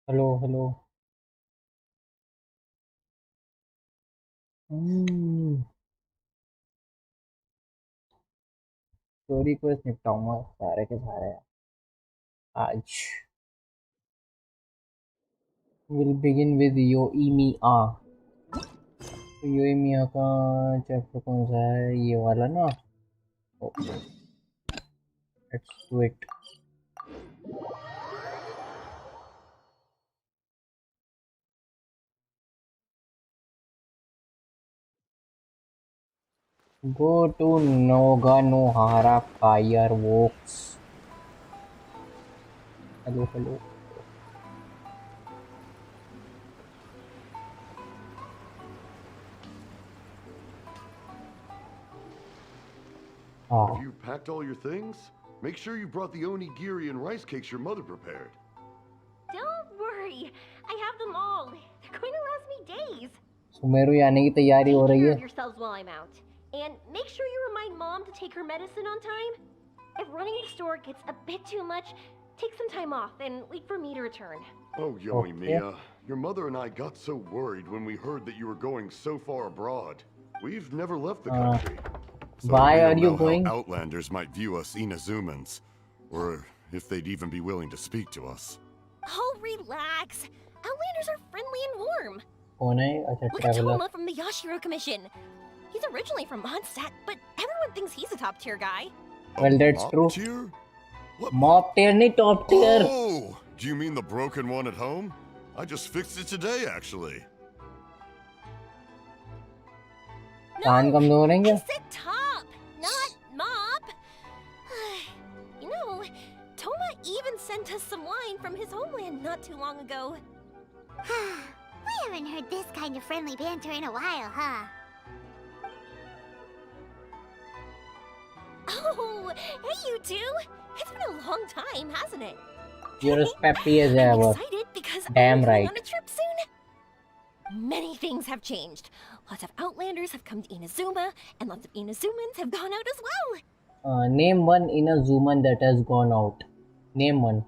Hello, hello. Hmm. Story quest निपटाऊंगा सारे के सारे आज. We'll begin with Yoimiya. तो योइमिया का चैप्टर कौन सा है? ये वाला ना. Okay, let's do it. Go to Noganohara Fireworks. Hello, hello. Have you packed all your things? Make sure you brought the onigiri and rice cakes your mother prepared. Don't worry, I have them all. They're going to last me days. Sumeru आने की तैयारी हो रही Take care है. of yourselves while I'm out. And make sure you remind Mom to take her medicine on time. If running the store gets a bit too much, take some time off and wait for me to return. Oh, Yoimiya, your mother and I got so worried when we heard that you were going so far abroad. We've never left the country. So Why we are don't you know going? how Outlanders might view us Inazumans, or if they'd even be willing to speak to us. Oh, relax. Outlanders are friendly and warm. कौन है? अच्छा, Look at traveler. Toma from the Yashiro Commission. He's originally from Mondstadt, but everyone thinks he's a top tier guy. Well, that's Mop true. tier? What Mob tier नहीं, top tier. Oh! Do you mean the broken one at home? I just fixed it today, actually. कान कमजोर हैं I क्या? said top, not mop. You know, Toma even sent us some wine from his homeland not too long ago. We haven't heard this kind of friendly banter in a while, huh? Oh, hey you two! It's been a long time, hasn't it? You're as peppy as I'm ever. excited because Damn I'm going right. on a trip soon. Many things have changed. Lots of Outlanders have come to Inazuma, and lots of Inazumans have gone out as well. Name one Inazuman that has gone out. Name one.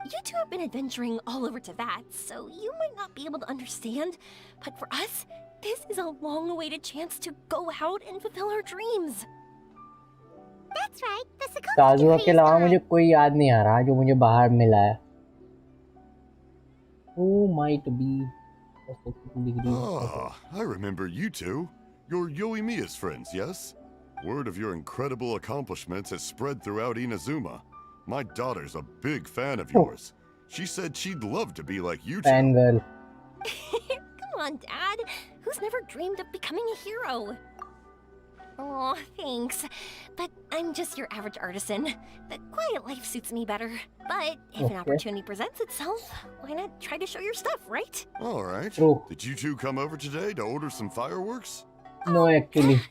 You two have been adventuring all over Teyvat, so you might not be able to understand, but for us, this is a long-awaited chance to go out and fulfill our dreams. That's right, the Sokoki काजुआ decree के is अलावा gone. मुझे कोई याद नहीं आ रहा जो मुझे बाहर मिला है. Who might be? Ah, I remember you two. You're Yoimiya's friends, yes? Word of your incredible accomplishments has spread throughout Inazuma. My daughter's a big fan of yours. She said she'd love to be like you two. Fangirl. Come on, Dad. Who's never dreamed of becoming a hero? Oh, thanks. But I'm just your average artisan. The quiet life suits me better. But if an opportunity presents itself, why not try to show your stuff, right? All right. True. Did you two come over today to order some fireworks? No, actually.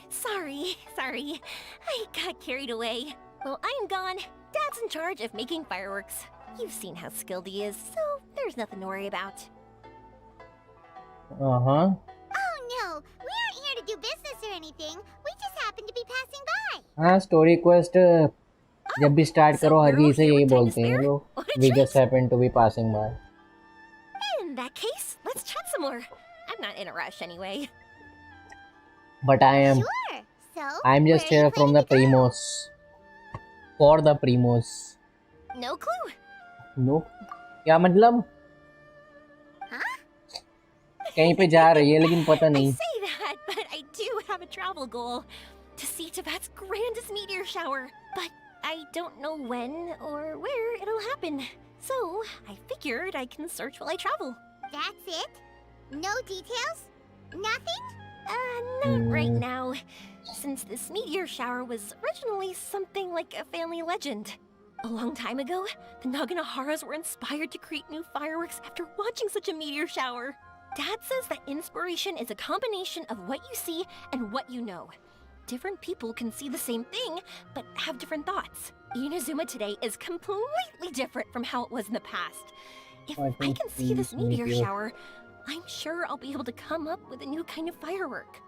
Sorry. I got carried away. Well, I'm gone. Dad's in charge of making fireworks. You've seen how skilled he is, so there's nothing to worry about. Uh-huh. Oh no, we aren't here to do business or anything. We just happen to be passing by. हाँ, story quest जब भी start So करो we're हर all से here यही with time to बोलते हैं spare? लोग. What a We treat. just happen to be passing by. In that case, let's chat some more. I'm not in a rush anyway. But I am. Sure. So, I'm just where are you here from the planning to go? Primos. For the Primos. No clue. No. क्या मतलब? Huh? कहीं पे जा रही है लेकिन पता I नहीं. say that, but I do have a travel goal. To see Teyvat's grandest meteor shower. But I don't know when or where it'll happen. So, I figured I can search while I travel. That's it? No details? Nothing? Not right now. Since this meteor shower was originally something like a family legend. A long time ago, the Naganaharas were inspired to create new fireworks after watching such a meteor shower. Dad says that inspiration is a combination of what you see and what you know. Different people can see the same thing, but have different thoughts. Inazuma today is completely different from how it was in the past. If I can see this meteor shower, I'm sure I'll be able to come up with a new kind of firework.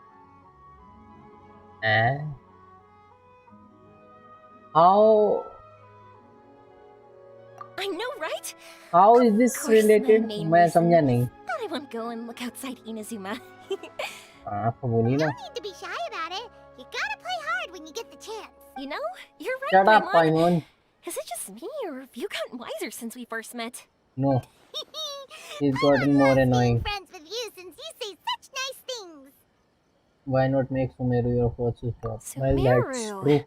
How? I I know, right? How is this Of course, my related? main मैं reason समझा नहीं. is that I won't go and look outside Inazuma. आप बोली No ना. need to be shy about it. You gotta play hard when you get the chance. You know, you're right, Shut up, Paimon. Paimon. Is it just me, or have you gotten wiser since we first met? No, he's Paimon gotten more loves annoying. being friends with you since you say such nice things. Why not make Sumeru your first stop? Well, that's Sumeru. true.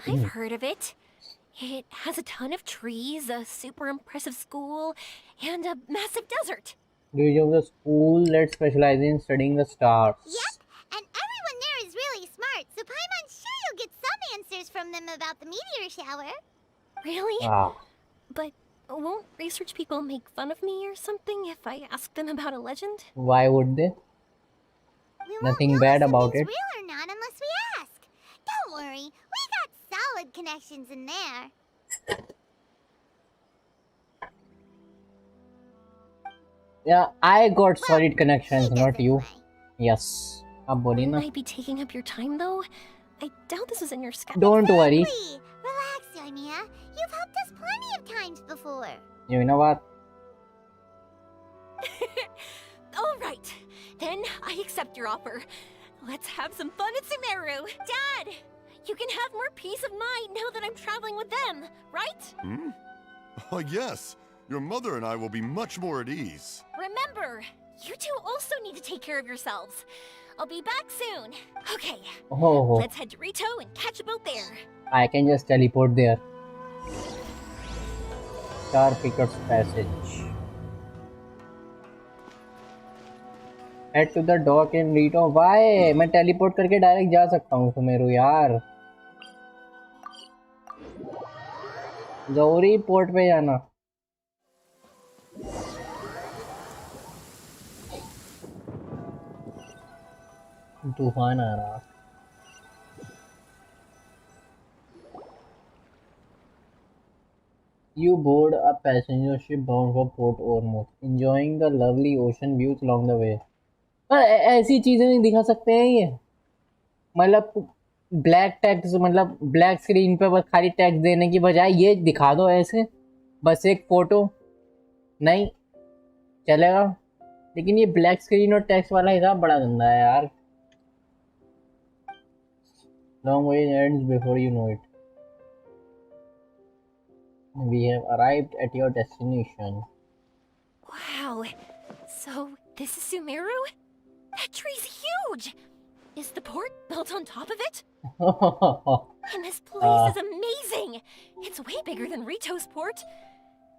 I've heard of it. It has a ton of trees, a super impressive school, and a massive desert. Region of the school that specializes in studying the stars. Yep, and everyone there is really smart, so Paimon's sure you'll get some answers from them about the meteor shower. Really? Ah, But won't research people make fun of me or something if I ask them about a legend? why would they? We won't Nothing know bad if about something's it. real or not unless we ask. Don't worry, we got solid connections in there. Yeah, I got Well, solid connections, he not does you. anyway. Yes. अब बोली ना. Might be taking up your time though. I doubt this was in your schedule. Don't worry. Exactly. Relax, Yoimiya. You've helped us plenty of times before. You know what? All right, then I accept your offer. Let's have some fun at Sumeru. Dad, you can have more peace of mind now that I'm traveling with them, right? Hmm? Oh, yes. Your mother and I will be much more at ease. Remember, you two also need to take care of yourselves. I'll be back soon. Okay, Oh, let's head to Rito and catch a boat there. I can just teleport there. Star Pickers Passage. Head to the dock in Rito. Why? मैं teleport करके direct जा सकता हूँ सुमेरु यार. जरूरी port पे जाना. तूफान आ रहा. You board a passenger ship bound for Port Ormuz, enjoying the lovely ocean views along the way. ऐसी चीजें नहीं दिखा सकते हैं ये. मतलब ब्लैक टेक्स्ट, मतलब ब्लैक स्क्रीन पे बस खाली टेक्स्ट देने की बजाय ये दिखा दो ऐसे, बस एक फोटो. नहीं चलेगा, लेकिन ये ब्लैक स्क्रीन और टेक्स्ट वाला हिसाब बड़ा गंदा है यार. Long voyage ends before you know it. We have arrived at your destination. Wow, so this is Sumeru? That tree's huge! Is the port built on top of it? And this place is amazing! It's way bigger than Rito's port.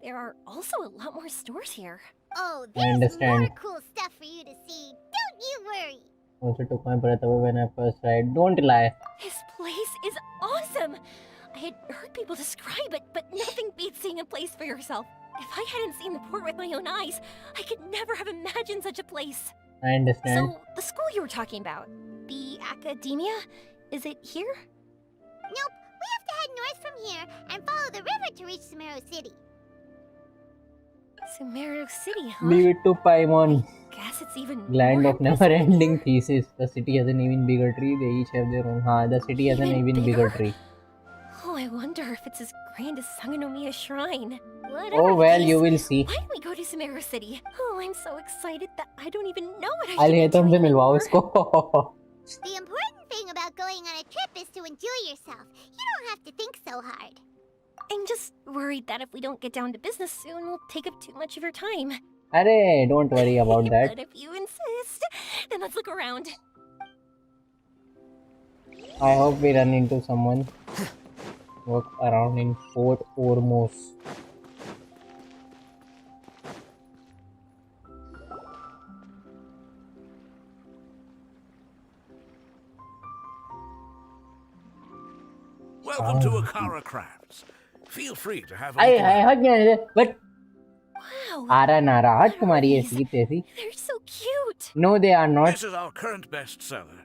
There are also a lot more stores here. Oh, I there's understand. more cool stuff for you to see. Don't you worry. Also took my breath away when I first tried. Don't lie. This place is awesome! I had heard people describe it, but nothing beats seeing a place for yourself. If I hadn't seen the port with my own eyes, I could never have imagined such a place. I understand. So, the school you were talking about, the academia, is it here? Nope, we have to head north from here and follow the river to reach Sumeru City. Sumeru City, huh? Leave it to Paimon. Guess it's even Land more of impressive than never-ending here. thesis. The city has an even bigger tree. They each have their own. हाँ, the city has an Even even bigger bigger? tree. Oh, I wonder if it's as grand as Sangonomiya Shrine. Whatever Oh the well, case, you will see. why don't we go to Sumeru City? Oh, I'm so excited that I don't even know what I I'll should be hate तुमसे doing मिलवाओ anymore. उसको. The important thing about going on a trip is to enjoy yourself. You don't have to think so hard. I'm just worried that if we don't get down to business soon, we'll take up too much of your time. अरे, don't worry about that. But if you insist, then let's look around. I hope we run into someone. Walk around in Port Ormuz. Welcome to Akara Crafts. Feel free to have a I look around. हट गया but Wow, आरा नारा हट तुम्हारी ऐसी तैसी. they're so cute. No, they are not. This is our current bestseller,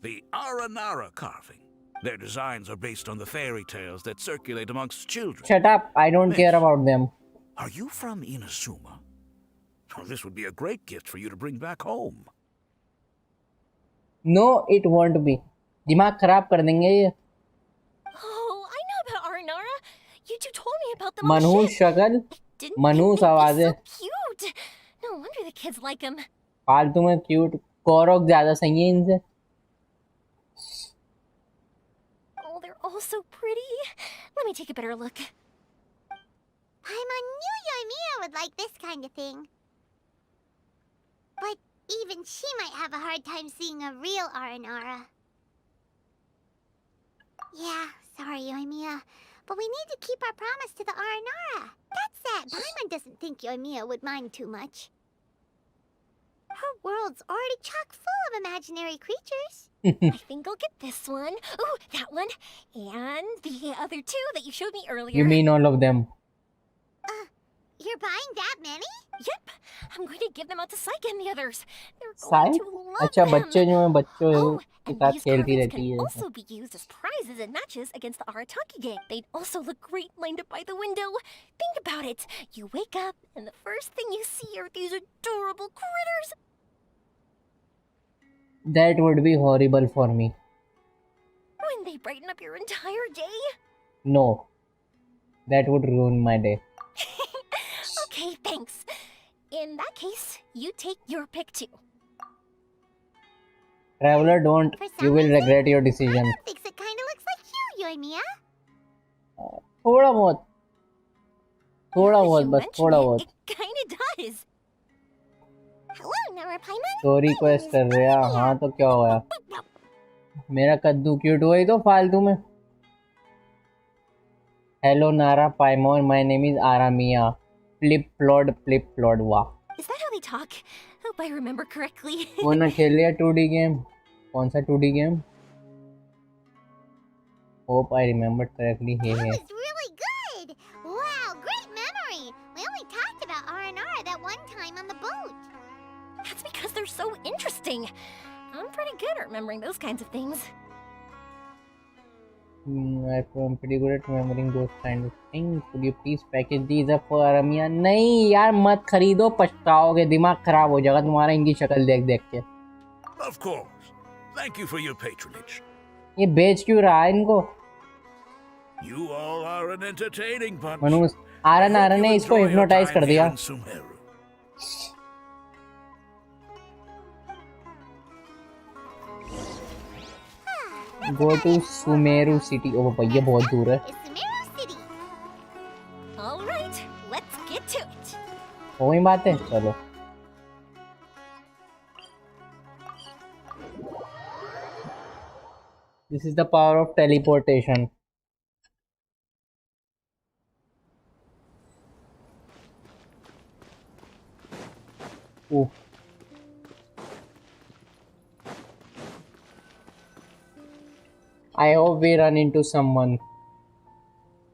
the Aranara carving. Their designs are based on the fairy tales that circulate amongst children. Shut up. I don't care about them. Are you from Inazuma? Oh, this would be a great gift for you to bring back home. No, it won't be. दिमाग खराब कर देंगे ये. Oh, I know about Aranara. You two told me about them on मनहूस the ship. शक्ल. didn't Manus they? आवाज He's है. so cute. No wonder the kids like him. फालतू में क्यूट. कोरोक ज्यादा सही है इनसे. Oh, they're all so pretty. Let me take a better look. Paimon knew Yoimiya would like this kind of thing. But even she might have a hard time seeing a real Aranara. Yeah, sorry, Yoimiya. But we need to keep our promise to the Aranara. That's sad. Paimon doesn't think Yoimiya would mind too much. Her world's already chock full of imaginary creatures. I think I'll get this one. Ooh, that one. And the other two that you showed me earlier. You mean all of them? You're buying that many? Yep. I'm going to give them out to Saika and the others. They're going side. to love अच्छा them. बच्चे जो हैं बच्चों Oh, के and साथ these खेलती carvings रहती can है. also be used as prizes in matches against the Arataki gang. They'd also look great lined up by the window. Think about it. You wake up, and the first thing you see are these adorable critters. That would be horrible for me. Wouldn't they brighten up your entire day? No. That would ruin my day. Okay, thanks. In that case, you take your pick too. Traveler, don't. For You some will reason, regret your decision. Paimon thinks it kind of looks like you, Yoimiya. थोड़ा बहुत. थोड़ा Now that बहुत you बस mention थोड़ा it, बहुत. it kind of does. Hello, Nara Paimon. Story quest कर रहे हैं. हाँ तो क्या हुआ? मेरा कद्दू क्यूट हुआ ही तो फालतू में. Hello Nara Paimon, my name is Aramia. Flip plod. वाह. Is that how they talk? Hope I remember correctly. वो ना खेल लिया 2D गेम. कौन सा 2D game? Hope I remembered correctly. Hey That hey. was really good. Wow, great memory. We only talked about Aranara that one time on the boat. That's because they're so interesting. I'm pretty good at remembering those kinds of things. I'm pretty good at remembering those kind of things. Could you please package these up for Aramia? नहीं यार मत खरीदो पछताओगे. दिमाग खराब हो जाएगा तुम्हारा इनकी शक्ल देख देख के. Of course. Thank you for your patronage. ये बेच क्यों रहा है इनको? You all are an entertaining bunch. मनुष्य आरन ने इसको Enjoy your हिप्नोटाइज time कर दिया. here in Sumeru. Go to Sumeru City. ओह भैया बहुत दूर है. It's Sumeru City. All right, let's get to it. वही बात है. चलो. This is the power of teleportation. Ooh. I hope we run into someone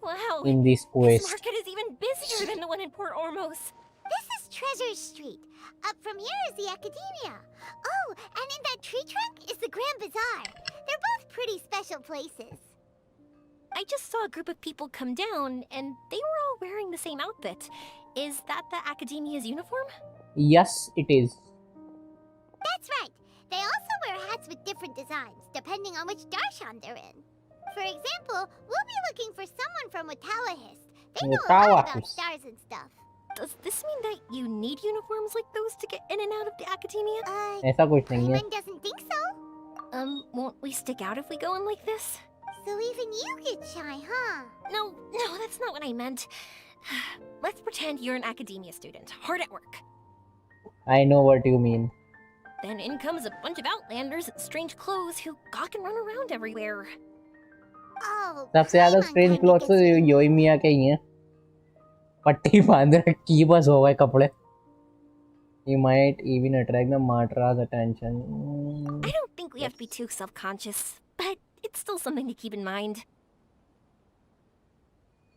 Wow, in this this quest. market is even busier than the one in Port Ormos. This is Treasure Street. Up from here is the Academia. Oh, and in that tree trunk is the Grand Bazaar. They're both pretty special places. I just saw a group of people come down, and they were all wearing the same outfit. Is that the Academia's uniform? Yes, it is. That's right. They also wear hats with different designs, depending on which darshan they're in. For example, we'll be looking for someone from Watawahist. They know a lot about Watawahist. stars and stuff. Does this mean that you need uniforms like those to get in and out of the Academia? ऐसा कुछ नहीं है. Paimon doesn't think so. Won't we stick out if we go in like this? So even you get shy, huh? No, that's not what I meant. Let's pretend you're an Academia student, hard at work. I know what you mean. Then in comes a bunch of outlanders in strange clothes who gawk and run around everywhere. Oh, सबसे ज़्यादा Paimon strange kinda clothes तो gets you. योइमिया के ही हैं. पट्टी बांध रखी बस हो गए कपड़े. He might even attract the Matra's attention. I don't think we have to be too self-conscious, but it's still something to keep in mind.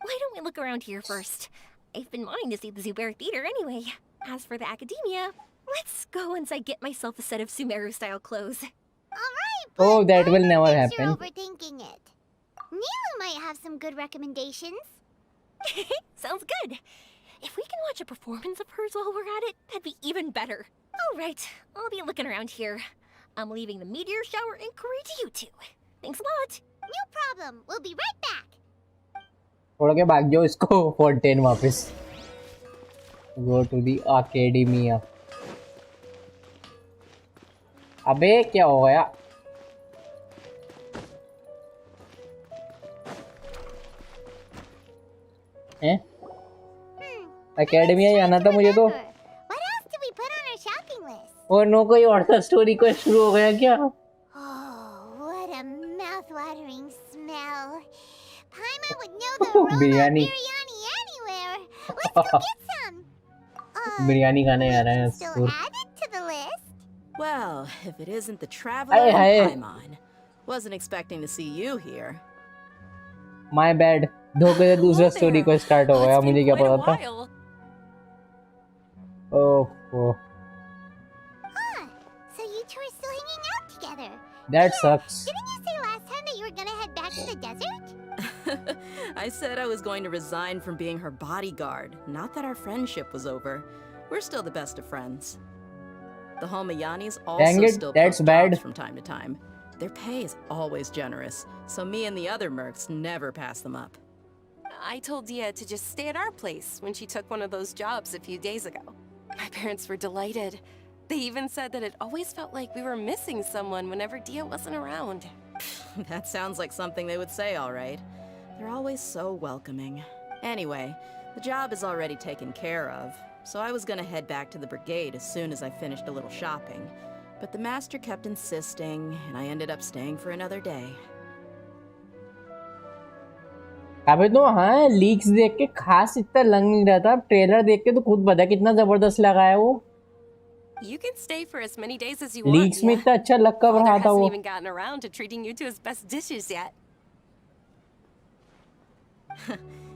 Why don't we look around here first? I've been wanting to see the Zubair Theater anyway. As for the Academia, let's go once I get myself a set of Sumeru-style clothes. Alright, Oh, but that will Paimon never thinks you're happen. overthinking it. Nilu might have some good recommendations. Sounds good. If we can watch a performance of hers while we're at it, that'd be even better. All right, I'll be looking around here. I'm leaving the meteor shower inquiry to you two. Thanks a lot. No problem. We'll be right back. छोड़ के भाग जाओ इसको 410 वापस. Go to the academia. अबे क्या हो गया? हैं? एकेडमिया जाना था मुझे तो। What else did we put on our shopping list? और नो कोई और सा स्टोरी को शुरू हो गया क्या? Oh, what a mouth-watering smell. Paimon would know the aroma of biryani biryani anywhere. Let's go get some. Biryani खाने आ रहे हैं Still school. add it to the list. Well, if it isn't the Aye, traveler aye. Paimon. Wasn't expecting to see you here. My bad, धोखे से दूसरा Hello story there. को start हो गया, It's been मुझे क्या quite a पता था। while. Oh, Huh. So you two are still hanging out together. That sucks. Didn't you say last time that you were gonna head back to the desert? I said I was going to resign from being her bodyguard, not that our friendship was over. We're still the best of friends. The Homayanis also Dang it, still that's post bad. jobs from time to time. Their pay is always generous, so me and the other mercs never pass them up. I told Dia to just stay at our place when she took one of those jobs a few days ago. My parents were delighted. They even said that it always felt like we were missing someone whenever Dia wasn't around. That sounds like something they would say, all right. They're always so welcoming. Anyway, the job is already taken care of, so I was gonna head back to the brigade as soon as I finished a little shopping. But the master kept insisting, and I ended up staying for another day. अबे तो हाँ, leaks देख के खास इतना लग नहीं रहा था, ट्रेलर देख के तो खुद पता कितना जबरदस्त लगा है वो। You can stay for as many days as you want, leaks में Dia. इतना अच्छा लग कब Father रहा था hasn't वो। even gotten around to treating you to his best dishes yet.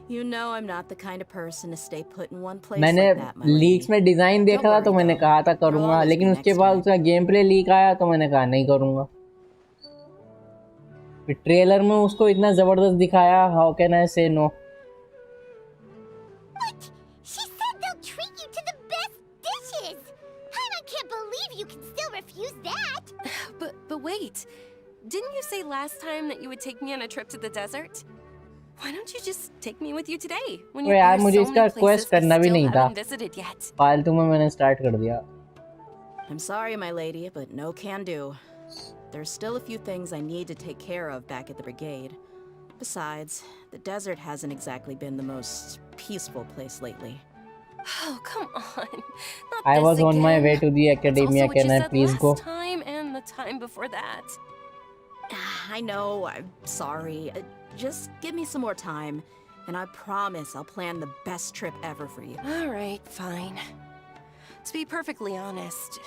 You know I'm not the kind of person to stay put in one place मैंने like that, my lady. Leaks में design देखा था तो मैंने कहा था करूंगा, लेकिन उसके बाद उसका गेम प्ले लीक आया तो मैंने कहा नहीं करूंगा। फिर ट्रेलर में उसको इतना जबरदस्त दिखाया, हाउ कैन आई से no. What? She said they'll treat you to the best dishes. I can't believe you can still refuse that. But wait. Didn't you say last time that you would take me on a trip to the desert? Why don't you just take me with you today? When तो यार there's मुझे so इसका many places quest we करना भी still नहीं था, haven't visited yet. फालतू में मैंने स्टार्ट कर दिया। I'm sorry, my lady, but no can do. There's still a few things I need to take care of back at the brigade. Besides, the desert hasn't exactly been the most peaceful place lately. Oh, come on. Not I this was on my again. way to the That's academia. also what Can you I said please last go? time and the time before that. I know, I'm sorry. Just give me some more time, and I promise I'll plan the best trip ever for you. All right, fine. To be perfectly honest,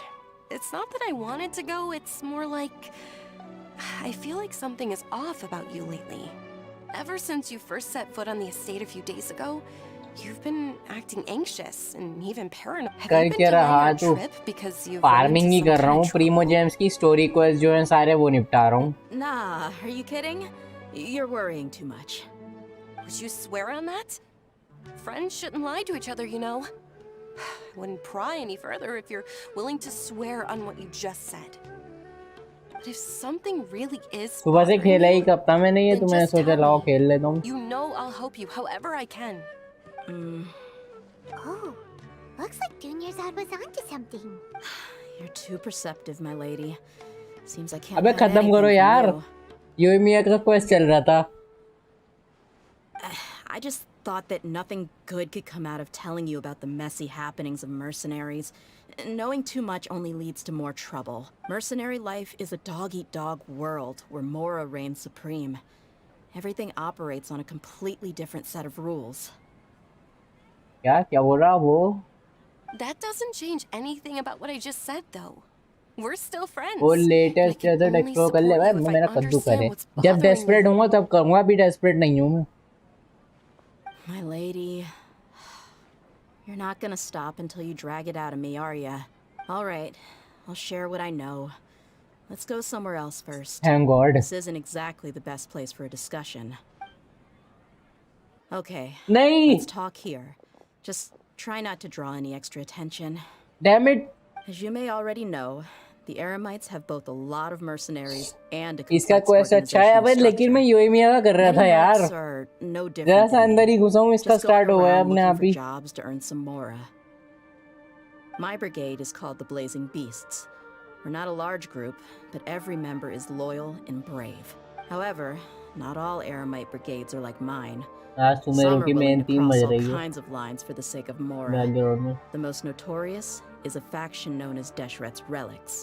it's not that I wanted to go, it's more like I feel like something is off about you lately. Ever since you first set foot on the estate a few days ago, you've been acting anxious and even paranoid. Have कर you been क्या रहा delaying तू? your trip because you've run farming into he some कर रहा kind हूँ, of Primo trouble? James की story quest जो है सारे वो निपटा रहा हूँ। Nah, are you kidding? You're worrying too much. Would you swear on that? Friends shouldn't lie to each other, you know. I wouldn't pry any further if you're willing to swear on what you just said. But if something really is सुबह से bothering खेला ही you, कप्ता में नहीं है, then तो मैंने just सोचा tell लाओ me. खेल लेता हूँ। You know I'll help you however I can. Oh, looks like Junior's was onto something. You're too perceptive, my lady. Seems I can't अबे learn खत्म anything करो from यार, you. यूएमिया का क्वेस्ट चल रहा था। I just thought that nothing good could come out of telling you about the messy happenings of mercenaries. Knowing too much only leads to more trouble. Mercenary life is a dog-eat-dog world where Mora reigns supreme. Everything operates on a completely different set of rules. क्या क्या बोल रहा वो? That doesn't change anything about what I just said, though. We're still friends. वो and I latest can desert only explore कर ले support भाई, you if I मेरा कद्दू understand करे। what's जब bothering डेस्परेट you. होऊंगा तब करूंगा, अभी डेस्परेट नहीं हूँ मैं। My lady, you're not gonna stop until you drag it out of me, are ya? All right, I'll share what I know. Let's go somewhere else first. Thank God. This isn't exactly the best place for a discussion. Okay, नहीं, let's talk here. Just try not to draw any extra attention. damn it. As you may already know, the Eremites have both a lot of mercenaries and a इसका complex quest अच्छा है, अबे organizational लेकिन मैं structure. यूएमिया का कर रहा था Many यार। mercs are no जरा different सा than अंदर me. ही घुसा हूँ, इसका Just going स्टार्ट हो गया around अपने looking आप for he. jobs to earn some mora. My brigade is called the Blazing Beasts. We're not a large group, but every member is loyal and brave. However, not all Aramite brigades are like mine. आज सुमेरों Some are की willing main to theme cross बज all रही है kinds of lines for the sake of Mora. Background में The most notorious is a faction known as Deshret's Relics.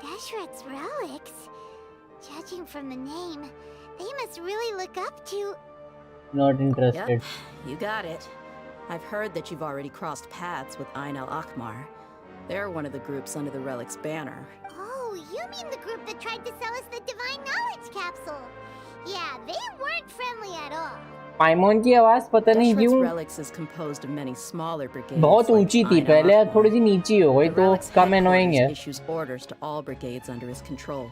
Deshret's Relics? Judging from the name, they must really look up to... not interested Yep, you got it. I've heard that you've already crossed paths with Ain al-Akmar. They're one of the groups under the Relic's banner. Oh, you mean the group that tried to sell us the Divine Knowledge Capsule? Yeah, they weren't friendly at all. पाइमोन की आवाज पता नहीं Deshret's क्यों Relics is composed of many smaller brigades. बहुत like ऊंची थी Ain पहले al-Akmar. थोड़ी सी नीची हो गई The तो Relic's कम एनोइंग है headquarters issues orders to all brigades under his control.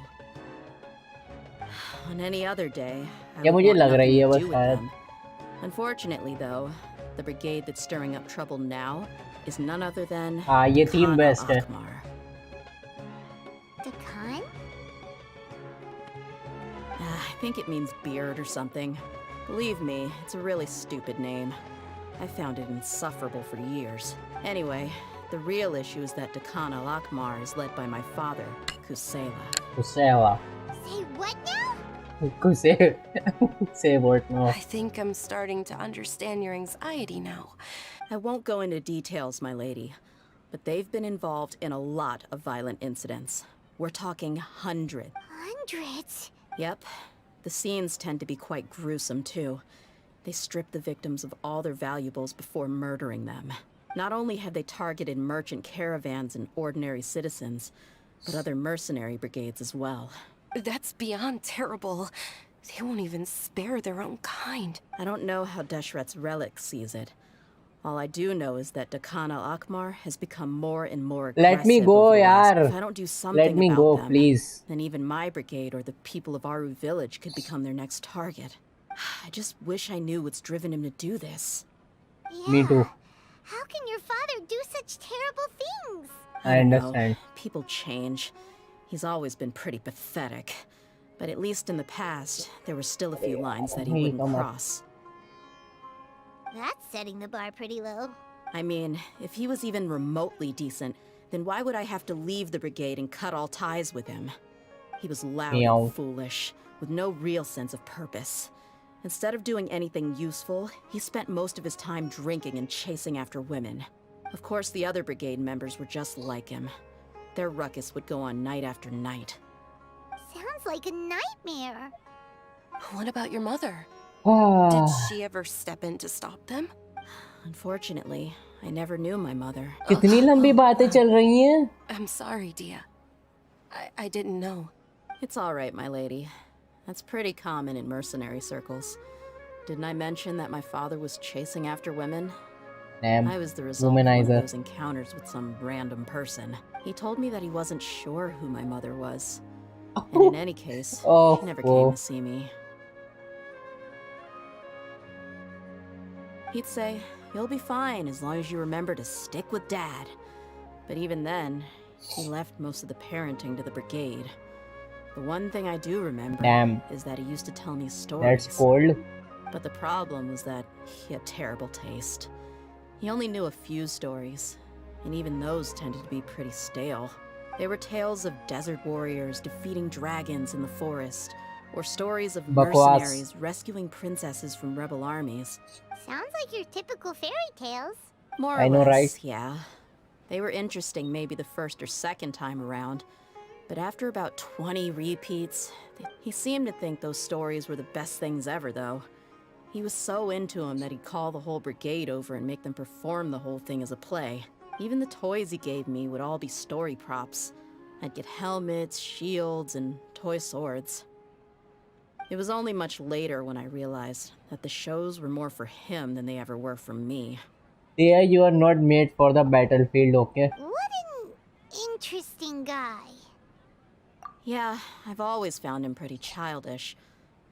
On any other day, I ये would मुझे want लग nothing रही है to बस do with शायद them. Unfortunately, though, the brigade that's stirring up trouble now is none other than हाँ ये theme Khan best है al-Akmar. The Khan? I think it means beard or something. Believe me, it's a really stupid name. I found it insufferable for years. Anyway, the real issue is that Khan al-Akmar is led by my father, Kusela. Kusela Say what now? say what no I think I'm starting to understand your anxiety now. I won't go into details, my lady, but they've been involved in a lot of violent incidents. We're talking hundreds. Hundreds? Yep. The scenes tend to be quite gruesome, too. They strip the victims of all their valuables before murdering them. Not only have they targeted merchant caravans and ordinary citizens, but other mercenary brigades as well. That's beyond terrible. They won't even spare their own kind. I don't know how Deshret's Relic sees it. All I do know is that Khan al-Akmar has become more and more aggressive. let me go over the last- yaar If I don't do something let me about go them, please then even my brigade or the people of Aru village could become their next target. I just wish I knew what's driven him to do this. Yeah. me too How can your father do such terrible things? I don't know. understand People change. He's always been pretty pathetic. But at least in the past, there were still a few lines that he wouldn't come on. cross. That's setting the bar pretty low. I mean, if he was even remotely decent, then why would I have to leave the brigade and cut all ties with him? He was loud Meow. and foolish, with no real sense of purpose. Instead of doing anything useful, he spent most of his time drinking and chasing after women. Of course, the other brigade members were just like him. Their ruckus would go on night after night. Sounds like a nightmare. What about your mother? Ah, Did she ever step in to stop them? Unfortunately, I never knew my mother. कितनी लंबी बातें चल रही हैं I'm sorry, Dia. I didn't know. It's all right, my lady. That's pretty common in mercenary circles. Didn't I mention that my father was chasing after women? damn I was the result of one of womanizer those encounters with some random person. He told me that he wasn't sure who my mother was. And in any case, Oh, she never whoa. came to see me. He'd say, "You'll be fine as long as you remember to stick with Dad." But even then, he left most of the parenting to the brigade. The one thing I do remember Damn. is that he used to tell me stories. that's cold But the problem was that he had terrible taste. He only knew a few stories, and even those tended to be pretty stale. They were tales of desert warriors defeating dragons in the forest, or stories of Bakwas. mercenaries rescuing princesses from rebel armies. Sounds like your typical fairy tales. More or I know, less, right? yeah. They were interesting maybe the first or second time around, but after about 20 repeats, he seemed to think those stories were the best things ever, though. He was so into them that he'd call the whole brigade over and make them perform the whole thing as a play. Even the toys he gave me would all be story props. I'd get helmets, shields, and toy swords. It was only much later when I realized that the shows were more for him than they ever were for me. there you are not made for the battlefield okay What an interesting guy. Yeah, I've always found him pretty childish,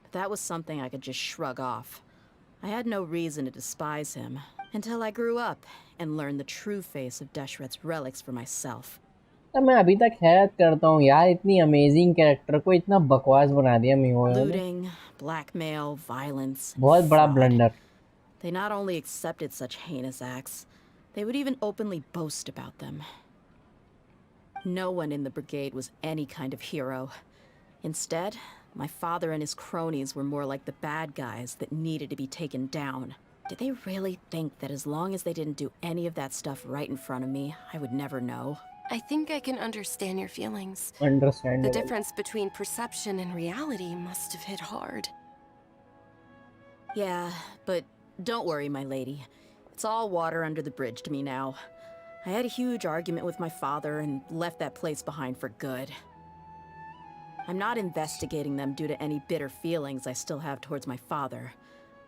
but that was something I could just shrug off. I had no reason to despise him until I grew up and learned the true face of Deshret's relics for myself. तो मैं अभी तक हैरत करता हूँ यार इतनी amazing character को इतना बकवास बना दिया मियो ने Looting, blackmail, violence, and बहुत बड़ा fraud. Blunder They not only accepted such heinous acts, they would even openly boast about them. No one in the brigade was any kind of hero. Instead, my father and his cronies were more like the bad guys that needed to be taken down. Did they really think that as long as they didn't do any of that stuff right in front of me, I would never know? I think I can understand your feelings. The Understandable. difference between perception and reality must have hit hard. Yeah, but don't worry, my lady. It's all water under the bridge to me now. I had a huge argument with my father and left that place behind for good. I'm not investigating them due to any bitter feelings I still have towards my father.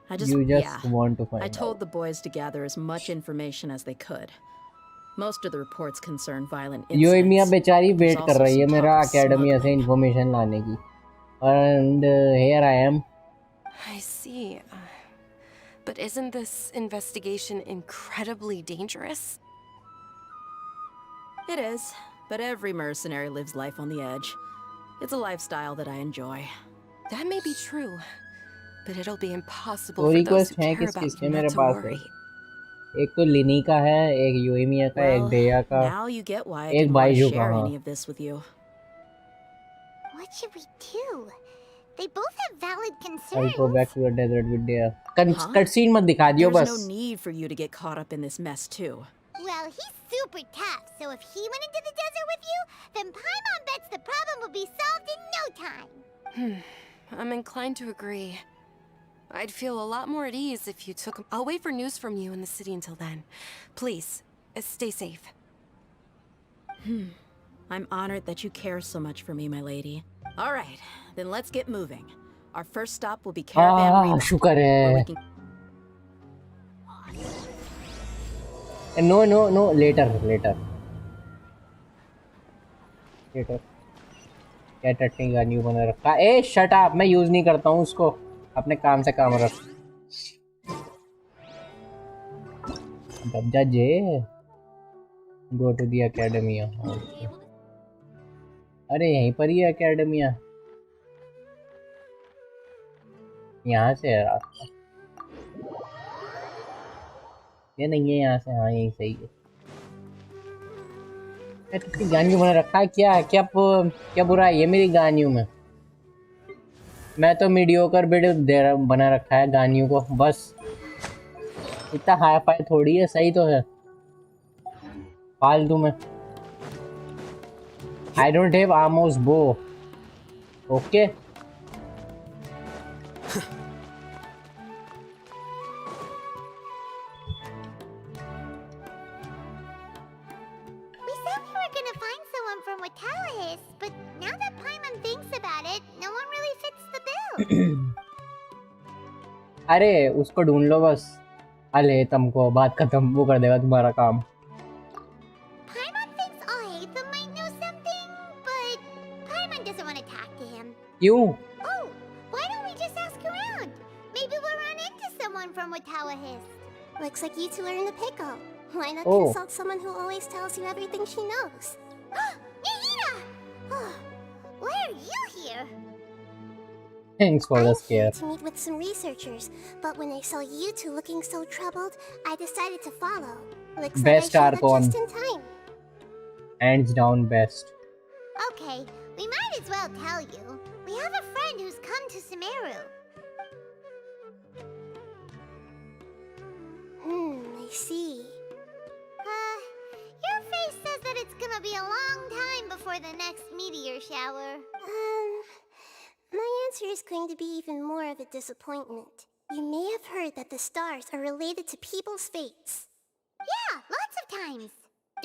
I just, You just want to find I told out. the boys to gather as much information as they could. Most of the reports concern violent यूएमिया incidents. बेचारी but there's wait कर also रही है some मेरा talk of academia से smuggling. Information लाने की and here I am. I see. But isn't this investigation incredibly dangerous? It is, but every mercenary lives life on the edge. It's a lifestyle that I enjoy. That may be true, but it'll be impossible तो for those request who है care किस about किसके you मेरे not to पास है worry. एक तो लिनी का है एक यूएमिया का एक Well, डेया का now you get why I एक didn't want to बाइजू का share हाँ any of this with you. What should we do? They both have valid I'll go concerns. back to the desert with डेया Huh? Cutscene मत दिखा दियो There's बस no need for you to get caught up in this mess, too. Well, he's super tough, so if he went into the desert with you, then Paimon bets the problem will be solved in no time. I'm inclined to agree. I'd feel a lot more at ease if you took... I'll wait for news from you in the city until then. Please, stay safe. I'm honored that you care so much for me, my lady. All right, then let's get moving. Our first stop will be Caravan Reap, शुक्र where we है can... no no no later later later क्या टट्टी का न्यू बना रखा ए shut up मैं यूज नहीं करता हूँ उसको अपने काम से काम रख दब्जा जे गो टू दी एकेडमिया अरे यहीं पर ही है एकेडमिया यहाँ से है रास्ता ये नहीं है यहाँ से हाँ यही सही है कितनी गानियों बना रखा है क्या क्या क्या बुरा है ये मेरी गानियों में मैं तो मीडियोकर वीडियो बना रखा है गानियों को बस इतना हाई फाई थोड़ी है सही तो है फालतू में आई डोंट हैव आर्मोस बो okay We said we were gonna find someone from Watallahis, but now that Paimon thinks about it, no one really fits the bill. अरे उसको ढूंढ लो बस अले तुमको बात खत्म वो कर देगा तुम्हारा काम Paimon thinks Aetha might know something, but Paimon doesn't want to talk to him. क्यों Oh, why don't we just ask around? Maybe we'll run into someone from Watallahis. Looks like you two are in a pickle. Why not Oh. consult someone who always tells you everything she knows? Nahida! Why are you here? Thanks for the I'm here square to meet with some researchers, but when I saw you two looking so troubled, I decided to follow. Looks Best like I showed up Archon. just in time. hands down best Okay, we might as well tell you. We have a friend who's come to Sumeru. I see. Your face says that it's gonna be a long time before the next meteor shower. My answer is going to be even more of a disappointment. You may have heard that the stars are related to people's fates. Yeah, lots of times.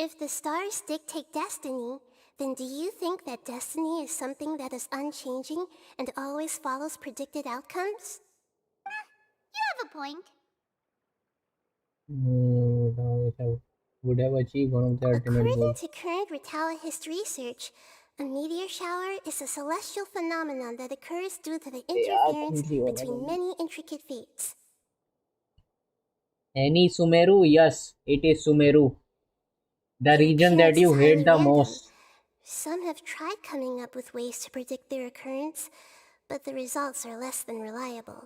If the stars dictate destiny, then do you think that destiny is something that is unchanging and always follows predicted outcomes? You have a point. would have achieved one of the ultimate According goals to current Ratalahist research, a meteor shower is a celestial phenomenon that occurs due to the interference between many intricate fates. any Sumeru yes it is Sumeru the region that you hate the most Some have tried coming up with ways to predict their occurrence, but the results are less than reliable.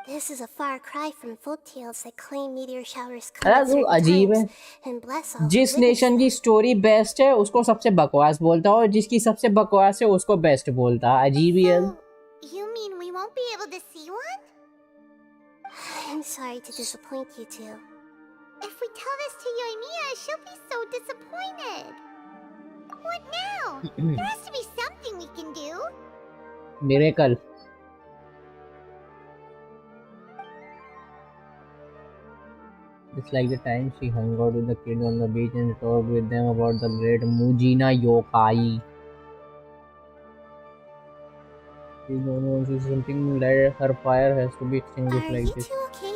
This is a far cry from folktales that claim meteor showers come अरे at तू certain अजीब है. times and bless all who जिस witness nation की them. Story best है उसको सबसे बकवास बोलता है और जिसकी सबसे बकवास है उसको बेस्ट बोलता है. अजीब ही है. So, you mean we won't be able to see one? I'm sorry to disappoint you two. If we tell this to Yoimiya, she'll be so disappointed. What now? There has to be something we can do. Miracle. It's like the time she hung out with the kids on the beach and talked with them about the great Mujina yokai. She don't want to see something like her fire has to be extinguished Are like you this. two okay?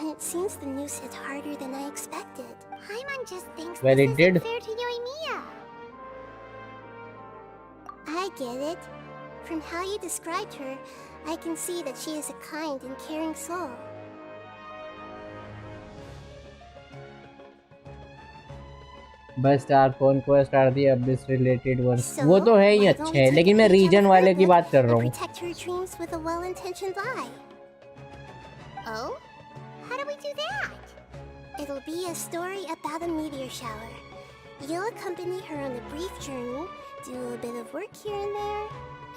It seems the news hit harder than I expected. Paimon just thinks Well, this it isn't did. fair to Yoimiya. I get it. From how you described her, I can see that she is a kind and caring soul. बस star conquest are the abyss related work. So, वो तो है ही why don't अच्छे we हैं take लेकिन मैं a page out reason of वाले her की book बात कर रहा and हूँ. protect her dreams with a well-intentioned eye. Oh? How do we do that? It'll be a story about a meteor shower. You'll accompany her on a brief journey, do a bit of work here and there,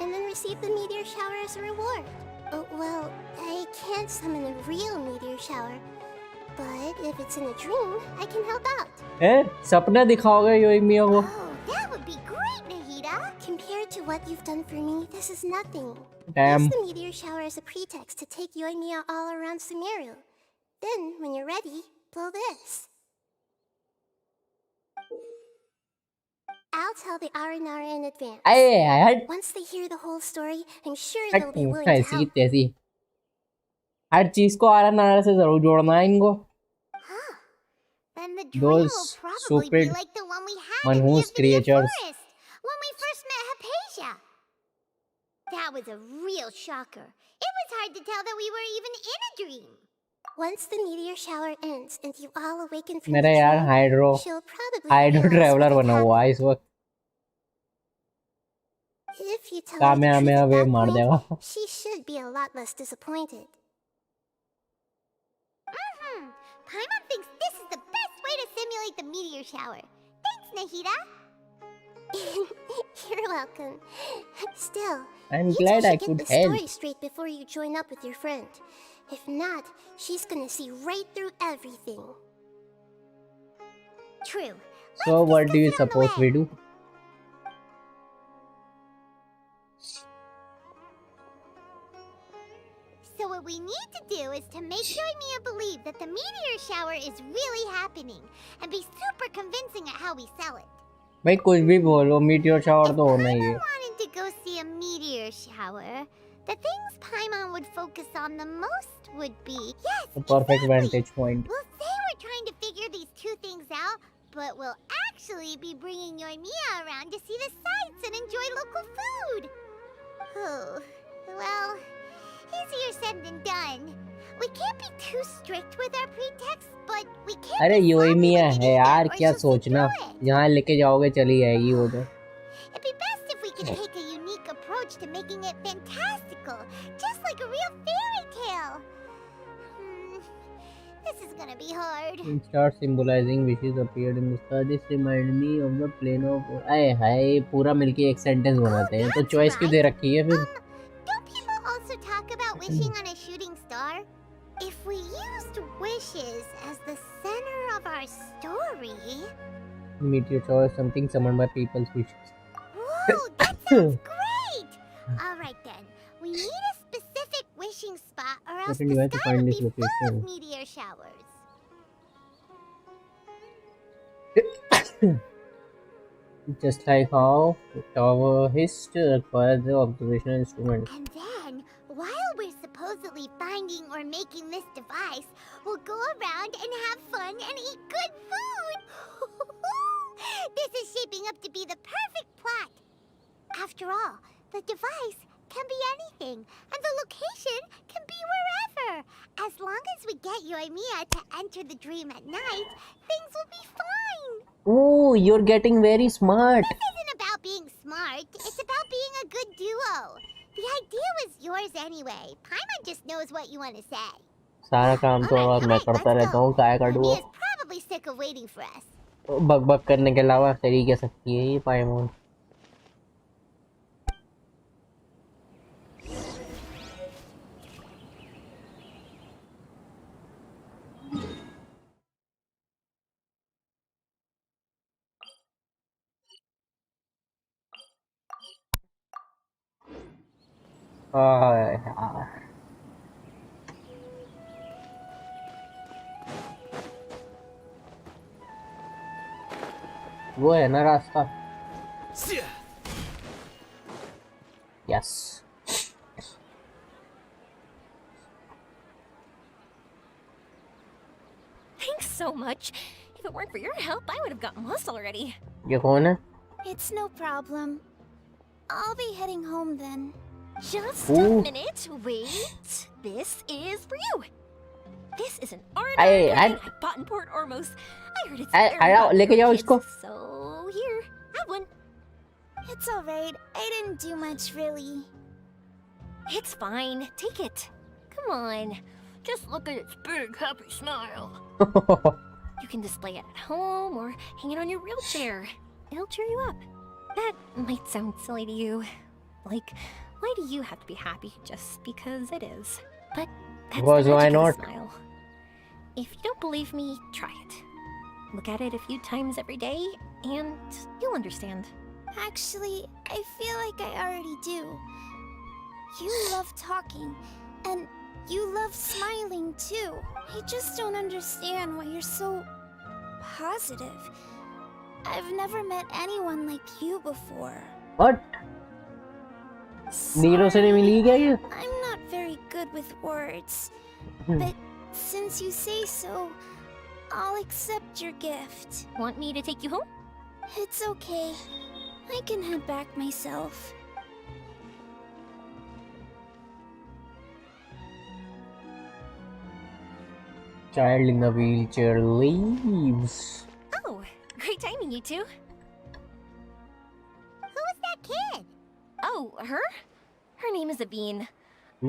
and then receive the meteor shower as a reward. Oh, well, I can't summon a real meteor shower, but if it's in a dream, I can help out. सपना दिखाओगे योइमिया को. Oh, that would be great, Nahida! Compared to what you've done for me, this is nothing. Damn. Use the meteor shower as a pretext to take Yoimiya all around Sumeru. Then, when you're ready, blow this. I'll tell the Aranara in advance. अरे हट Once they hear the whole story, I'm sure हट they'll be willing to ऐसी की help. तैसी. हर चीज को आरा नारा से जरूर जोड़ना है इनको. Huh. Then the drill Those will probably stupid be like the one we had in the manhoos NVIDIA creatures. forest when we first met Hypatia. That was a real shocker. It was hard to tell that we were even in a dream. Once the meteor shower ends and you all awaken from मेरा the यार dream, she'll probably hydro realize traveller what had बना हुआ है happened. इस वक्त. If you tell her the कामया truth में at way that मार देगा. point, she should be a lot less disappointed. Paimon thinks this is the best way to simulate the meteor shower. Thanks, Nahida. You're welcome. Still, I'm you two glad I should could get the help. story straight before you join up with your friend. If not, she's gonna see right through everything. True. So Let's what do you discuss it on the suppose way. we do? So what we need to do is to make Yoimiya believe that the meteor shower is really happening and be super convincing at how we sell it. भाई कुछ भी बोलो meteor shower तो होना ही है. If Paimon wanted to go see a meteor shower, the things Paimon would focus on the most would be... Yes, A perfect exactly. vantage point. We'll say we're trying to figure these two things out, but we'll actually be bringing Yoimiya around to see the sights and enjoy local food. Oh, well, easier said than done. We can't be too strict with our pretext, but we can't अरे be sloppy योइमिया with it है either, यार or क्या she'll see सोचना. through it. जहाँ लेके जाओगे चली जाएगी वो तो. It'd be best if we could take a unique approach to making it fantastical, just like a real fairy tale. This is gonna be hard. Start symbolizing wishes appeared in the sky. This remind me of the plane of. आए हाय पूरा मिलके एक sentence बनाते हैं तो that's choice क्यों दे right. रखी है फिर. Don't people also talk about wishing on a shooting star? If we used wishes as the center of our story... Meteor shower is something summoned by people's wishes. Whoa, that sounds great! Alright then, we need a specific wishing spot or else Second, you the have to sky will find be this full of location. meteor showers. Just like how tower history requires the observational instrument. And then, while we're supposedly finding or making this device, we'll go around and have fun and eat good food! This is shaping up to be the perfect plot! After all, the device can be anything, and the location can be wherever! As long as we get Yoimiya to enter the dream at night, things will be fine! Oh, you're getting very smart. This isn't about being smart, it's about being a good duo. The idea was yours anyway. Paimon just knows what you want to say. सारा काम तो और मैं करता रहता हूँ, क्या कर दूँ? Mia's probably sick of waiting for us. बक बक करने के अलावा तरीके क्या सकती है ये पाइमोन? वो है ना रास्ता? Yes. Thanks so much. If it weren't for your help, I would have gotten lost already. ये कौन है? It's no problem. I'll be heading home then. Just Ooh. a minute. Wait. This is for you. This is an R&R I bought in Port Ormos. I heard it's very popular लेके जाओ with इसको। kids. So here, have one. It's alright. I didn't do much, really. It's fine. Take it. Come on. Just look at its big, happy smile. You can display it at home or hang it on your wheelchair. It'll cheer you up. That might sound silly to you. Like, why do you have to be happy just because it is? But that's Because the why magic of not? a smile. If you don't believe me, try it. Look at it a few times every day, and you'll understand. Actually, I feel like I already do. You love talking, and you love smiling too. I just don't understand why you're so positive. I've never met anyone like you before. What? Nero से नहीं मिली क्या ये? I'm not very good with words, but since you say so, I'll accept your gift. Want me to take you home? It's okay. I can head back myself. Child in the wheelchair leaves. Oh, great timing, you two. Who was that kid? Oh, her? Her name is Abine.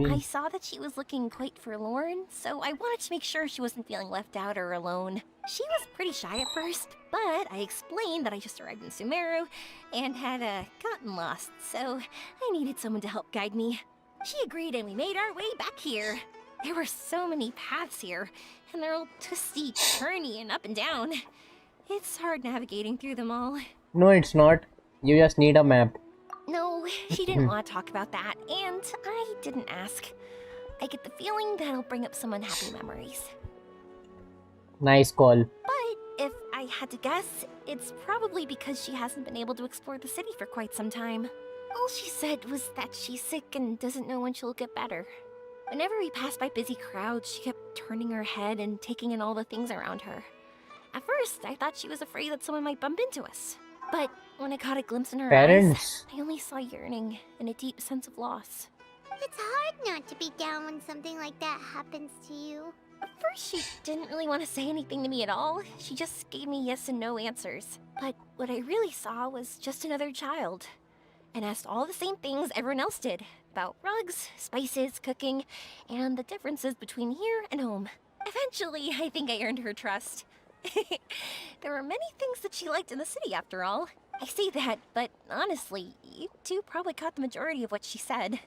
I saw that she was looking quite forlorn, so I wanted to make sure she wasn't feeling left out or alone. She was pretty shy at first, but I explained that I just arrived in Sumeru and had gotten lost, so I needed someone to help guide me. She agreed and we made our way back here. There were so many paths here, and they're all twisty, turny, and up and down. It's hard navigating through them all. No, it's not. You just need a map. No, she didn't want to talk about that, and I didn't ask. I get the feeling that it'll bring up some unhappy memories. Nice call. But if I had to guess, it's probably because she hasn't been able to explore the city for quite some time. All she said was that she's sick and doesn't know when she'll get better. Whenever we passed by busy crowds, she kept turning her head and taking in all the things around her. At first, I thought she was afraid that someone might bump into us. But when I caught a glimpse in her eyes, I only saw yearning and a deep sense of loss. It's hard not to be down when something like that happens to you. At first, she didn't really want to say anything to me at all. She just gave me yes and no answers. But what I really saw was just another child. And asked all the same things everyone else did. About rugs, spices, cooking, and the differences between here and home. Eventually, I think I earned her trust. There were many things that she liked in the city, after all. I say that, but honestly, you two probably caught the majority of what she said.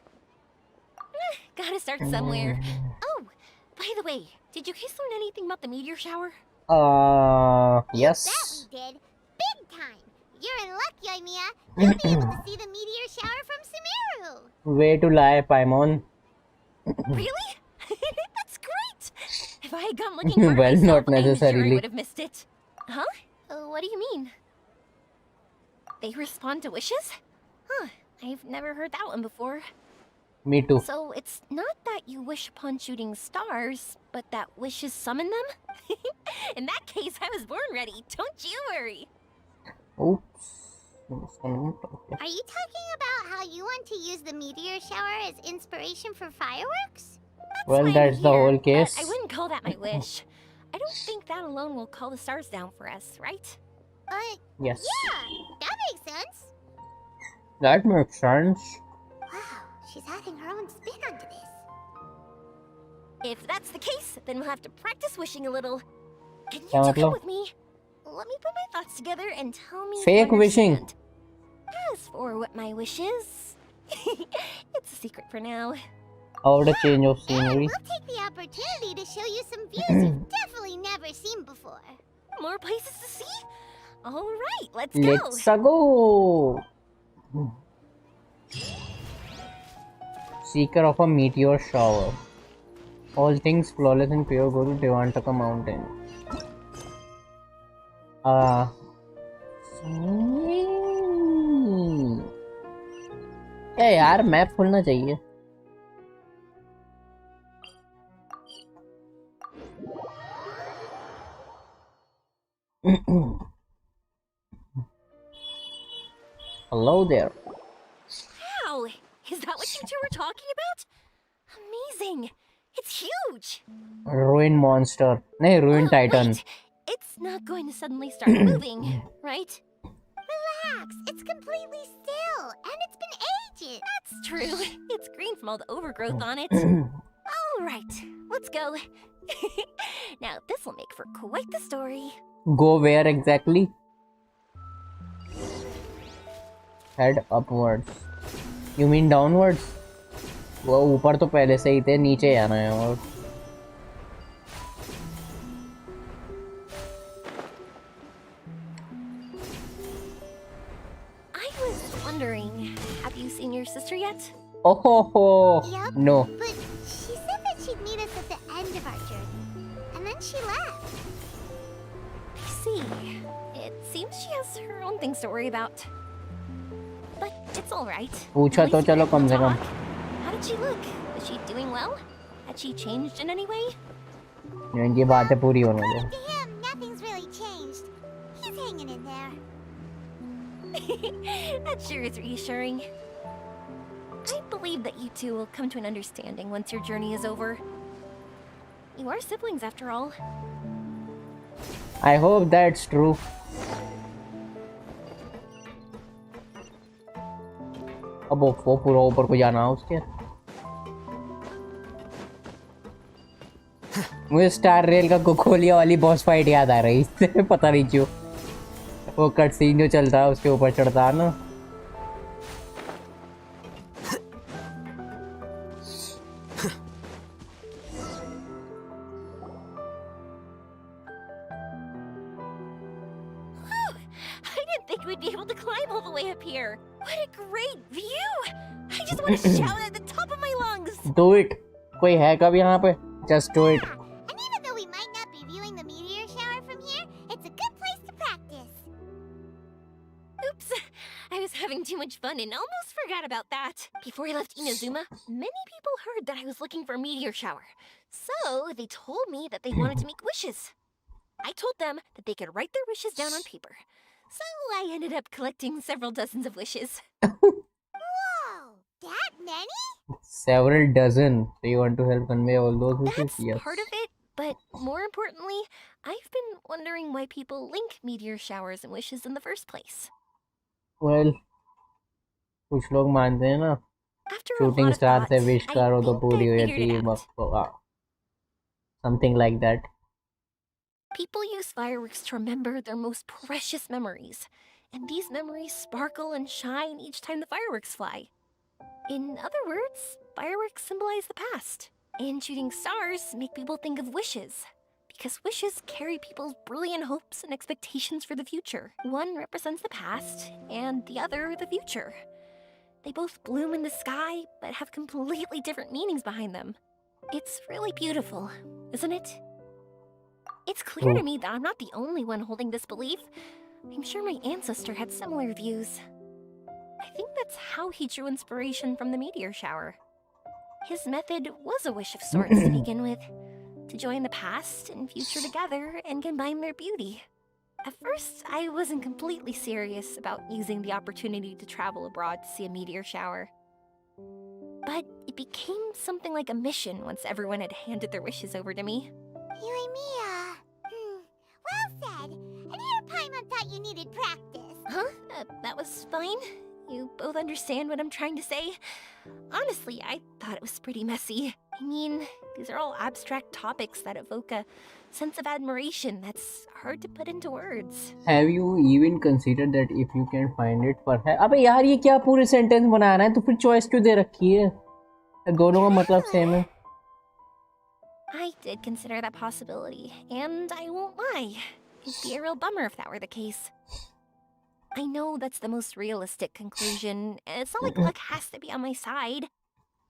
Gotta start somewhere. Oh, by the way, did you guys learn anything about the meteor shower? Yes. That we did. Big time. You're in luck, Yoimiya. You'll be able to see the meteor shower from Sumeru. Way to lie, Paimon. Really? That's great! If I had gone looking for it Well, myself, not I'm sure I necessarily. would have missed it. Huh? What do you mean? They respond to wishes? Huh, I've never heard that one before. Me too. So it's not that you wish upon shooting stars, but that wishes summon them? In that case, I was born ready. Don't you worry. Oops. Are you talking about how you want to use the meteor shower as inspiration for fireworks? Well, why I'm that's the here, whole but case. I wouldn't call that my wish. I don't think that alone will call the stars down for us, right? Yes. Yeah, that makes sense. That makes sense. Wow, She's adding her own spin onto this. If that's the case, then we'll have to practice wishing a little. Can you क्या two come मतलब? with me? Let me put my thoughts together and tell me if Fake you wishing. understand. As for what my wish is, it's a secret for now. How the change of And scenery? we'll take the opportunity to show you some views you've definitely never seen before. More places to see? Alright, let's Let's go! go! Seeker of a meteor shower. All things flawless and pure go to Devantaka Mountain. क्या यार map खुलना चाहिए. Hello there. Wow! Is that what you two were talking about? Amazing! It's huge! Ruin monster. No, ruin Oh, titan. wait. It's not going to suddenly start moving, right? Relax, it's completely still, and it's been ages. That's true. It's green from all the overgrowth on it. All right, let's go. Now, this will make for quite the story. Go where exactly? Head upwards. You mean downwards? वो ऊपर तो पहले से ही थे, नीचे आना है और I was wondering, have you seen your sister yet? oh ho ho. Yep. No. But she said that she'd meet us at the end of our journey. And then she left. I see. It seems she has her own things to worry about. But it's all right. पूछा At तो least we चलो can कम से कम. talk. How did she look? Was she doing well? Had she changed in any way? ये बातें पूरी होने दो. According to him, nothing's really changed. He's hanging in there. That sure is reassuring. I believe that you two will come to an understanding once your journey is over. You are siblings after all. I hope that's true. अब वो पूरा ऊपर को जाना है उसके. मुझे star rail का कोकोलिया वाली बॉस फाइट याद आ रही है. पता नहीं क्यों. वो कट सीन जो चलता है उसके ऊपर चढ़ता है ना. I didn't think we'd be able to climb all the way up here. What a great view! I just want to shout at the top of my lungs. Do it. कोई है कब यहाँ पे? Just do it. Yeah. And even though we might not be viewing the meteor shower from here, it's a good place to practice. Oops, I was having too much fun and almost forgot about that. Before I left Inazuma, many people heard that I was looking for a meteor shower. So they told me that they wanted to make wishes. I told them that they could write their wishes down on paper. So I ended up collecting several dozens of wishes. Whoa, that many? Several dozen. So you want to help convey all those wishes? That's Yes. part of it, but more importantly, I've been wondering why people link meteor showers and wishes in the first place. Well, कुछ लोग मानते हैं ना. After a Shooting lot of star thought, से wish I करो तो think पूरी I हो figured जाती it है. out. Something like that. People use fireworks to remember their most precious memories, and these memories sparkle and shine each time the fireworks fly. In other words, fireworks symbolize the past, and shooting stars make people think of wishes, because wishes carry people's brilliant hopes and expectations for the future. One represents the past, and the other the future. They both bloom in the sky, but have completely different meanings behind them. It's really beautiful, isn't it? It's clear to me that I'm not the only one holding this belief. I'm sure my ancestor had similar views. I think that's how he drew inspiration from the meteor shower. His method was a wish of sorts to begin with, to join the past and future together and combine their beauty. At first, I wasn't completely serious about using the opportunity to travel abroad to see a meteor shower. But it became something like a mission once everyone had handed their wishes over to me. Yuimiya. Well said. And here Paimon thought you needed practice. Huh? That was fine? you both understand what I'm trying to say? Honestly, I thought it was pretty messy. I mean, these are all abstract topics that evoke a sense of admiration that's hard to put into words. Have you even considered that if you can find it perhaps? अबे यार ये क्या पूरे sentence बनाना है तो फिर choice क्यों दे रखी है? दोनों का मतलब सेम है. I did consider that possibility, and I won't lie. It'd be a real bummer if that were the case. I know that's the most realistic conclusion. It's not like luck has to be on my side.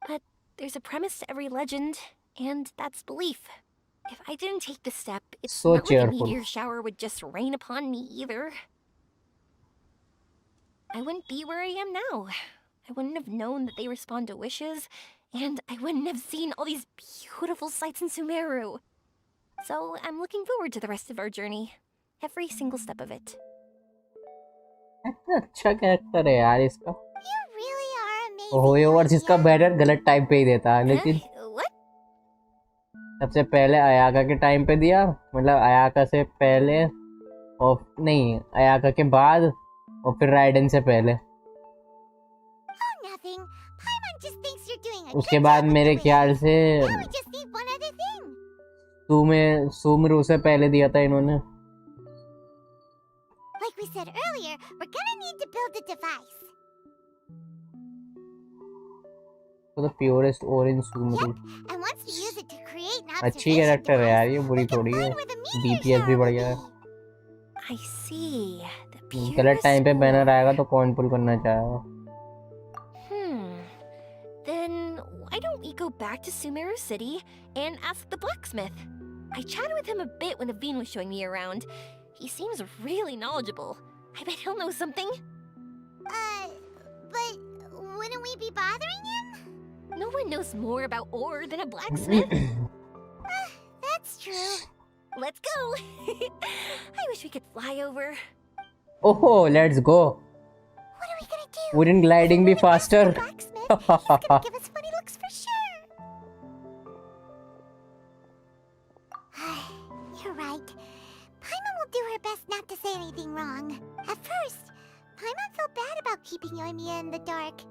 But there's a premise to every legend, and that's belief. If I didn't take the step, it's So not like a cheerful. meteor shower would just rain upon me either. I wouldn't be where I am now. I wouldn't have known that they respond to wishes, and I wouldn't have seen all these beautiful sights in Sumeru. So I'm looking forward to the rest of our journey. Every single step of it. अच्छा character है यार इसका. You really are amazing. HoYoverse इसका batter गलत time पे ही देता है लेकिन What? सबसे पहले अयाका के टाइम पे दिया, मतलब अयाका से पहले और नहीं अयाका के बाद और फिर राइडन से पहले. Oh, nothing. Paimon just thinks you're doing a उसके good बाद job with मेरे the ख्याल list. से Now we just need one other thing. Soomro से पहले दिया था इन्होंने. Like we said earlier, we're gonna need to build a device. तो the purest ore in Sumeru. Yep, and once we use it to create an अच्छी observation character है यार ये, device, बुरी we can थोड़ी है. find where the meteor DPS भी shower बढ़िया है. will be. I see. The गलत purest टाइम पे ore. बैनर आएगा तो कौन पुल करना चाहेगा. Then why don't we go back to Sumeru City and ask the blacksmith? I chatted with him a bit when Aveen was showing me around. He seems really knowledgeable. I bet he'll know something. But wouldn't we be bothering him? No one knows more about ore than a blacksmith. That's true. Let's go. I wish we could fly over. Oh, let's go. What are we gonna do? Wouldn't gliding be faster? Blacksmith, he's gonna give us funny looks for sure. You're right. Paimon will do her best not to say anything wrong. At first, Paimon felt bad about keeping Yoimiya in the dark.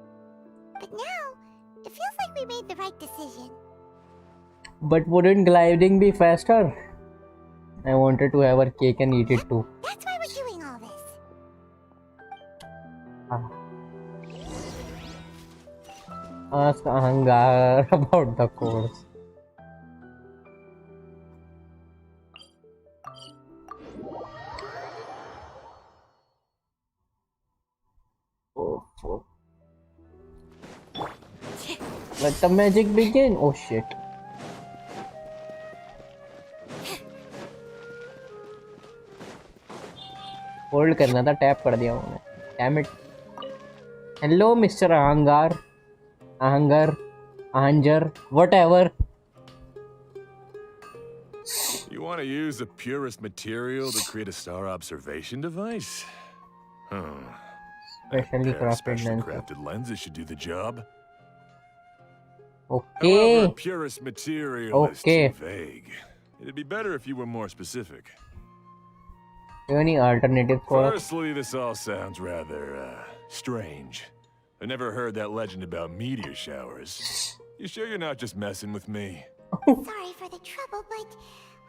But now, it feels like we made the right decision. But wouldn't gliding be faster? I wanted to have our cake and eat it too. That's why we're doing all this. Ask Ahangar about the course. Oh. Let the magic begin. Oh shit. Hold करना था, tap कर दिया उन्होंने. Damn it. Hello mister Ahangar, Ahangar, Ahanjar, whatever. You want to use the purest material to create a star observation device? Specially crafted Specially lens. crafted lenses should do the job. Okay. However, purest material is Okay. too vague. It'd be better if you were more specific. Any alternative for us? Firstly, this all sounds rather, strange. I never heard that legend about meteor showers. You sure you're not just messing with me? Sorry for the trouble, but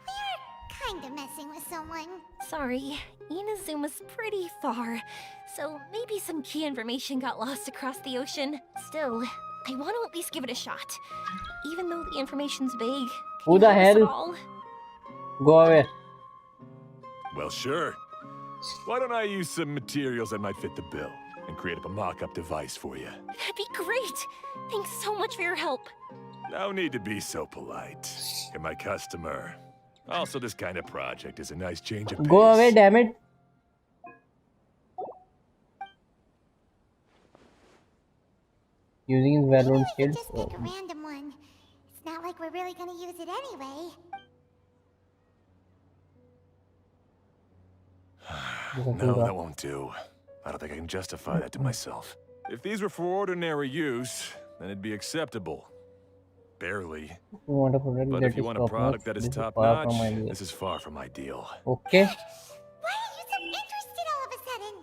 we are kind of messing with someone. Sorry, Inazuma's pretty far, so maybe some key information got lost across the ocean. Still, I want to at least give it a shot. Even though the information's vague. Who can the you help us hell? at all? Go away. Well, sure. Why don't I use some materials that might fit the bill and create up a mock-up device for you? That'd be great. Thanks so much for your help. No need to be so polite. You're my customer. Also, this kind of project is a nice change of pace. Go away, damn it. Using his well-known Maybe we could skills. just pick a random one. It's not like we're really gonna use it anyway. No, that won't do. I don't think I can justify that to myself. If these were for ordinary use, then it'd be acceptable. Barely. You want a product But that if you is want a product that is this far top-notch, from ideal. this is far from ideal. Okay. Why are you so interested all of a sudden?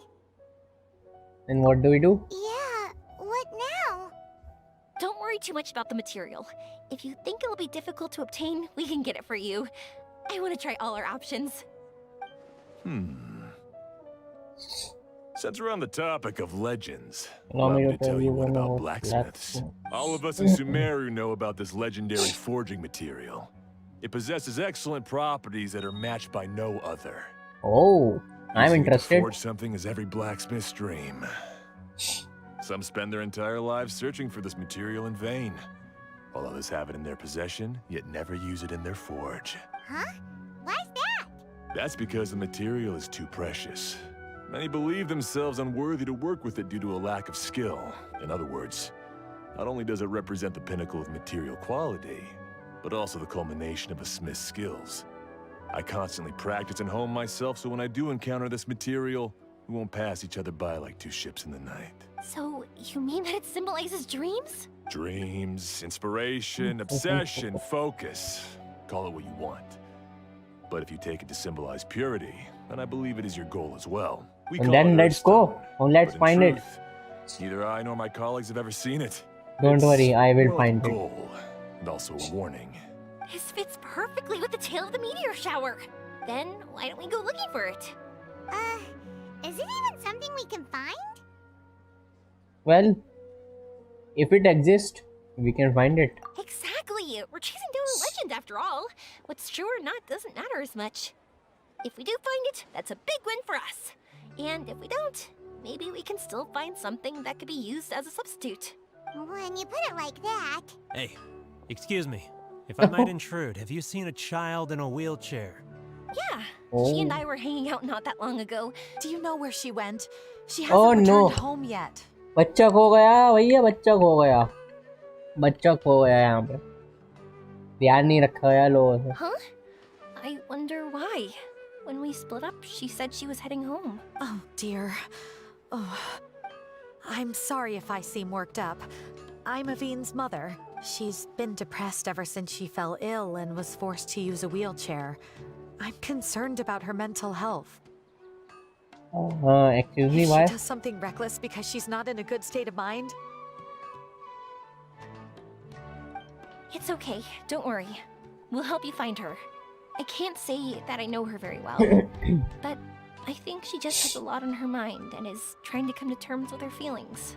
Then what do we do? Yeah, worry too much about the material. If you think it'll be difficult to obtain, we can get it for you. I want to try all our options. Since we're on the topic of legends, Allow allow me me to to tell tell you you one one about about blacksmiths. blacksmith. All of us in Sumeru know about this legendary forging material. It possesses excellent properties that are matched by no other. Oh, I'm Using it to interested. forge something is every blacksmith's dream. Some spend their entire lives searching for this material in vain, while others have it in their possession, yet never use it in their forge. Huh? Why's that? That's because the material is too precious. Many believe themselves unworthy to work with it due to a lack of skill. In other words, not only does it represent the pinnacle of material quality, but also the culmination of a smith's skills. I constantly practice and hone myself, so when I do encounter this material, we won't pass each other by like two ships in the night. So, you mean that it symbolizes dreams? Dreams, inspiration, obsession, focus. Call it what you want. But if you take it to symbolize purity, then I believe it is your goal as well. We And call then it let's go. Earthstone, Oh, let's but in find it. truth, neither I nor my colleagues have ever seen it. Don't worry, I will more like find a it. goal, and also a warning. This fits perfectly with the tale of the meteor shower. Then, why don't we go looking for it? Is it even something we can find? Well, if it exists, we can find it. Exactly! We're chasing down a legend after all. What's true or not doesn't matter as much. If we do find it, that's a big win for us. And if we don't, maybe we can still find something that could be used as a substitute. When you put it like that... Hey, excuse me. If I might intrude, have you seen a child in a wheelchair? Yeah, Oh. she and I were hanging out not that long ago. Do you know where she went? She hasn't Oh, returned no. home yet. बच्चा खो गया भैया, बच्चा खो गया, बच्चा खो गया यहाँ पे, ध्यान नहीं रखा गया लोगों से. Huh? I wonder why. When we split up, she said she was heading home. Oh, dear. Oh, I'm sorry if I seem worked up. I'm Avine's mother. She's been depressed ever since she fell ill and was forced to use a wheelchair. I'm concerned about her mental health. Excuse me, If why? she does something reckless because she's not in a good state of mind, It's okay, don't worry. We'll help you find her. I can't say that I know her very well, but I think she just has a lot on her mind and is trying to come to terms with her feelings.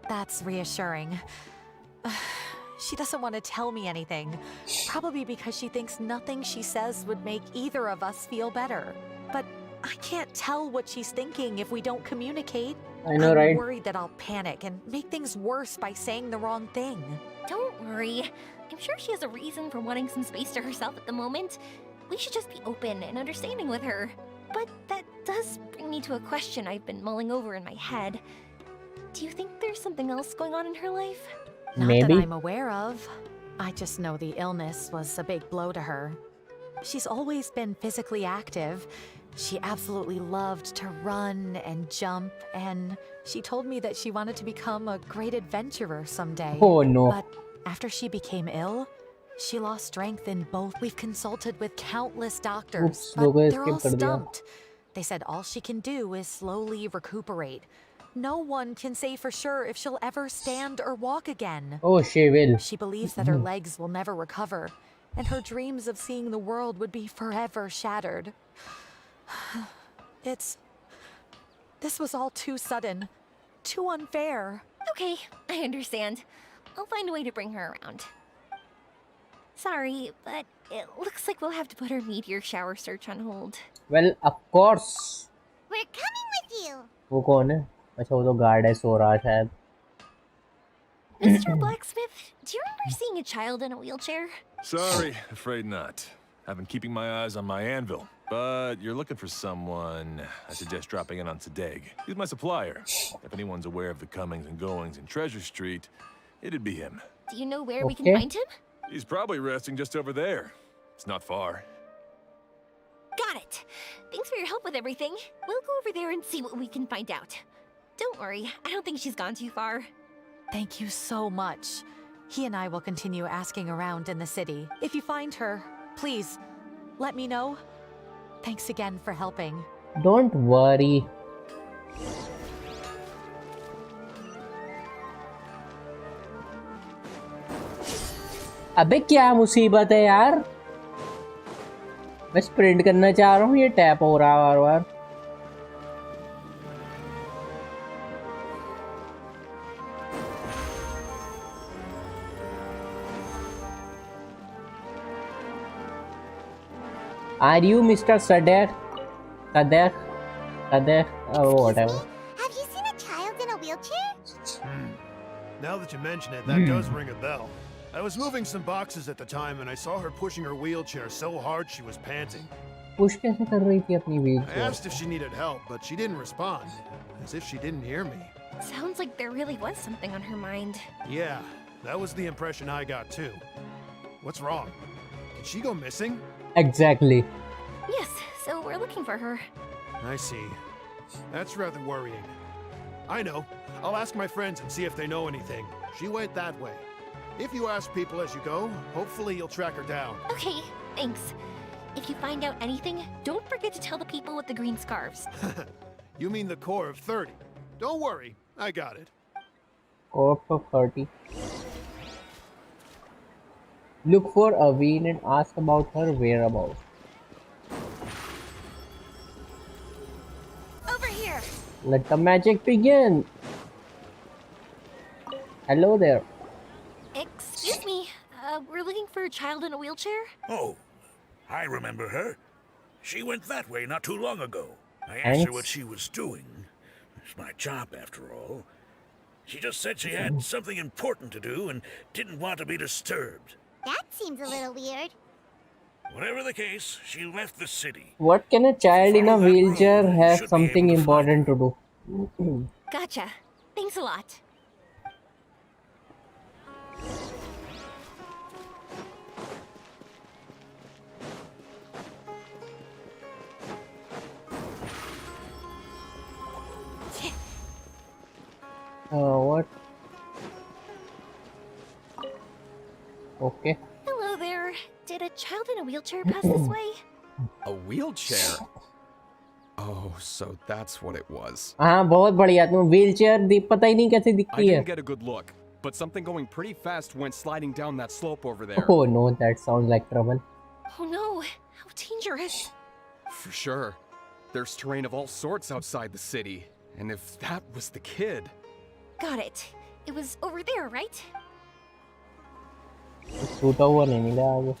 that's reassuring. She doesn't want to tell me anything, probably because she thinks nothing she says would make either of us feel better. But I can't tell what she's thinking if we don't communicate. I know, I'm right? worried that I'll panic and make things worse by saying the wrong thing. Don't worry. I'm sure she has a reason for wanting some space to herself at the moment. We should just be open and understanding with her. But that does bring me to a question I've been mulling over in my head. Do you think there's something else going on in her life? Not Maybe. that I'm aware of. I just know the illness was a big blow to her. She's always been physically active. She absolutely loved to run and jump, and she told me that she wanted to become a great adventurer someday. Oh no. But after she became ill, she lost strength in both. We've consulted with countless doctors, Oops, but logo they're all skip kar diya. stumped. They said all she can do is slowly recuperate. No one can say for sure if she'll ever stand or walk again. Oh, she will. She believes that her legs will never recover, and her dreams of seeing the world would be forever shattered. This was all too sudden, too unfair. Okay, I understand. I'll find a way to bring her around. Sorry, but it looks like we'll have to put our meteor shower search on hold. Well, of course. We're coming with you! वो कौन है? अच्छा वो तो guard है, सो रहा है शायद. Mr. Blacksmith, do you remember seeing a child in a wheelchair? Sorry, afraid not. I've been keeping my eyes on my anvil. But you're looking for someone, I suggest dropping in on Sadeg. He's my supplier. If anyone's aware of the comings and goings in Treasure Street, it'd be him. Do you know where we can Okay. find him? He's probably resting just over there. It's not far. Got it. Thanks for your help with everything. We'll go over there and see what we can find out. Don't worry, I don't think she's gone too far. Thank you so much. He and I will continue asking around in the city. If you find her, please, let me know. Thanks again for helping. Don't worry. अबे क्या मुसीबत है यार, मैं sprint करना चाह रहा हूँ, ये टैप हो रहा है बार बार। Are you Mr. Sadek? Sadek? Sadek? Oh, whatever. Have you seen a child in a wheelchair? Now that you mention it, that does ring a bell. I was moving some boxes at the time and I saw her pushing her wheelchair so hard she was panting. Push कैसे कर रही थी अपनी I wheelchair? asked if she needed help, but she didn't respond, as if she didn't hear me. Sounds like there really was something on her mind. Yeah, that was the impression I got too. What's wrong? Did she go missing? Exactly. Yes, so we're looking for her. I see. That's rather worrying. I know. I'll ask my friends and see if they know anything. She went that way. If you ask people as you go, hopefully you'll track her down. Okay, thanks. If you find out anything, don't forget to tell the people with the green scarves. You mean the core of 30. Don't worry, I got it. Or for 30. Look for Aveen and ask about her whereabouts. Over here! Let the magic begin. Hello there. Excuse me, we're looking for a child in a wheelchair? Oh, I remember her. She went that way not too long ago. I asked her what she was doing. It's my job, after all. She just said she had something important to do and didn't want to be disturbed. That seems a little weird. Whatever the case, she left the city. What can a child in a Follow that wheelchair road, have should be something able to find important to do? Gotcha. Thanks a lot. What? Okay. Hello there. Did a child in a wheelchair pass this way? A wheelchair? Oh, so that's what it was. हाँ बहुत बढ़िया, तुम wheelchair पता ही नहीं कैसे I दिखती है. didn't get a good look, but something going pretty fast went sliding down that slope over there. Oh no, that sounds like trouble. Oh no, how dangerous. For sure. There's terrain of all sorts outside the city, and if that was the kid... Got it. It was over there, right? टूटा हुआ नहीं मिला आगे.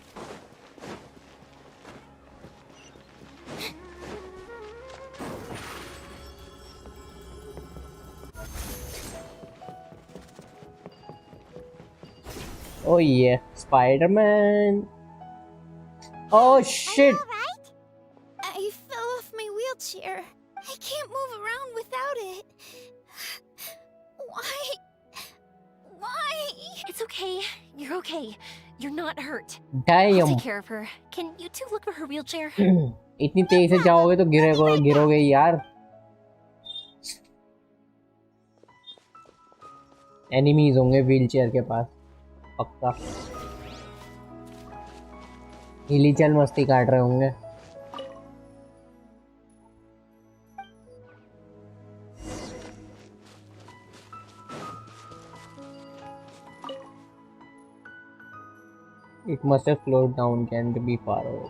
Oh yeah, Spider-Man. Oh shit. Alright? I fell off my wheelchair. I can't move around without it. Why? It's okay. You're okay. You're not hurt. I'll Damn. take care of her. Can you two look for her wheelchair? इतनी तेज से जाओगे तो गिरोगे यार. Enemies होंगे wheelchair के पास पक्का. हिली चल मस्ती काट रहे होंगे. It must have slowed down. Can be far away.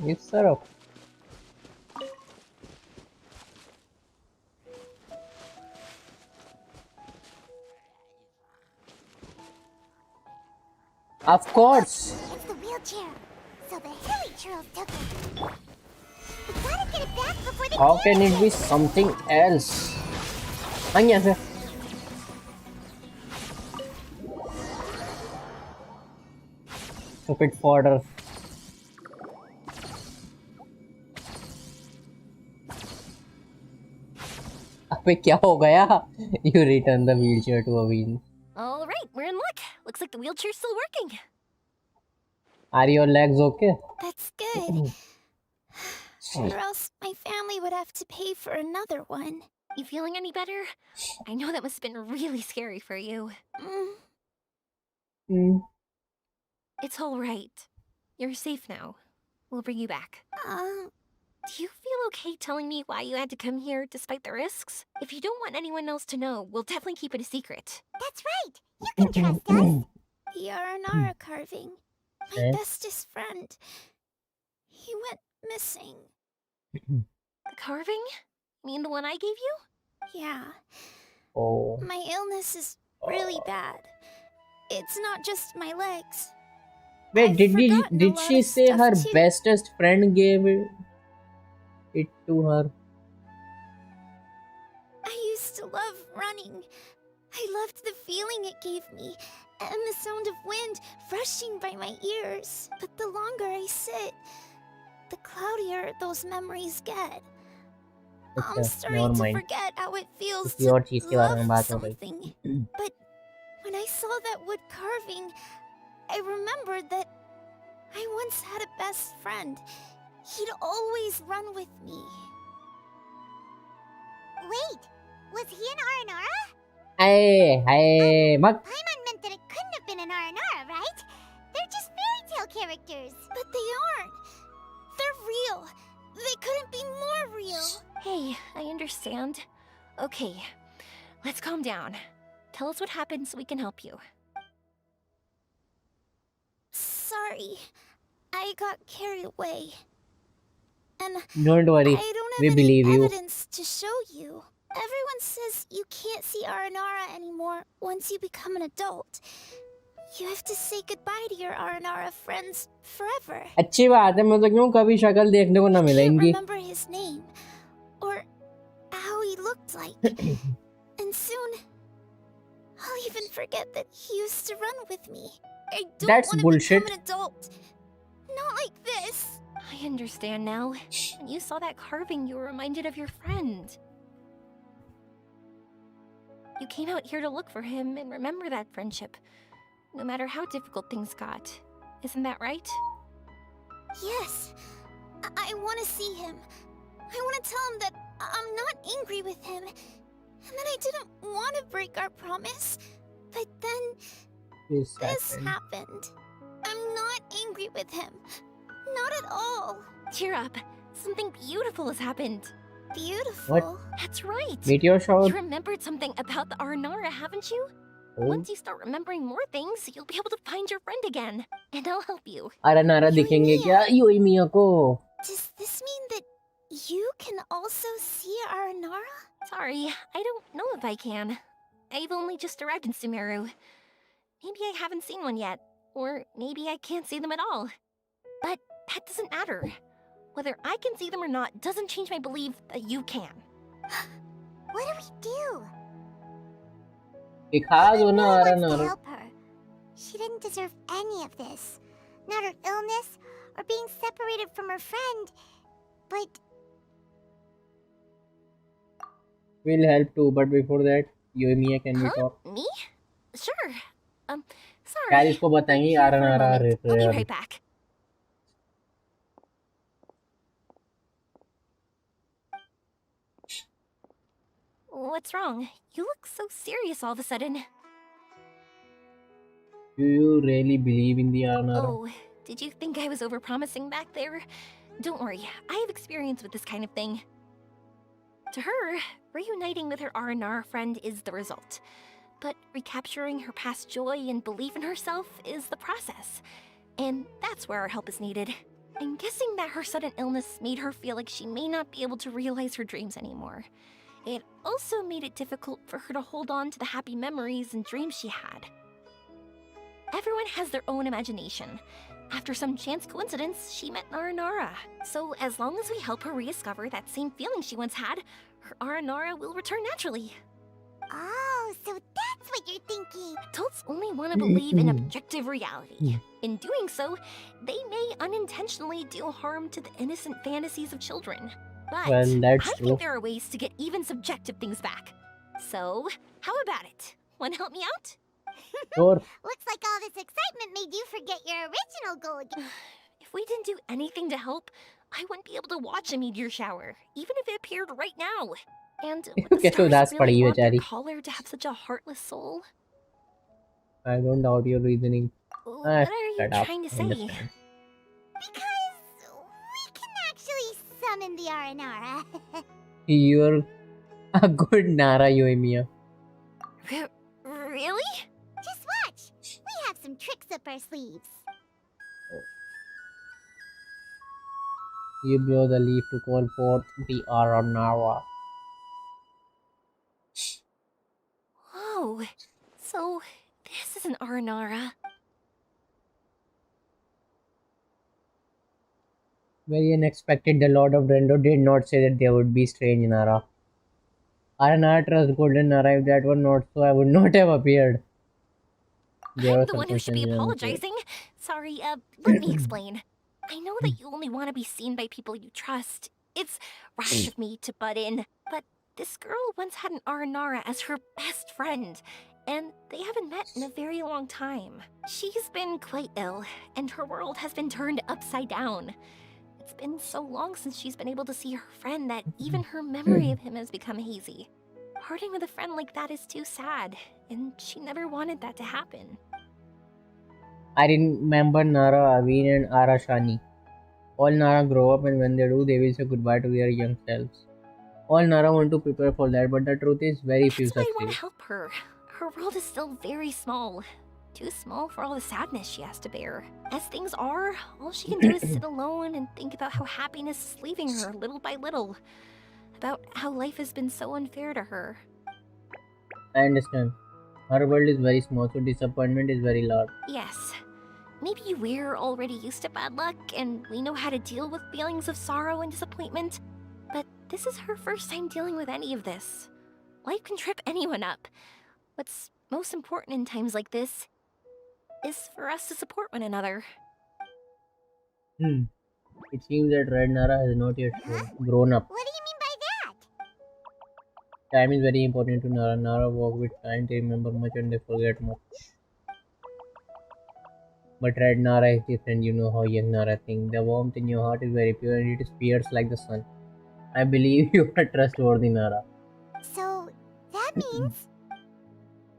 Yes, sir. Of course. It's the wheelchair. So the hilly churls took it. We gotta get it back before they How can it be something else? Anya sir. Stupid fodder. अबे क्या हो गया? You return the wheelchair to Aveen. All right, we're in luck. Looks like the wheelchair's still working. Are your legs okay? That's good. Or else my family would have to pay for another one. You feeling any better? I know that must have been really scary for you. Hmm. It's all right. You're safe now. We'll bring you back. Do you feel okay telling me why you had to come here despite the risks? If you don't want anyone else to know, we'll definitely keep it a secret. That's right. You can trust us. The Aranara carving. My bestest friend. He went missing. The carving? You mean the one I gave you? Yeah. Oh. My illness is really bad. It's not just my legs. Wait, did she say her bestest friend gave it to her? I used to love running. I loved the feeling it gave me, and the sound of wind rushing by my ears. But the longer I sit, the cloudier those memories get. I'm starting to forget how it feels to love something. But when I saw that wood carving, I remembered that I once had a best friend. He'd always run with me. Wait, was he an Aranara? Hey, Mak. Paimon meant that it couldn't have been an Aranara, right? They're just fairy tale characters. But they aren't. They're real. They couldn't be more real. Hey, I understand. Okay, let's calm down. Tell us what happened so we can help you. Sorry. I got carried away. And don't worry, I don't have we any believe you. evidence to show you. Everyone says you can't see Aranara anymore once you become an adult. You have to say goodbye to your Aranara friends forever. अच्छी बात है, मतलब क्यों कभी शक्ल देखने को ना मिले I can't इनकी. remember his name or how he looked like. And soon I'll even forget that he used to run with me. I don't That's want to bullshit. become an adult. Not like this. I understand now. When you saw that carving, you were reminded of your friend. You came out here to look for him and remember that friendship, no matter how difficult things got. Isn't that right? Yes. I want to see him. I want to tell him that I'm not angry with him. And that I didn't want to break our promise. But then this happened. I'm not angry with him. Not at all. Cheer up. Something beautiful has happened. Beautiful? What? That's right. Meteor shower? You remembered something about the Aranara, haven't you? Oh. Once you start remembering more things, you'll be able to find your friend again. And I'll help you. Aranara दिखेंगे क्या Yoimiya को? Does this mean that you can also see Aranara? Sorry, I don't know if I can. I've only just arrived in Sumeru. Maybe I haven't seen one yet. Or maybe I can't see them at all. But that doesn't matter. Whether I can see them or not doesn't change my belief that you can. What do we do? दिखा दो ना wants to Aranara. help her. She didn't deserve any of this. Not her illness or being separated from her friend. But We'll help too, but before that, Yoimiya, can we talk? Me? Sure. Sorry. यार इसको बताएंगे Here for a Aranara moment. I'll be repair. right back. What's wrong? You look so serious all of a sudden. Do you really believe in the Aranara? Oh, did you think I was overpromising back there? Don't worry, I have experience with this kind of thing. To her, reuniting with her Aranara friend is the result. But recapturing her past joy and belief in herself is the process. And that's where our help is needed. I'm guessing that her sudden illness made her feel like she may not be able to realize her dreams anymore. It also made it difficult for her to hold on to the happy memories and dreams she had. Everyone has their own imagination. After some chance coincidence, she met Aranara. So as long as we help her rediscover that same feeling she once had, her Aranara will return naturally. oh, so that's what you're thinking. Adults only want to believe in objective reality. In doing so, they may unintentionally do harm to the innocent fantasies of children. But Well, that's I true. think there are ways to get even subjective things back. So, how about it? Want to help me out? Sure. Looks like all this excitement made you forget your original goal again. If we didn't do anything to help, I wouldn't be able to watch a meteor shower, even if it appeared right now. And would the कैसे उदास stars पड़ी really want their बेचारी. caller to have such a heartless soul? I don't doubt your reasoning. What are you Shut up. trying to I say? understand. Because we can actually I'm in the Aranara. You're a good Nara, Yoimiya. Really? Just watch. We have some tricks up our sleeves. You blow the leaf to call forth the Aranara. Oh, so this is an Aranara. Very unexpected. The Lord of Drendo did not say that there would be strange Nara. Aranara trust Golden Nara. If that were not so, I would not have appeared. There I'm was the one who should be apologizing. Sorry, let me explain. I know that you only want to be seen by people you trust. It's rash of me to butt in, but this girl once had an Aranara as her best friend, and they haven't met in a very long time. She's been quite ill, and her world has been turned upside down. It's been so long since she's been able to see her friend that even her memory of him has become hazy. Parting with a friend like that is too sad, and she never wanted that to happen. I remember Nara, Aveen, and Arashani. All Nara grow up, and when they do, they will say goodbye to their young selves. All Nara want to prepare for that, but the truth is, very few That's why I want succeed. to help her. Her world is still very small. Too small for all the sadness she has to bear. As things are, all she can do is sit alone and think about how happiness is leaving her little by little. About how life has been so unfair to her. I understand. Her world is very small, so disappointment is very large. Yes. Maybe we're already used to bad luck, and we know how to deal with feelings of sorrow and disappointment. But this is her first time dealing with any of this. Life can trip anyone up. What's most important in times like this is for us to support one another. It seems that Red Nara has not yet grown up. What do you mean by that? Time is very important to Nara. Nara walk with time, they remember much and they forget much. But Red Nara is different, you know how young Nara thinks. The warmth in your heart is very pure and it is fierce like the sun. I believe you are trustworthy, Nara. So, that means...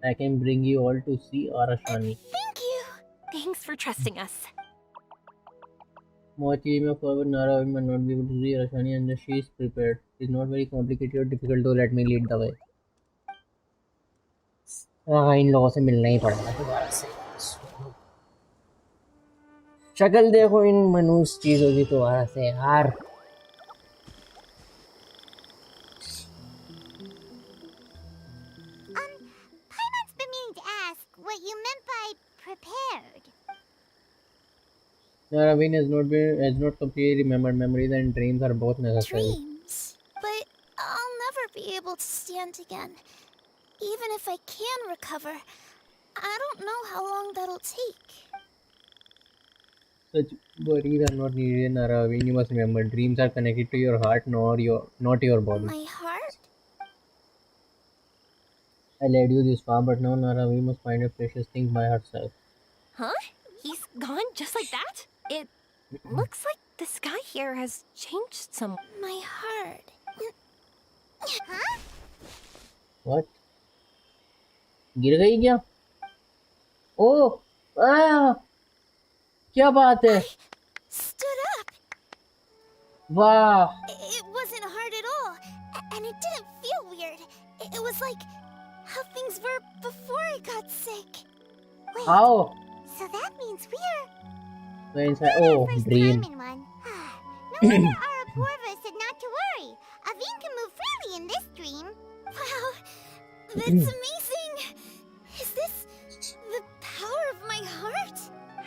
I can bring you all to see Arashani. Thank you! Thanks for trusting us. Mochi may forward Nara might not be able to see Arashani unless she is prepared. It is not very complicated or difficult, though let me lead the way. इन लोगों से मिलना ही पड़ेगा दोबारा से. शक्ल देखो इन मनुष्य चीजों की दोबारा से यार. Paimon's been meaning to ask what you meant by prepared. Naraveen has not completely remembered. Memories and dreams are both necessary. Dreams? But I'll never be able to stand again. Even if I can recover, I don't know how long that'll take. Such worries are not needed, Naraveen. You must remember, dreams are connected to your heart, not your body. My heart? I led you this far, but now Naraveen must find a precious thing by herself. Huh? He's gone just like that? It looks like the sky here has changed some. My heart. Huh? What? गिर गई क्या? Oh! Ah! क्या बात है? Stood up. Wow! It wasn't hard at all, and it didn't feel weird. It was like how things were before I got sick. Wait, How? so that means we're... We're inside. Not Oh, our first dream. time in one. No wonder Arapurva said not to worry. Aveen can move freely in this dream. Wow, that's amazing. Is this the power of my heart?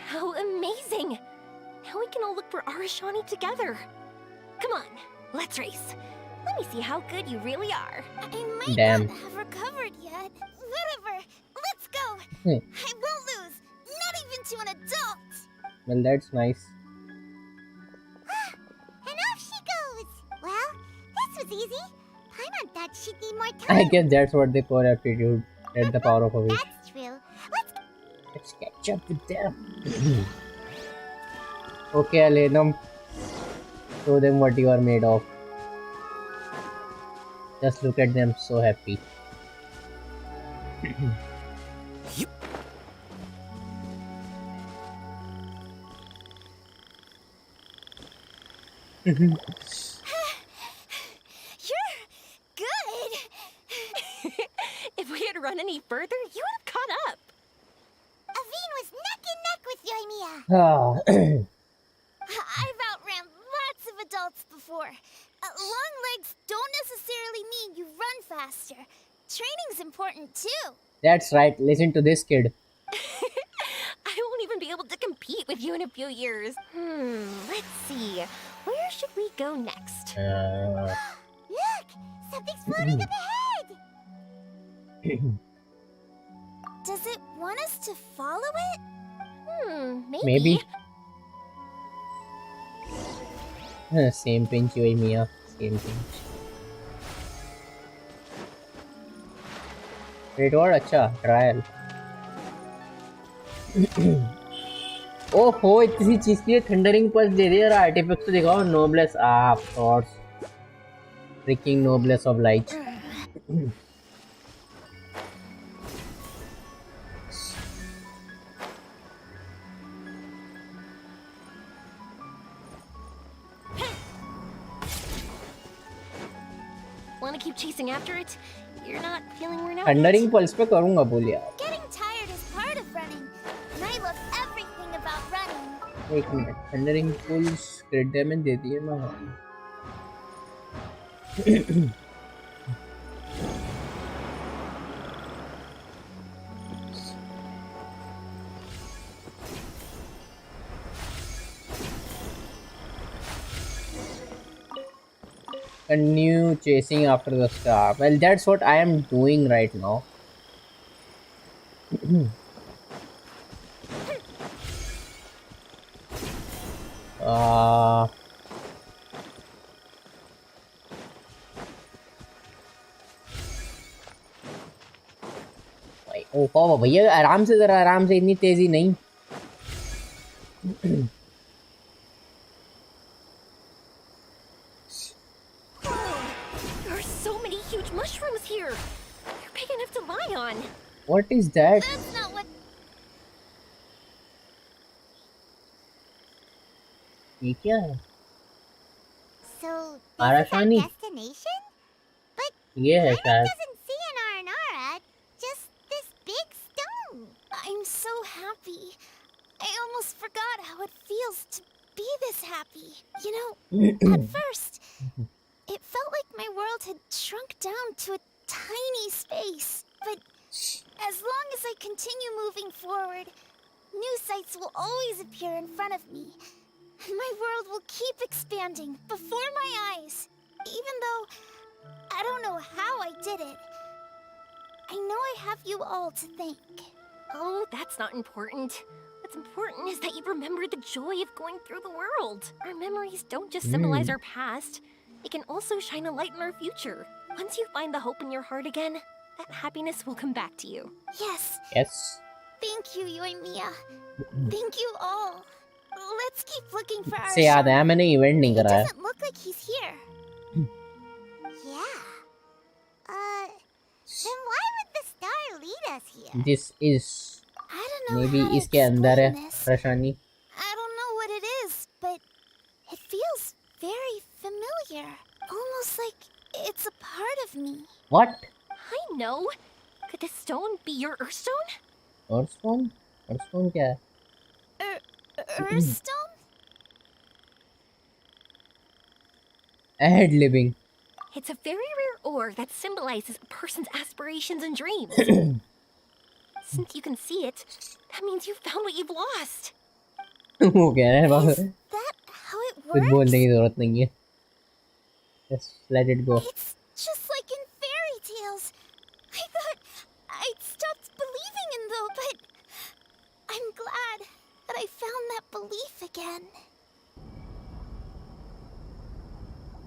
How amazing! Now we can all look for Arashani together. Come on, let's race. Let me see how good you really are. I might Damn. not have recovered yet. Whatever, let's go. I won't lose, not even to an adult. Well, that's nice. And off she goes. Well, this was easy. Paimon thought she'd need more time. I guess that's what they call aptitude. That's the power of a wish. That's true. Let's catch up with them. Okay, Alenum. Show them what you are made of. Just look at them, so happy. run any further, you would have caught up. Aveen was neck and neck with Yoimiya. I've outran lots of adults before. Long legs don't necessarily mean you run faster. Training's important too. That's right. Listen to this kid. I won't even be able to compete with you in a few years. Let's see. Where should we go next? Look! Something's floating up ahead! Does it want us to follow it? Maybe. Same pinch, Yoimiya. Same pinch. It was अच्छा trial. ओहो इतनी चीज की thundering pulse दे दिया. Artifact तो दिखाओ. Noblesse of course. Freaking noblesse of light. Want to keep chasing after it? You're not feeling worn out? Thundering pulse पे करूंगा बोल यार. Getting tired is part of running, and I love everything about running. एक minute. Thundering pulse क्रिट damage देती है ना. Continue chasing after the star. Well, that's what I am doing right now. ओ पापा भैया आराम से जरा आराम से. इतनी तेजी नहीं. There are so many huge mushrooms here. They're big enough to lie on. What is that? That's not what. ये क्या है? So, this is Arashani? our destination? But ये है Paimon शायद. doesn't see an Aranara, just this big stone. I'm so happy. I almost forgot how it feels to be this happy. You know, at first, it felt like my world had shrunk down to a tiny space. But as long as I continue moving forward, new sights will always appear in front of me. And my world will keep expanding before my eyes. Even though I don't know how I did it. I know I have you all to thank. Oh, that's not important. What's important is that you remember the joy of going through the world. Our memories don't just symbolize our past. They can also shine a light in our future. Once you find the hope in your heart again, that happiness will come back to you. Yes. Yes. Thank you, Yoimiya. Thank you all. Let's keep looking for our से याद है मैंने event नहीं It करा है. doesn't look like he's here. Yeah. Then why would the star lead us here? This is I don't know maybe how to इसके अंदर है explain this. परेशानी. I don't know what it is, but it feels very familiar. Almost like it's a part of me. What? I know. Could this stone be your Earthstone? Earthstone? Earthstone क्या है? Earthstone? Ad living. It's a very rare ore that symbolizes a person's aspirations and dreams. Since you can see it, that means you found what you've lost. वो कह रहा है बाबा. Is that how it कुछ works? बोलने की जरूरत नहीं है. Just let it go. It's just like in fairy tales. I thought I'd stopped believing in them, but I'm glad that I found that belief again.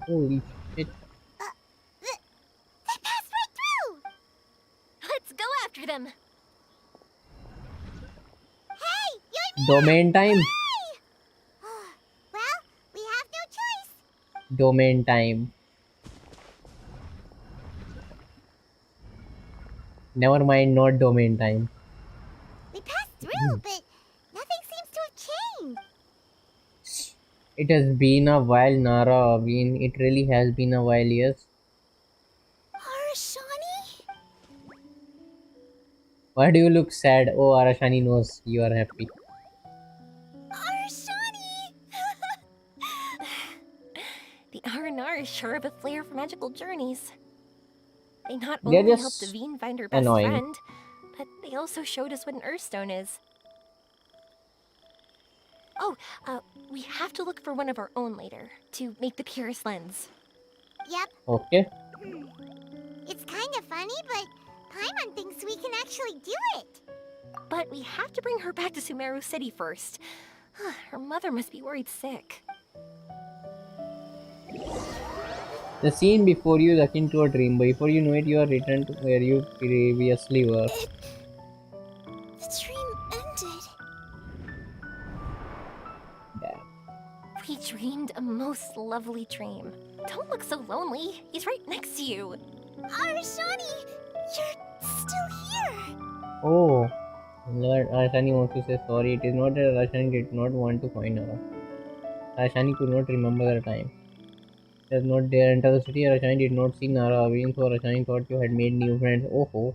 Holy shit. They passed right through! Let's go after them. Hey, Yoimiya! Domain time. Well, we have no choice. Domain time. Never mind, not domain time. We passed through, but nothing seems to have changed. It has been a while, Nara. I mean, it really has been a while, yes. Arashani? Why do you look sad? Oh, Arashani knows you are happy. Arashani! The R&R is sure of a flair for magical journeys. They not They're only helped just Devine find her best annoying. friend, but they also showed us what an Earthstone is. Oh, we have to look for one of our own later, to make the purest lens. Yep. Okay. It's kind of funny, but Paimon thinks we can actually do it. But we have to bring her back to Sumeru City first. Her mother must be worried sick. The scene before you is akin to a dream. Before you know it, you are returned to where you previously were. The dream ended. We dreamed a most lovely dream. Don't look so lonely. He's right next to you. Arashani, you're still here. Oh, Lord, Arashani wants to say sorry. It is not that Arashani did not want to find Nara. Arashani could not remember the time. She does not dare enter the city. Arashani did not see Nara again, so Arashani thought you had made new friends. Oh,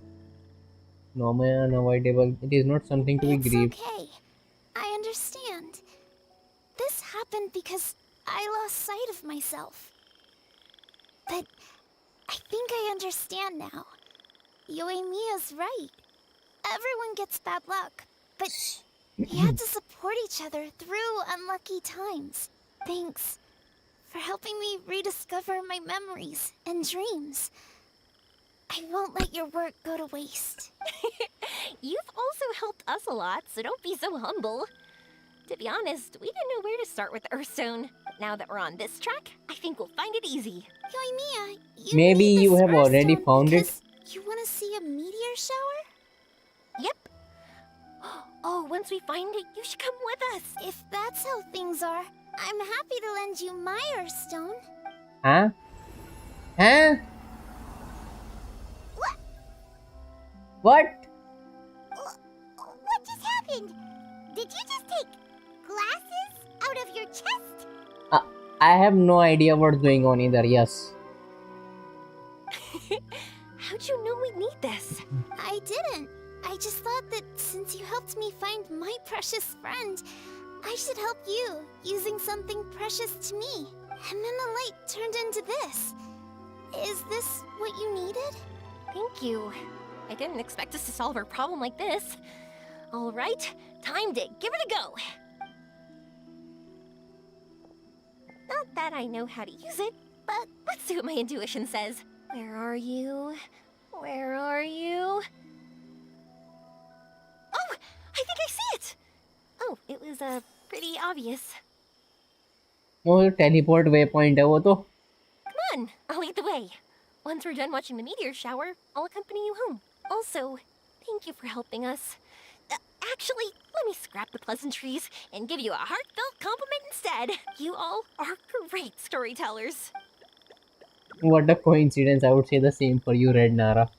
normal and unavoidable. It is not something to be grieved. It's okay. I understand. This happened because I lost sight of myself. But I think I understand now. Yoimiya's right. Everyone gets bad luck, but we had to support each other through unlucky times. Thanks for helping me rediscover my memories and dreams. I won't let your work go to waste. You've also helped us a lot, so don't be so humble. To be honest, we didn't know where to start with Earthstone. But now that we're on this track, I think we'll find it easy. Yoimiya, you Maybe need you this have already Earthstone found it. because you want to see a meteor shower? Yep. Oh, once we find it, you should come with us. If that's how things are, I'm happy to lend you my Earthstone. Huh? Huh? What? What just happened? Did you just take glasses out of your chest? I have no idea what's going on either. Yes. How'd you know we'd need this? I didn't. I just thought that since you helped me find my precious friend, I should help you using something precious to me. And then the light turned into this. Is this what you needed? Thank you. I didn't expect us to solve our problem like this. All right, time to give it a go. Not that I know how to use it, but let's see what my intuition says. Where are you? Where are you? Oh, I think I see it. Oh, it was pretty obvious. वो teleport waypoint है वो तो. Come on, I'll lead the way. Once we're done watching the meteor shower, I'll accompany you home. Also, thank you for helping us. Actually, let me scrap the pleasantries and give you a heartfelt compliment instead. You all are great storytellers. What a coincidence. I would say the same for you, Red Nara.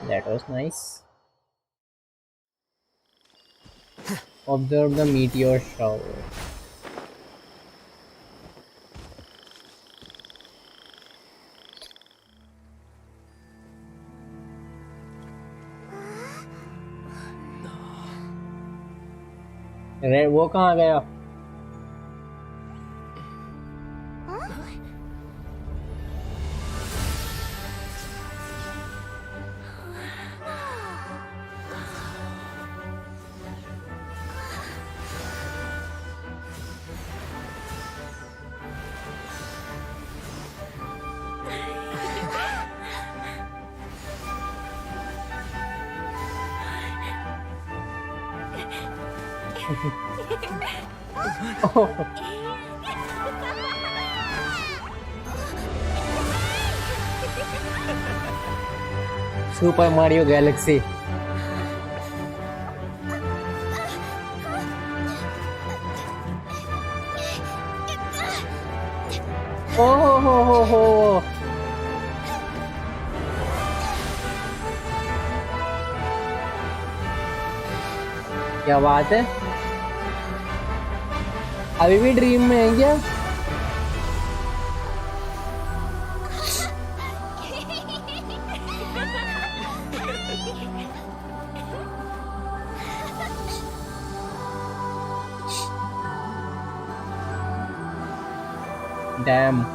That was nice. Observe the meteor shower. अरे वो कहाँ गया? Super Mario Galaxy. Oh ho ho ho. क्या बात है? अभी भी dream में है क्या? Damn.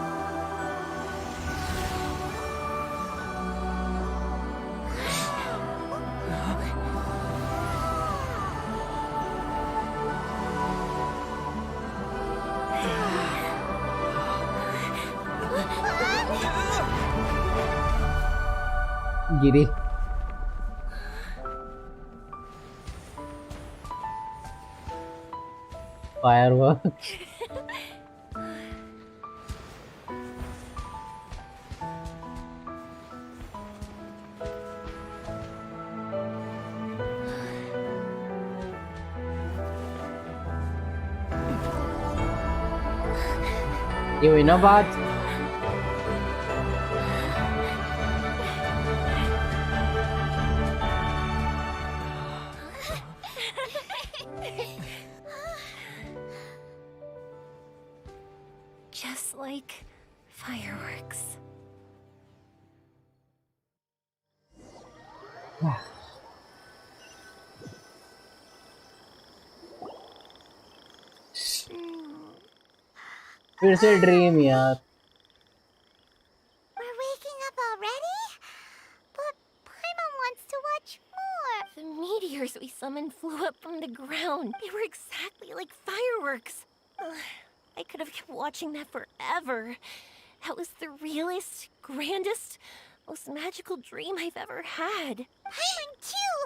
गिरी. Fireworks. ये हुई ना बात. Just like fireworks. फिर से ड्रीम यार. We're waking up already? But Paimon wants to watch more. The meteors we summoned flew up from the ground. They were exactly like fireworks. I could have kept watching that forever. That was the realest, grandest, most magical dream I've ever had. Paimon too!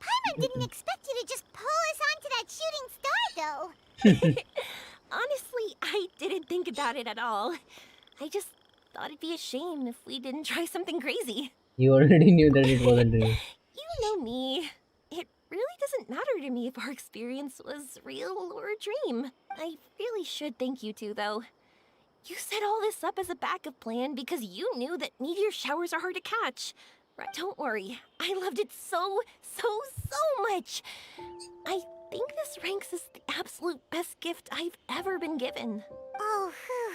Paimon didn't expect you to just pull us onto that shooting star, though. Honestly, I didn't think about it at all. I just thought it'd be a shame if we didn't try something crazy. You already knew that it was a dream. You know me. It really doesn't matter to me if our experience was real or a dream. I really should thank you two, though. You set all this up as a backup plan because you knew that meteor showers are hard to catch. Don't worry, I loved it so much. I think this ranks as the absolute best gift I've ever been given. Oh, whew.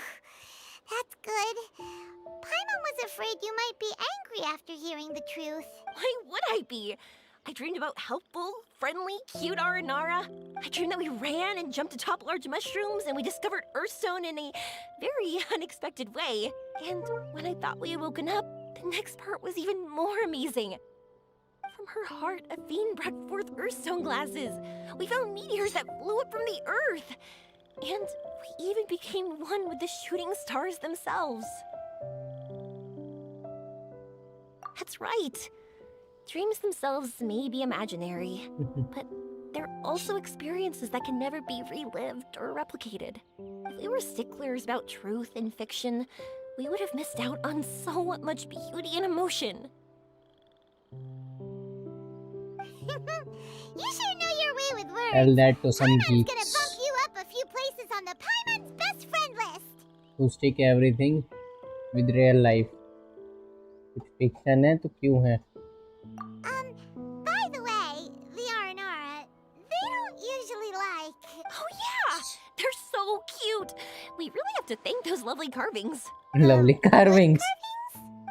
That's good. Paimon was afraid you might be angry after hearing the truth. Why would I be? I dreamed about helpful, friendly, cute Aranara. I dreamed that we ran and jumped atop large mushrooms and we discovered Earthstone in a very unexpected way. And when I thought we had woken up, the next part was even more amazing. From her heart, Athene brought forth Earthstone glasses. We found meteors that flew up from the Earth. And we even became one with the shooting stars themselves. That's right. Dreams themselves may be imaginary, but they're also experiences that can never be relived or replicated. If we were sticklers about truth in fiction, we would have missed out on so much beauty and emotion. You sure know your way with words. Tell that to some Paimon's geeks gonna bump you up a few places on the Paimon's best friend list. who stick everything with real life. कुछ fiction है तो क्यों है? By the way, the Aranara, they don't usually like... Oh yeah! They're so cute! We really have to thank those lovely carvings. Lovely carvings.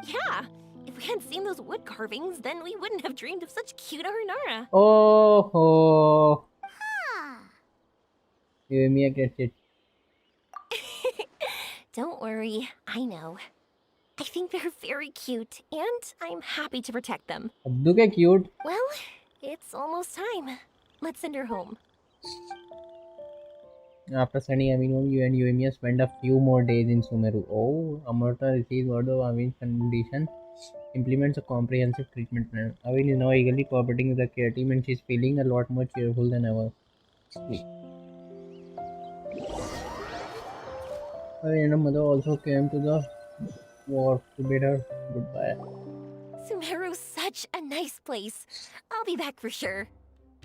Yeah, if we hadn't seen those wood carvings, then we wouldn't have dreamed of such cute Aranara. Oh, Huh. Yuemiya gets it. Don't worry, I know. I think they're very cute, and I'm happy to protect them. Abdu के cute. Well, it's almost time. Let's send her home. After sending Amin home, you and Yuemiya spend a few more days in Sumeru. Oh, Amarta receives word of Amin's condition, implements a comprehensive treatment plan. Amin is now eagerly cooperating with the care team and she's feeling a lot more cheerful than ever. Amin and her mother also came to the wharf to bid her goodbye. Sumeru's such a nice place. I'll be back for sure.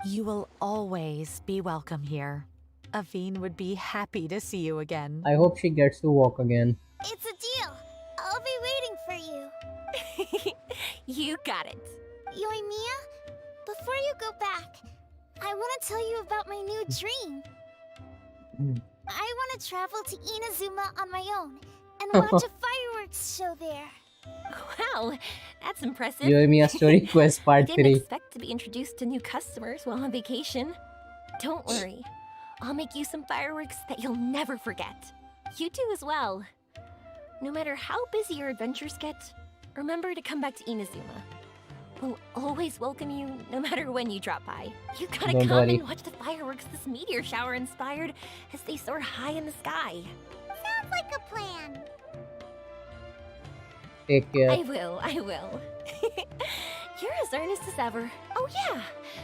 You will always be welcome here. Athene would be happy to see you again. I hope she gets to walk again. It's a deal. I'll be waiting for you. You got it. Yoimiya, before you go back, I want to tell you about my new dream. I want to travel to Inazuma on my own and watch a fireworks show there. Wow, that's impressive. Yoimiya Story Quest I Part didn't 3. expect to be introduced to new customers while on vacation. Don't worry, I'll make you some fireworks that you'll never forget. You do as well. No matter how busy your adventures get, remember to come back to Inazuma. We'll always welcome you, no matter when you drop by. You gotta Don't come worry. and watch the fireworks this meteor shower inspired as they soar high in the sky. Sounds like a plan. Take care. I will. You're as earnest as ever. Oh yeah,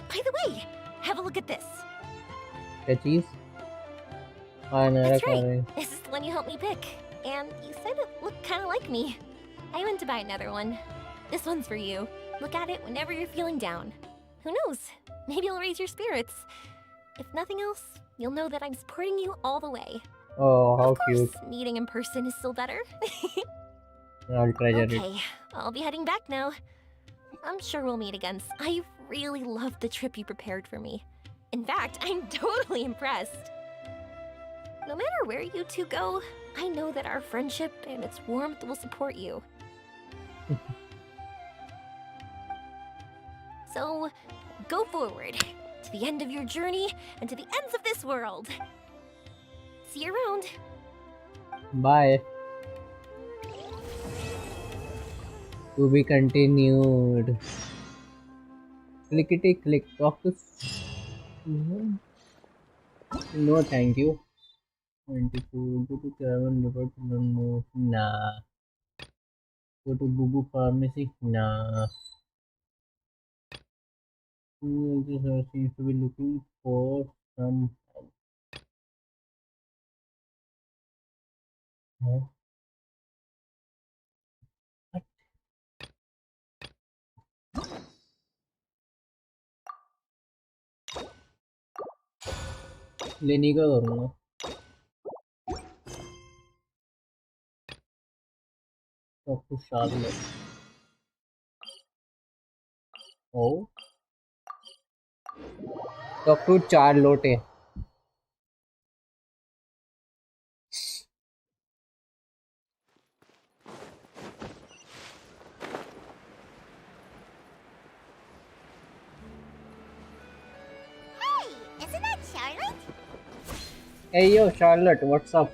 by the way, have a look at this. क्या चीज? हाँ नया That's खा right. रहे हैं. This is the one you helped me pick. And you said it looked kind of like me. I went to buy another one. This one's for you. Look at it whenever you're feeling down. Who knows? Maybe it'll raise your spirits. If nothing else, you'll know that I'm supporting you all the way. Oh, how Of course, cute. meeting in person is still better. I'll treasure it. Okay, I'll be heading back now. I'm sure we'll meet again. I really loved the trip you prepared for me. In fact, I'm totally impressed. No matter where you two go, I know that our friendship and its warmth will support you. So, go forward to the end of your journey and to the ends of this world. See you around. Bye. To be continued. Clickety click. Talk to. No, thank you. 24. Go to Caravan River to learn more. Nah. Go to Bubu Pharmacy. Nah. Just seems to be looking for some. Huh? लेने का करूँगा. Talk to Charlotte. Oh. Talk to Charlotte. Hey, isn't that Charlotte? Hey yo, Charlotte, what's up?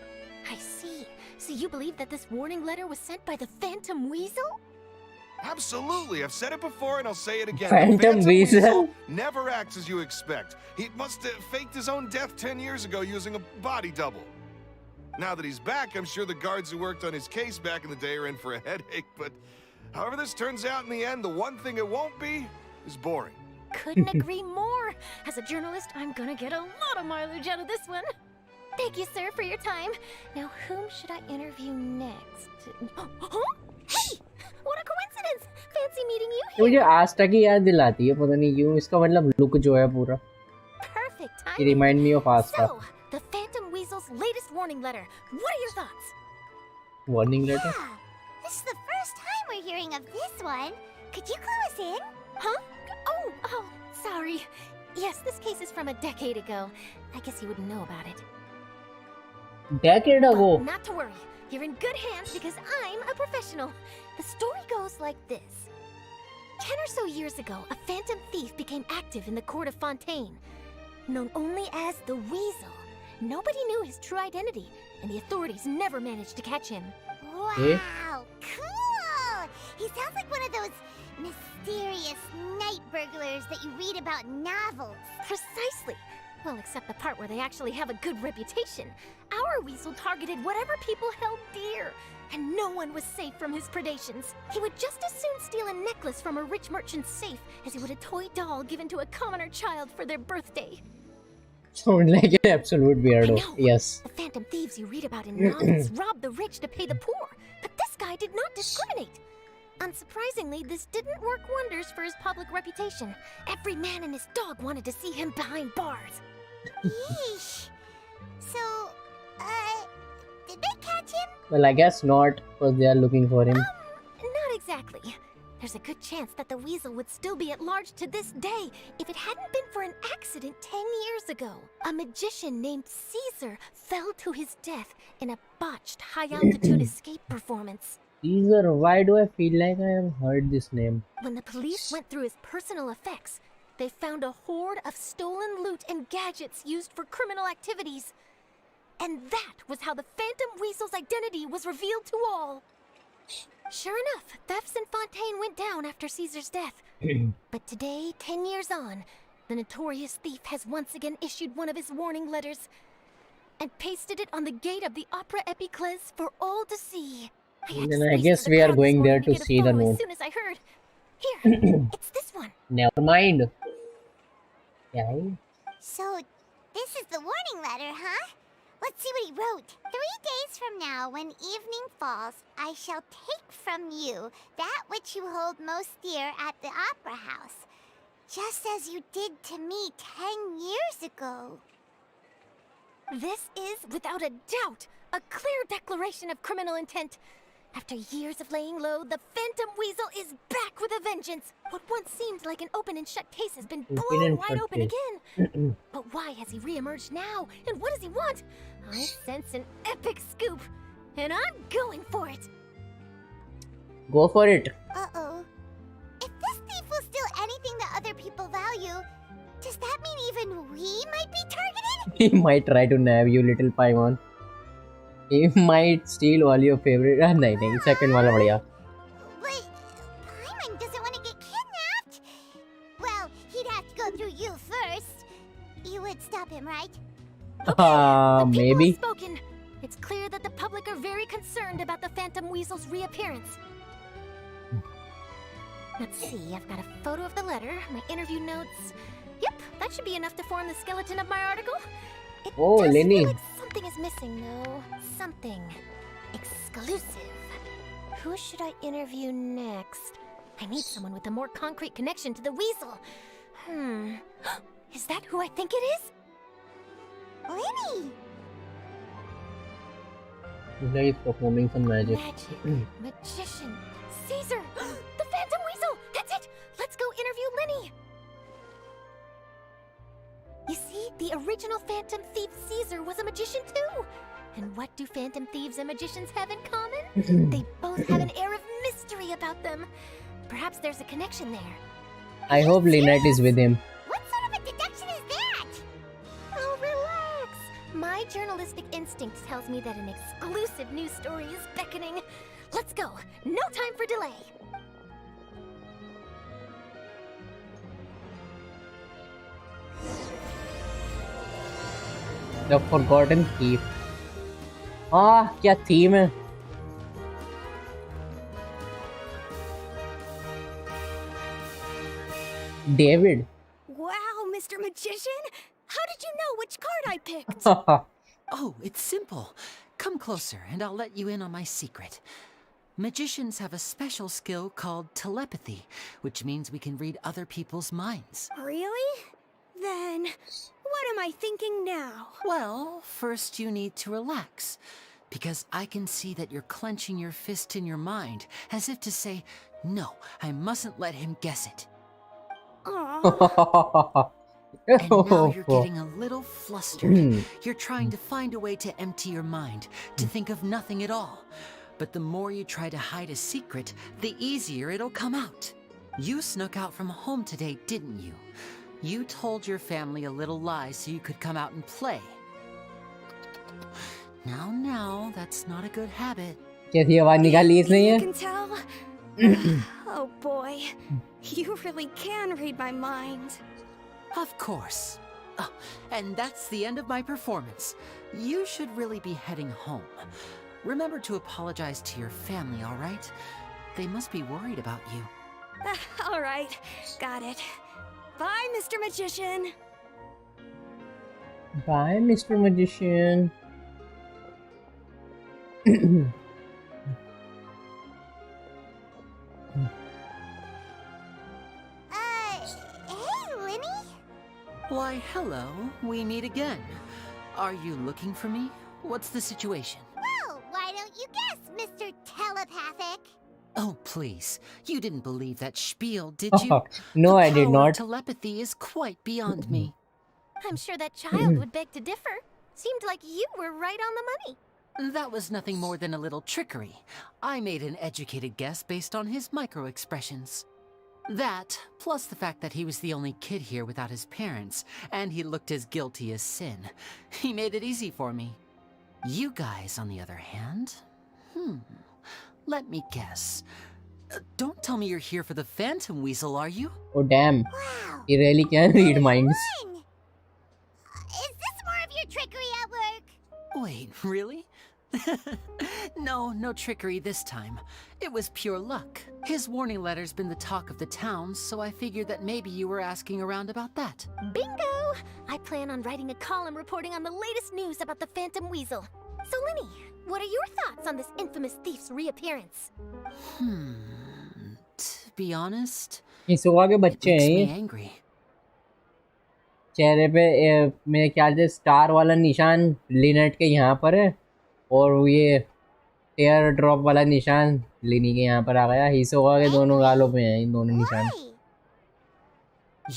I see. So you believe that this warning letter was sent by the Phantom Weasel? Absolutely. I've said it before and I'll say it again. Phantom The Weasel? never acts as you expect. He must have faked his own death 10 years ago using a body double. Now that he's back, I'm sure the guards who worked on his case back in the day are in for a headache, but however this turns out in the end, the one thing it won't be is boring. Couldn't agree more. As a journalist, I'm gonna get a lot of mileage out of this one. Thank you, sir, for your time. Now, whom should I interview next? Huh? Hey! What a coincidence! Fancy meeting you ये मुझे here. आस्था की याद दिलाती है पता नहीं क्यों इसका मतलब लुक जो है पूरा. Perfect It timing. remind me of Asta. So, the Phantom Weasel's latest warning letter. What are your thoughts? Warning letter. Yeah, this is the first time we're hearing of this one. Could you clue us in? Huh? Oh, sorry. Yes, this case is from a decade ago. I guess you wouldn't know about it. Decade ago. But not to worry. You're in good hands because I'm a professional. The story goes like this. 10 or so years ago, a phantom thief became active in the court of Fontaine. Known only as the Weasel. Nobody knew his true identity, and the authorities never managed to catch him. Wow, cool! He sounds like one of those mysterious night burglars that you read about in novels. Precisely. Well, except the part where they actually have a good reputation. Our Weasel targeted whatever people held dear, and no one was safe from his predations. He would just as soon steal a necklace from a rich merchant's safe as he would a toy doll given to a commoner child for their birthday. Sound like an absolute I weirdo. know. Yes. The phantom thieves you read about in novels rob the rich to pay the poor, but this guy did not discriminate. Unsurprisingly, this didn't work wonders for his public reputation. Every man and his dog wanted to see him behind bars. Yeesh. So, did they catch him? Well, I guess not, because they are looking for him. Not exactly. There's a good chance that the weasel would still be at large to this day if it hadn't been for an accident 10 years ago. A magician named Caesar fell to his death in a botched high-altitude escape performance. Caesar, why do I feel like I have heard this name? When the police went through his personal effects, they found a hoard of stolen loot and gadgets used for criminal activities. And that was how the Phantom Weasel's identity was revealed to all. Sure enough, thefts in Fontaine went down after Caesar's death. But today, 10 years on, the notorious thief has once again issued one of his warning letters and pasted it on the gate of the Opera Epiclese for all to see. Then I guess we are going there to see the note. As soon as I heard. Here, it's this one. Never mind. Yeah. So, this is the warning letter, huh? Let's see what he wrote. 3 days from now, when evening falls, I shall take from you that which you hold most dear at the Opera House, just as you did to me 10 years ago. This is, without a doubt, a clear declaration of criminal intent. After years of laying low, the Phantom Weasel is back with a vengeance. What once seemed like an open and shut case has been blown wide open again. But why has he reemerged now? And what does he want? I sense an epic scoop, and I'm going for it. Go for it. Uh-oh. If this thief will steal anything that other people value, does that mean even we might be targeted? He might try to nab you, little Paimon. He might steal all your favorite. No, second wala badhiya. But Paimon doesn't want to get kidnapped. Well, he'd have to go through you first. You would stop him, right? Maybe. Spoken. It's clear that the public are very concerned about the Phantom Weasel's reappearance. Let's see, I've got a photo of the letter, my interview notes. Yep, that should be enough to form the skeleton of my article. It does Lenny. feel like something is missing, though. Something exclusive. Who should I interview next? I need someone with a more concrete connection to the weasel. Is that who I think it is? Lenny! He's performing some magic. Magician. Caesar! The Phantom Weasel! That's it! Let's go interview Lenny! You see, the original Phantom Thief Caesar was a magician too! And what do Phantom Thieves and magicians have in common? They both have an air of mystery about them. Perhaps there's a connection there. I hope Lynette is with him. What sort of a deduction is that? Oh, relax! My journalistic instinct tells me that an exclusive news story is beckoning. Let's go! No time for delay! The Forgotten Thief. क्या theme है? David. Wow, Mr. Magician! How did you know which card I picked? Oh, it's simple. Come closer and I'll let you in on my secret. Magicians have a special skill called telepathy, which means we can read other people's minds. Really? Then, what am I thinking now? Well, first you need to relax, because I can see that you're clenching your fist in your mind, as if to say, no, I mustn't let him guess it. Aww. And now you're getting a little flustered. You're trying to find a way to empty your mind, to think of nothing at all. But the more you try to hide a secret, the easier it'll come out. You snuck out from home today, didn't you? You told your family a little lie so you could come out and play. Now, that's not a good habit. कैसी आवाज निकाली इसने ये? You can tell? Oh boy, you really can read my mind. Of course. Oh, and that's the end of my performance. You should really be heading home. Remember to apologize to your family, all right? They must be worried about you. All right, got it. Bye, Mr. Magician. Bye, Mr. Magician. Hey, Lenny? Why, hello. We meet again. Are you looking for me? What's the situation? Well, why don't you guess, Mr. Telepathic? Oh, please. You didn't believe that spiel, did you? No, I did The power not. of telepathy is quite beyond me. I'm sure that child would beg to differ. Seemed like you were right on the money. That was nothing more than a little trickery. I made an educated guess based on his micro-expressions. That, plus the fact that he was the only kid here without his parents, and he looked as guilty as sin. He made it easy for me. You guys, on the other hand, let me guess. Don't tell me you're here for the Phantom Weasel, are you? Oh damn. He really can read minds. Is this more of your trickery at work? Wait, really? No trickery this time. It was pure luck. His warning letter's been the talk of the town, so I figured that maybe you were asking around about that. Bingo! I plan on writing a column reporting on the latest news about the Phantom Weasel. So, Lenny, what are your thoughts on this infamous thief's reappearance? To be honest, इसुआ के बच्चे makes हैं me ये। angry. चेहरे पे मेरे ख्याल से star वाला निशान लिनेट के यहाँ पर है और ये टेयर ड्रॉप वाला निशान लिनी के यहाँ पर आ गया। हिसोका के दोनों गालों पे हैं इन दोनों निशान।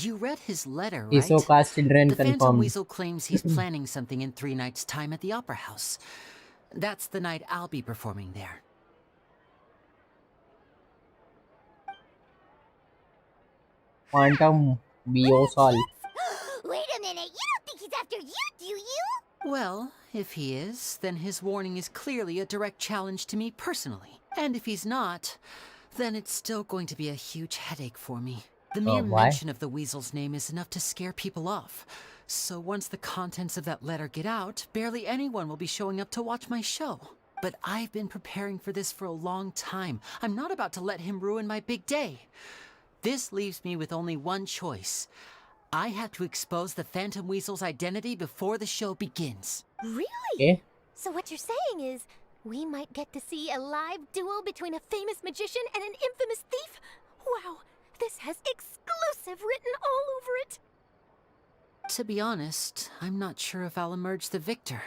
You read his letter, right? Hisoka's children The Phantom confirmed. Weasel claims he's planning something in 3 nights' time at the Opera House. That's the night I'll be performing there. Quantum Biosol. Wait a minute, you don't think he's after you, do you? Well, if he is, then his warning is clearly a direct challenge to me personally. And if he's not, then it's still going to be a huge headache for me. The mere why? mention of the Weasel's name is enough to scare people off. So once the contents of that letter get out, barely anyone will be showing up to watch my show. But I've been preparing for this for a long time. I'm not about to let him ruin my big day. This leaves me with only one choice. I have to expose the Phantom Weasel's identity before the show begins. Really? Okay. So what you're saying is, we might get to see a live duel between a famous magician and an infamous thief? Wow, this has exclusive written all over it. To be honest, I'm not sure if I'll emerge the victor.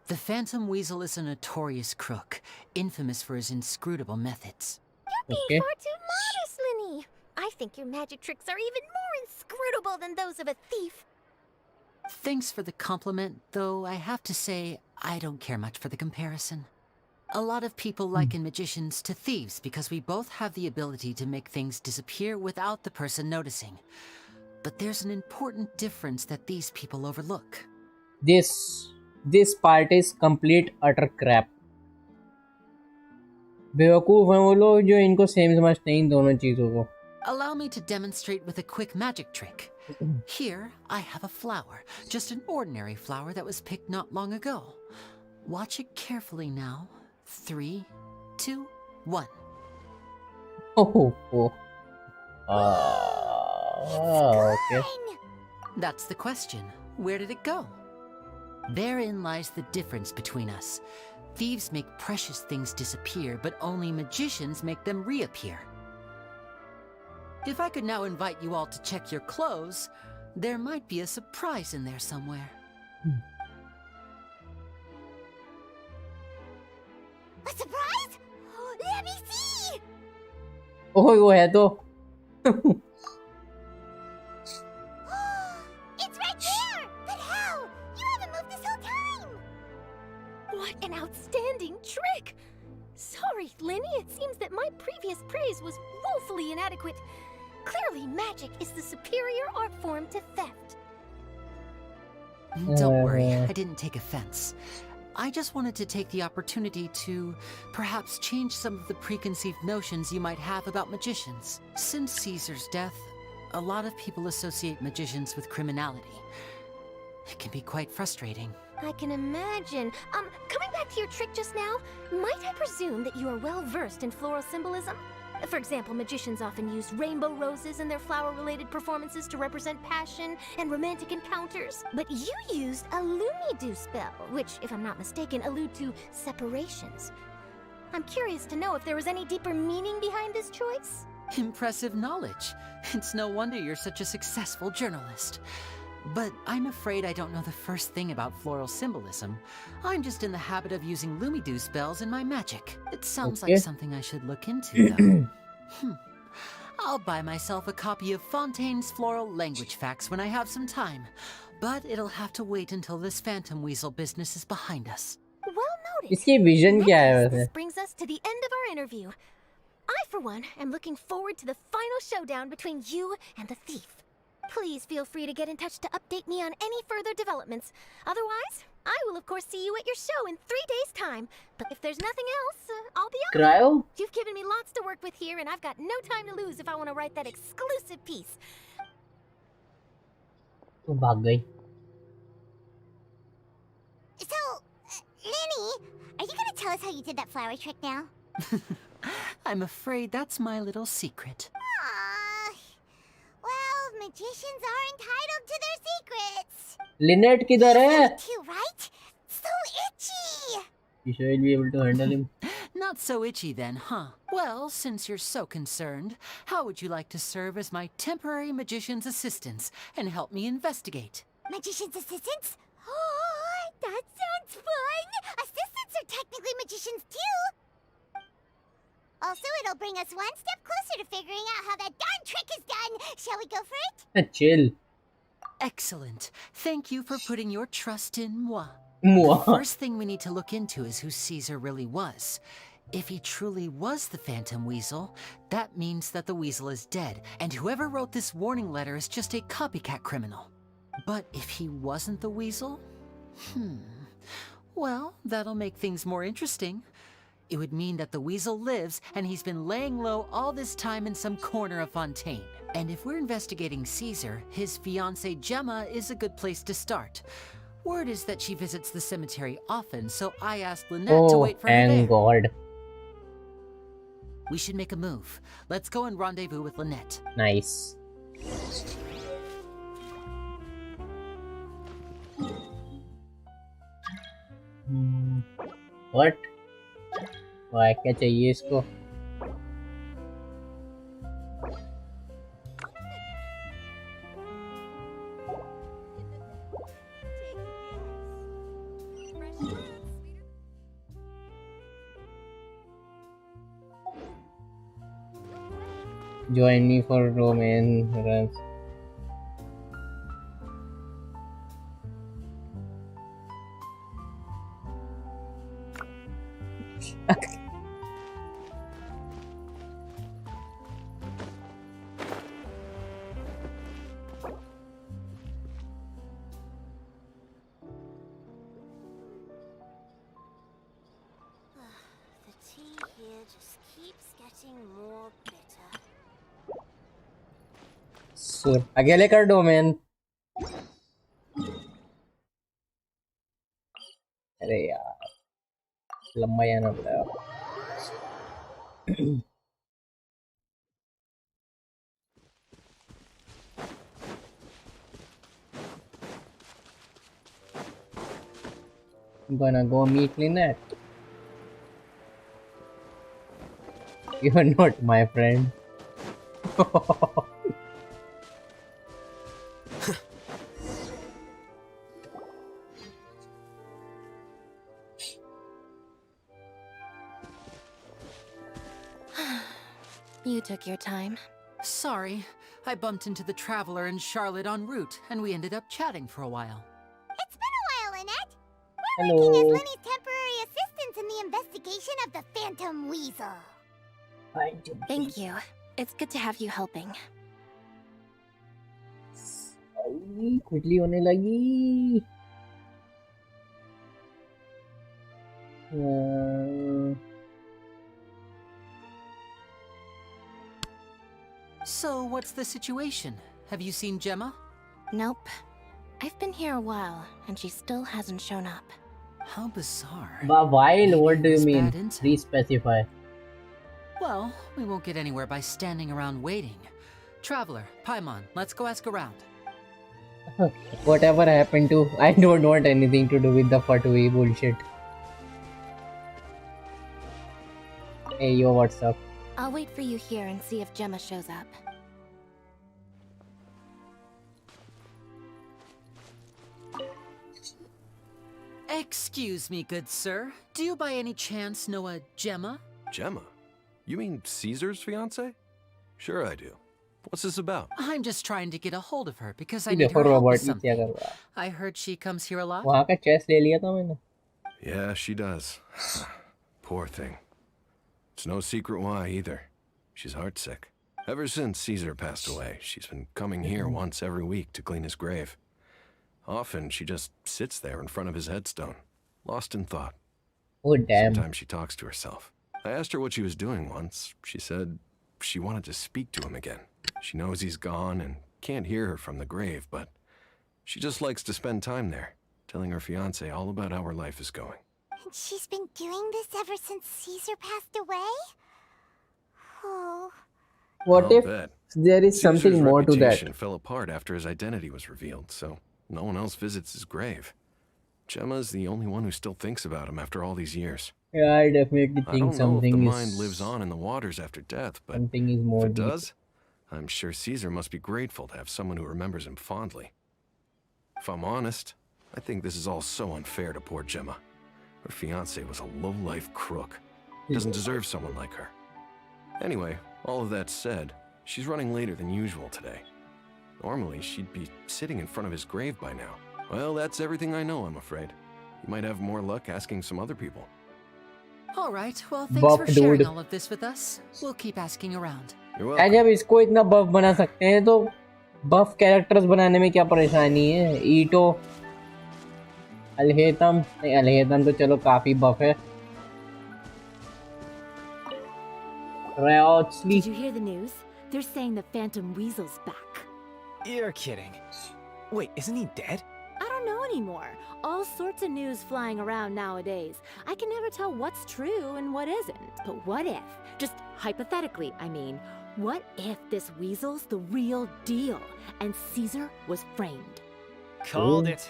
The Phantom Weasel is a notorious crook, infamous for his inscrutable methods. You're being far too modest, Lenny. I think your magic tricks are even more inscrutable than those of a thief. Thanks for the compliment, though I have to say I don't care much for the comparison. A lot of people liken magicians to thieves because we both have the ability to make things disappear without the person noticing. But there's an important difference that these people overlook. This part is complete utter crap. बेवकूफ हैं वो लोग जो इनको same समझते हैं इन दोनों चीजों को। Allow me to demonstrate with a quick magic trick. Here, I have a flower, just an ordinary flower that was picked not long ago. Watch it carefully now. 3, 2, 1. Okay. That's the question. Where did it go? Therein lies the difference between us. Thieves make precious things disappear, but only magicians make them reappear. If I could now invite you all to check your clothes, there might be a surprise in there somewhere. A surprise? Let me see! ओह वो है तो। It's right there! But how? You haven't moved this whole time! What an outstanding trick! Sorry, Lenny, it seems that my previous praise was woefully inadequate. Clearly, magic is the superior art form to theft. Don't worry, I didn't take offense. I just wanted to take the opportunity to perhaps change some of the preconceived notions you might have about magicians. Since Caesar's death, a lot of people associate magicians with criminality. It can be quite frustrating. I can imagine. Coming back to your trick just now, might I presume that you are well versed in floral symbolism? For example, magicians often use rainbow roses in their flower-related performances to represent passion and romantic encounters. But you used a Lumidu spell, which, if I'm not mistaken, allude to separations. I'm curious to know if there was any deeper meaning behind this choice? Impressive knowledge. It's no wonder you're such a successful journalist. But I'm afraid I don't know the first thing about floral symbolism. I'm just in the habit of using Lumidu spells in my magic. It sounds like something I should look into, though. I'll buy myself a copy of Fontaine's Floral Language Facts when I have some time. But it'll have to wait until this phantom weasel business is behind us. Well noted. इसकी vision क्या है This वैसे? brings us to the end of our interview. I, for one, am looking forward to the final showdown between you and the thief. Please feel free to get in touch to update me on any further developments. Otherwise, I will of course see you at your show in 3 days' time. But if there's nothing else, I'll be on. Cryo? You've given me lots to work with here, and I've got no time to lose if I want to write that exclusive piece. वो भाग गई. So, Lenny, are you gonna tell us how you did that flower trick now? I'm afraid that's my little secret. Aww. Well, magicians are entitled to their secrets. Lynette किधर है? Too, right? So itchy. You sure you'll be able to handle him? Not so itchy then, huh? Well, since you're so concerned, how would you like to serve as my temporary magician's assistants and help me investigate? Magician's assistants? Oh, that sounds fun. Assistants are technically magicians too. Also, it'll bring us one step closer to figuring out how that darn trick is done. Shall we go for it? Chill. Excellent. Thank you for putting your trust in moi. Moi. The first thing we need to look into is who Caesar really was. If he truly was the Phantom Weasel, that means that the weasel is dead, and whoever wrote this warning letter is just a copycat criminal. But if he wasn't the weasel? Well, that'll make things more interesting. It would mean that the weasel lives, and he's been laying low all this time in some corner of Fontaine. And if we're investigating Caesar, his fiancée Gemma is a good place to start. Word is that she visits the cemetery often, so I asked Lynette to wait for her there. Thank God. We should make a move. Let's go and rendezvous with Lynette. Nice. What? Why क्या चाहिए इसको? Join me for romance runs. The tea here just keeps getting more bitter. Sure. अकेले कर दो man. अरे यार लंबा जाना पड़ेगा. I'm gonna go meet Lynette. You're not my friend. You took your time. Sorry, I bumped into the Traveler and Charlotte en route, and we ended up chatting for a while. It's been a while, Lynette. We're Hello. working as Lenny's temporary assistants in the investigation of the Phantom Weasel. Thank you. It's good to have you helping. खुजली होने लगी. So, what's the situation? Have you seen Gemma? Nope. I've been here a while, and she still hasn't shown up. How bizarre. While, what do you That's mean? bad intel. Please specify. Well, we won't get anywhere by standing around waiting. Traveler, Paimon, let's go ask around. Whatever happened to... I don't want anything to do with the Fatui bullshit. Hey, yo, what's up? I'll wait for you here and see if Gemma shows up. Excuse me, good sir. Do you by any chance know a Gemma? Gemma? You mean Caesar's fiance? Sure I do. What's this about? I'm just trying to get a hold of her because I ये need देखो her help with Robert ये क्या something. कर रहा है I heard she comes here a lot. वहाँ का chess ले लिया था मैंने Yeah, she does. Poor thing. It's no secret why either. She's heartsick. Ever since Caesar passed away, she's been coming here once every week to clean his grave. Often she just sits there in front of his headstone, lost in thought. Oh damn. Sometimes she talks to herself. I asked her what she was doing once. She said she wanted to speak to him again. She knows he's gone and can't hear her from the grave, but she just likes to spend time there, telling her fiancé all about how her life is going. And she's been doing this ever since Caesar passed away? Oh. What I'll if bet. there is something Caesar's more to that? reputation fell apart after his identity was revealed, so no one else visits his grave. Gemma's the only one who still thinks about him after all these years. Yeah, I definitely I think don't know if the something mind is lives on in the waters after death, but something is if more it deep. does, I'm sure Caesar must be grateful to have someone who remembers him fondly. If I'm honest, I think this is all so unfair to poor Gemma. Her fiancé was a low-life crook. Doesn't deserve someone like her. Anyway, all of that said, she's running later than usual today. Normally, she'd be sitting in front of his grave by now. Well, that's everything I know, I'm afraid. You might have more luck asking some other people. All right, well, thanks Buff for sharing dude. all of this with us. We'll keep asking around. You're क्या welcome. जब इसको इतना बफ बना सकते हैं तो बफ characters बनाने में क्या परेशानी है ईटो अलहेतम नहीं अलहेतम तो चलो काफी बफ है रायोथस्ली Did you hear the news? They're saying the Phantom Weasel's back. You're kidding. Wait, isn't he dead? I don't know anymore. All sorts of news flying around nowadays. I can never tell what's true and what isn't. But what if, just hypothetically, I mean, what if this weasel's the real deal and Caesar was framed? Called it.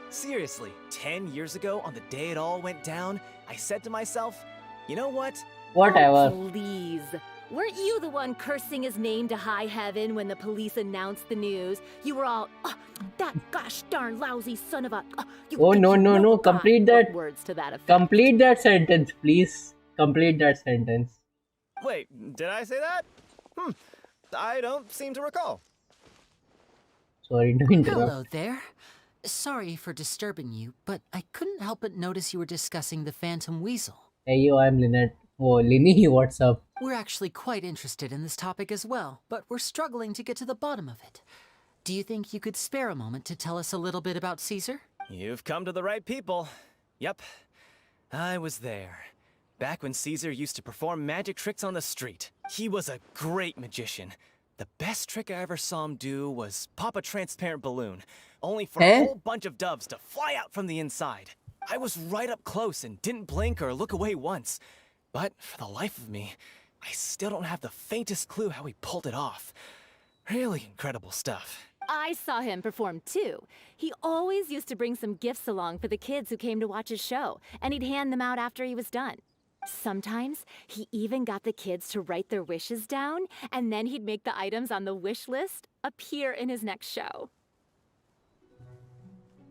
Seriously, 10 years ago, on the day it all went down, I said to myself, you know what? Whatever. Oh, please. Weren't you the one cursing his name to high heaven when the police announced the news? You were all, oh, that gosh darn lousy son of a... Oh no no no! Complete that. Words to that effect. Complete that sentence, please. Complete that sentence. Wait, did I say that? I don't seem to recall. Sorry to interrupt. Hello there. Sorry for disturbing you, but I couldn't help but notice you were discussing the Phantom Weasel. Hey yo, I'm Lynette. Oh, Linny, what's up? We're actually quite interested in this topic as well, but we're struggling to get to the bottom of it. Do you think you could spare a moment to tell us a little bit about Caesar? You've come to the right people. Yep, I was there. Back when Caesar used to perform magic tricks on the street. He was a great magician. The best trick I ever saw him do was pop a transparent balloon, only for a whole bunch of doves to fly out from the inside. I was right up close and didn't blink or look away once. But for the life of me, I still don't have the faintest clue how he pulled it off. Really incredible stuff. I saw him perform too. He always used to bring some gifts along for the kids who came to watch his show, and he'd hand them out after he was done. Sometimes he even got the kids to write their wishes down, and then he'd make the items on the wish list appear in his next show.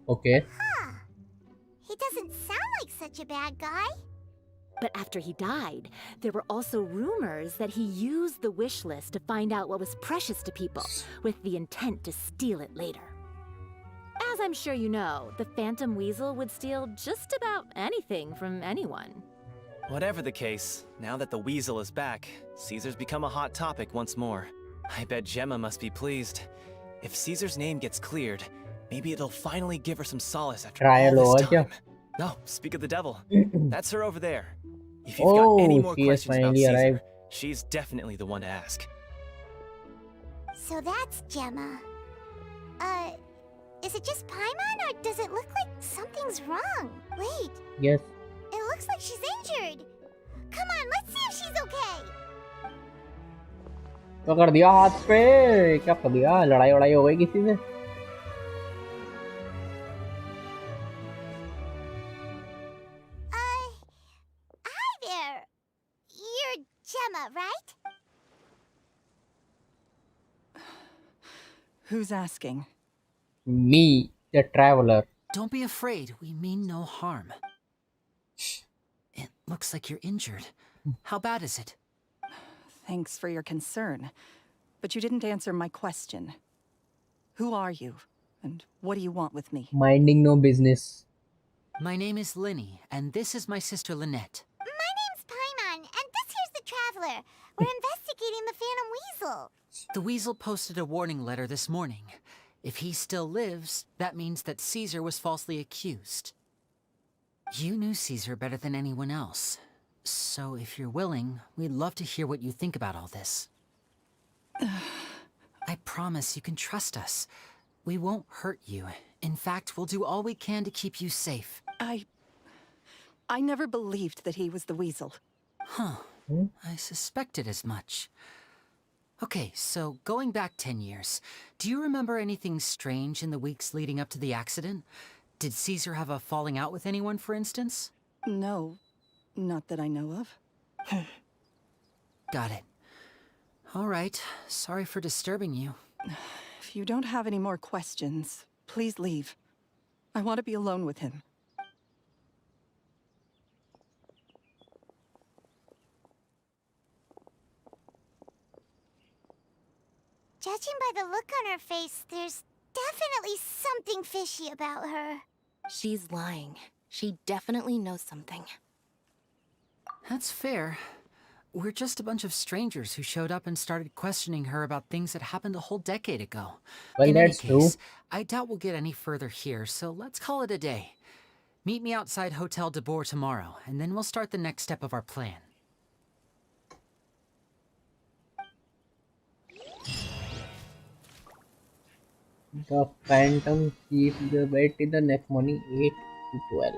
Okay. Huh. He doesn't sound like such a bad guy. But after he died, there were also rumors that he used the wish list to find out what was precious to people, with the intent to steal it later. As I'm sure you know, the Phantom Weasel would steal just about anything from anyone. Whatever the case, now that the Weasel is back, Caesar's become a hot topic once more. I bet Gemma must be pleased. If Caesar's name gets cleared, maybe it'll finally give her some solace after all this time. No, speak of the devil. That's her over there. If you've got any more questions about Caesar, she's definitely the one to ask. So that's Gemma. Is it just Paimon, or does it look like something's wrong? Wait. Yes. It looks like she's injured. Come on, let's see if she's okay. पकड़ दिया हाथ पे क्या कर दिया लड़ाई वड़ाई हो गई किसी से Hi there. You're Gemma, right? Who's asking? Me, the traveler. Don't be afraid. We mean no harm. It looks like you're injured. How bad is it? Thanks for your concern, but you didn't answer my question. Who are you, and what do you want with me? Minding no business. My name is Linny, and this is my sister Lynette. My name's Paimon, and this here's the Traveler. We're investigating the Phantom Weasel. The Weasel posted a warning letter this morning. If he still lives, that means that Caesar was falsely accused. You knew Caesar better than anyone else. So if you're willing, we'd love to hear what you think about all this. I promise you can trust us. We won't hurt you. In fact, we'll do all we can to keep you safe. I never believed that he was the Weasel. Huh. I suspected as much. Okay, so going back 10 years, do you remember anything strange in the weeks leading up to the accident? Did Caesar have a falling out with anyone, for instance? No, not that I know of. Got it. All right, sorry for disturbing you. If you don't have any more questions, please leave. I want to be alone with him. Judging by the look on her face, there's definitely something fishy about her. She's lying. She definitely knows something. That's fair. We're just a bunch of strangers who showed up and started questioning her about things that happened a whole decade ago. Well, In any that's case, true. I doubt we'll get any further here, so let's call it a day. Meet me outside Hotel de Boer tomorrow, and then we'll start the next step of our plan. The Phantom keeps the bet in the next morning 8 to 12.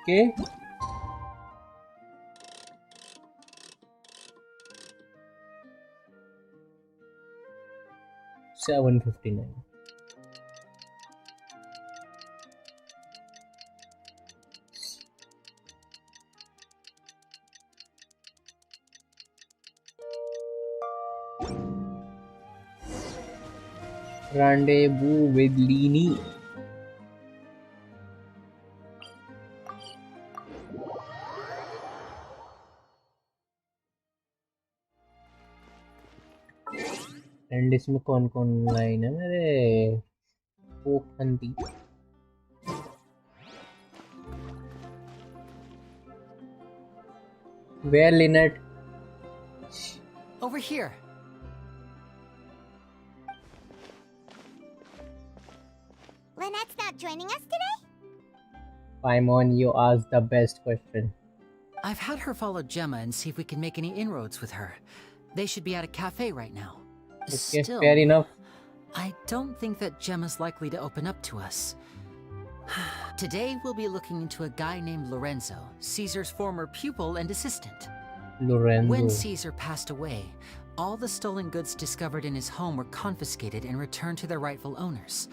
Okay. $7.59. Rendezvous with Leanie. And इसमें कौन कौन line है मेरे पोक हंती Where Lynette? Over here. Lynette's not joining us today? Paimon, you asked the best question. I've had her follow Gemma and see if we can make any inroads with her. They should be at a cafe right now. Okay, Still, fair enough. I don't think that Gemma's likely to open up to us. Today, we'll be looking into a guy named Lorenzo, Caesar's former pupil and assistant. Lorenzo. When Caesar passed away, all the stolen goods discovered in his home were confiscated and returned to their rightful owners.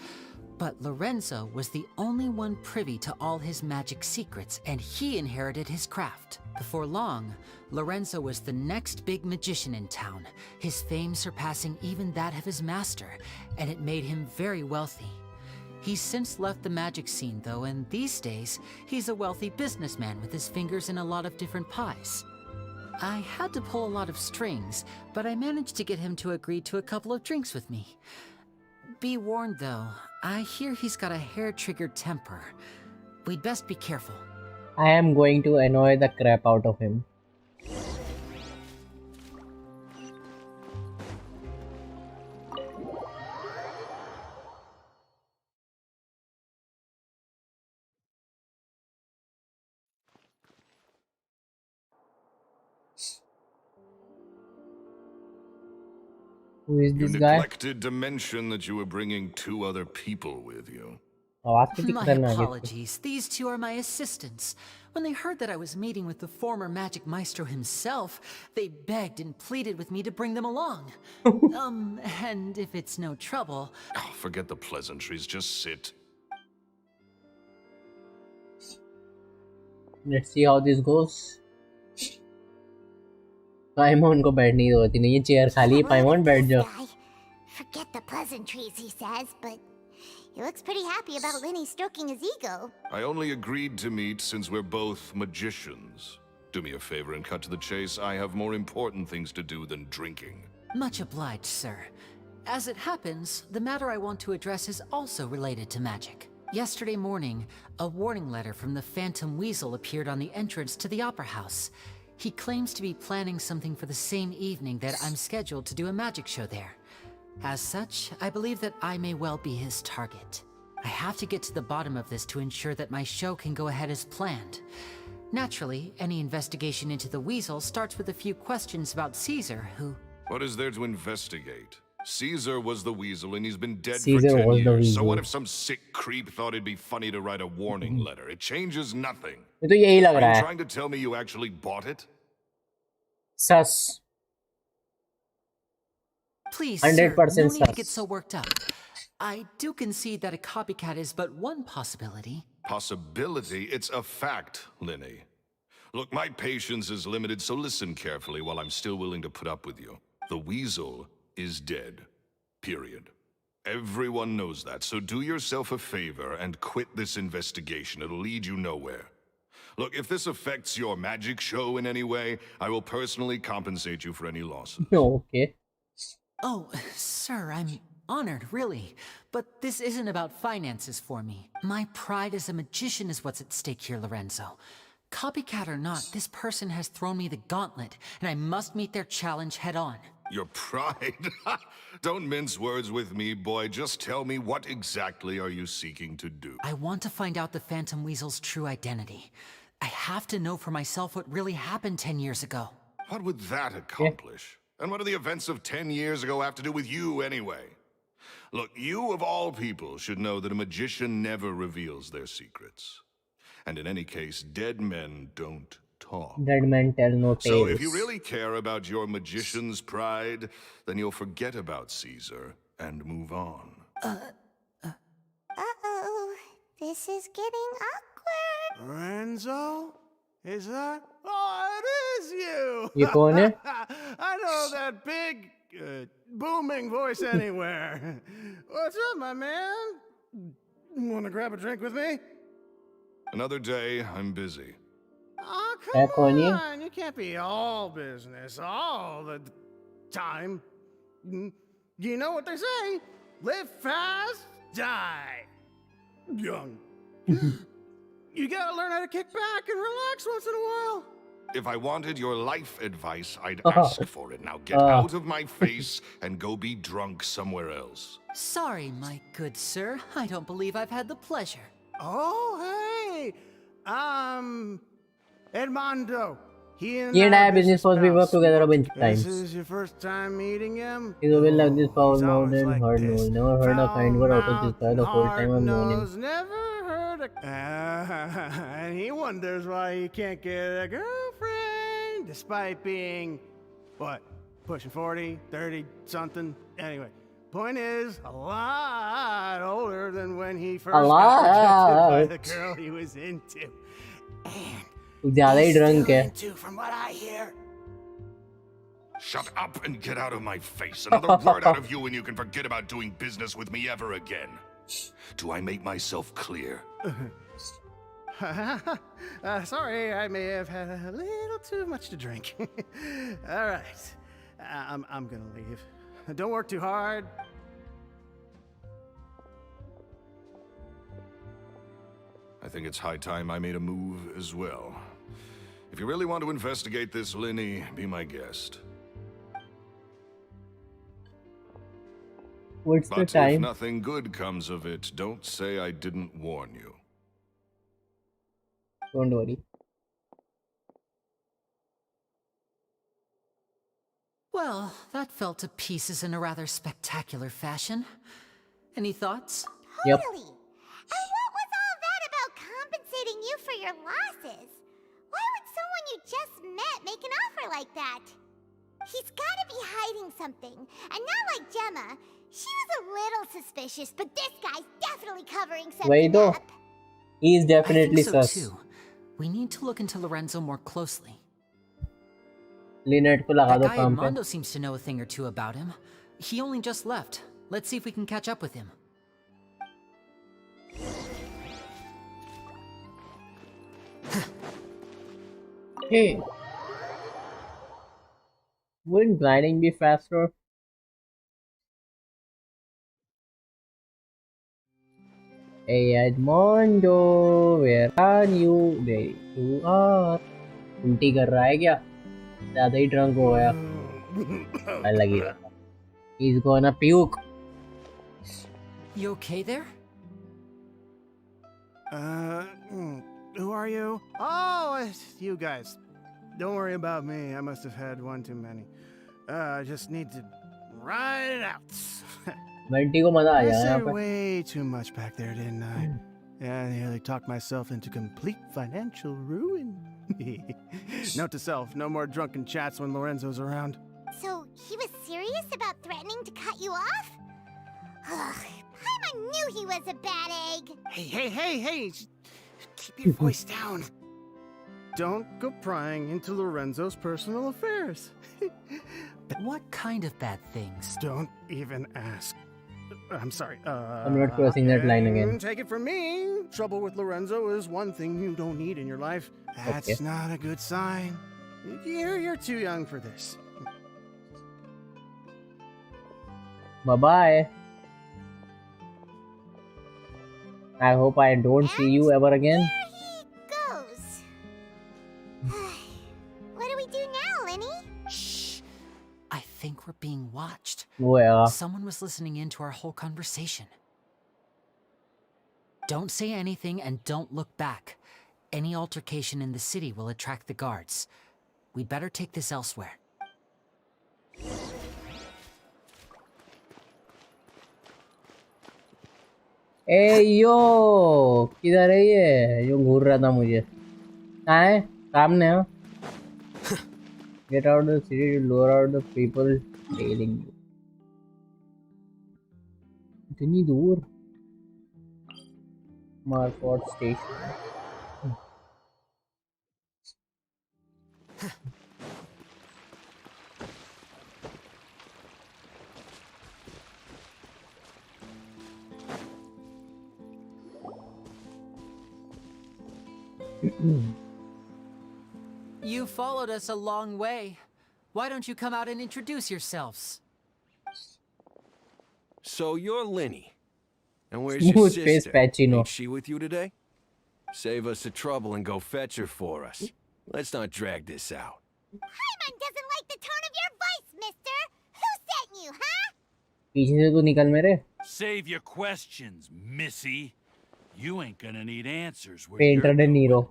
But Lorenzo was the only one privy to all his magic secrets, and he inherited his craft. Before long, Lorenzo was the next big magician in town, his fame surpassing even that of his master, and it made him very wealthy. He's since left the magic scene, though, and these days, he's a wealthy businessman with his fingers in a lot of different pies. I had to pull a lot of strings, but I managed to get him to agree to a couple of drinks with me. Be warned, though, I hear he's got a hair-triggered temper. We'd best be careful. I am going to annoy the crap out of him. Who is You this guy? neglected to mention that you were bringing 2 other people with you. My apologies. These 2 are my assistants. When they heard that I was meeting with the former magic maestro himself, they begged and pleaded with me to bring them along. And if it's no trouble... Oh, forget the pleasantries, just sit. Let's see how this goes. पाइमोन को बैठने की जरूरत ही नहीं है chair खाली है पाइमोन बैठ जाओ Forget the pleasantries, he says, but he looks pretty happy about Lenny stroking his ego. I only agreed to meet since we're both magicians. Do me a favor and cut to the chase. I have more important things to do than drinking. Much obliged, sir. As it happens, the matter I want to address is also related to magic. Yesterday morning, a warning letter from the Phantom Weasel appeared on the entrance to the Opera House. He claims to be planning something for the same evening that I'm scheduled to do a magic show there. As such, I believe that I may well be his target. I have to get to the bottom of this to ensure that my show can go ahead as planned. Naturally, any investigation into the Weasel starts with a few questions about Caesar, who... What is there to investigate? Caesar was the Weasel and he's been dead Caesar for 10 was the years. So Weasel. what if some sick creep thought it'd be funny to write a warning letter? It changes nothing. मुझे तो यही लग Are रहा you है. trying to tell me you actually bought it? Sus. Please, 100% sir, no need to get sus. so worked up. I do concede that a copycat is but one possibility. Possibility? It's a fact, Linny. Look, my patience is limited, so listen carefully while I'm still willing to put up with you. The Weasel is dead. Period. Everyone knows that, so do yourself a favor and quit this investigation. It'll lead you nowhere. Look, if this affects your magic show in any way, I will personally compensate you for any losses. Okay. Oh, sir, I'm honored, really. But this isn't about finances for me. My pride as a magician is what's at stake here, Lorenzo. Copycat or not, this person has thrown me the gauntlet, and I must meet their challenge head on. Your pride? Don't mince words with me, boy. Just tell me, what exactly are you seeking to do? I want to find out the Phantom Weasel's true identity. I have to know for myself what really happened 10 years ago. What would that accomplish? And what do the events of 10 years ago have to do with you, anyway? Look, you of all people should know that a magician never reveals their secrets. And in any case, dead men don't talk. Dead men tell no tales. So if you really care about your magician's pride, then you'll forget about Caesar and move on. Uh-oh. This is getting awkward. Lorenzo? Is that? Oh, it is you! ये कौन है? I know that big, booming voice anywhere. What's up, my man? Wanna grab a drink with me? Another day, I'm busy. Oh, कौन come है? on. You can't be all business all the time. You know what they say? Live fast, die young. You gotta learn how to kick back and relax once in a while. If I wanted your life advice, I'd ask for it. Now get out of my face and go be drunk somewhere else. Sorry, my good sir. I don't believe I've had the pleasure. Oh, hey! Edmondo. He and He and I are business was we work pals. together a bunch of This times. is your first time meeting him? He's always like this foul He's mouthed always and like hard this. nosed. Never heard a kind word out of this guy the whole time I've known him. Hard-nosed, never heard a... and he wonders why he can't get a girlfriend, despite being, what, pushing 40, 30, something? Anyway, point is, a lot older than when he first got rejected by the girl he was into. तू ज़्यादा ही drunk है. Into, from what I hear. Shut up and get out of my face. Another word out of you and you can forget about doing business with me ever again. Do I make myself clear? Sorry, I may have had a little too much to drink. All right, I'm gonna leave. Don't work too hard. I think it's high time I made a move as well. If you really want to investigate this, Linny, be my guest. What's the But if time? nothing good comes of it, don't say I didn't warn you. Don't worry. Well, that fell to pieces in a rather spectacular fashion. Any thoughts? Yep. Totally. And what was all that about compensating you for your losses? Why would someone you just met make an offer like that? He's gotta be hiding something. And not like Gemma. She was a little suspicious, but this guy's definitely covering वही something तो. up. He is I definitely think so sus. too. We need to look into Lorenzo more closely. Lynette को लगा That दो guy काम पे. Armando seems to know a thing or two about him. He only just left. Let's see if we can catch up with him. Hey, wouldn't grinding be faster? Hey Edmondo, where are you? There you are. उल्टी कर रहा है क्या? ज़्यादा ही drunk हो गया। अलग ही रहा। He's gonna puke. You okay there? Who are you? Oh, it's you guys. Don't worry about me. I must have had one too many. I just need to ride it out. Bunty को मजा आ I जाएगा यहाँ said पे। way too much back there, didn't I? Yeah, I nearly talked myself into complete financial ruin. Note to self, no more drunken chats when Lorenzo's around. So he was serious about threatening to cut you off? Ugh, Paimon knew he was a bad egg. Hey, keep your voice down. Don't go prying into Lorenzo's personal affairs. What kind of bad things? Don't even ask. I'm sorry. I'm not crossing that line again. Take it from me. Trouble with Lorenzo is one thing you don't need in your life. That's Okay. not a good sign. You're too young for this. Bye-bye. I hope I don't see you ever again. Goes. What do we do now, Lenny? Shh. I think we're being watched. Well. Someone was listening in to our whole conversation. Don't say anything and don't look back. Any altercation in the city will attract the guards. We'd better take this elsewhere. ए यो किधर है ये जो घूर रहा था मुझे? कहाँ है? सामने है। Get out of the city to lure out the people tailing you. इतनी दूर? Marford Station. You followed us a long way. Why don't you come out and introduce yourselves? So you're Lenny. And where's Smooth your face sister? Pacino. Ain't she with you today? Save us the trouble and go fetch her for us. Let's not drag this out. Paimon doesn't like the tone of your voice, mister. Who sent you, huh? पीछे से तो निकल मेरे। Save your questions, missy. You ain't gonna need answers where Painter you're De Niro.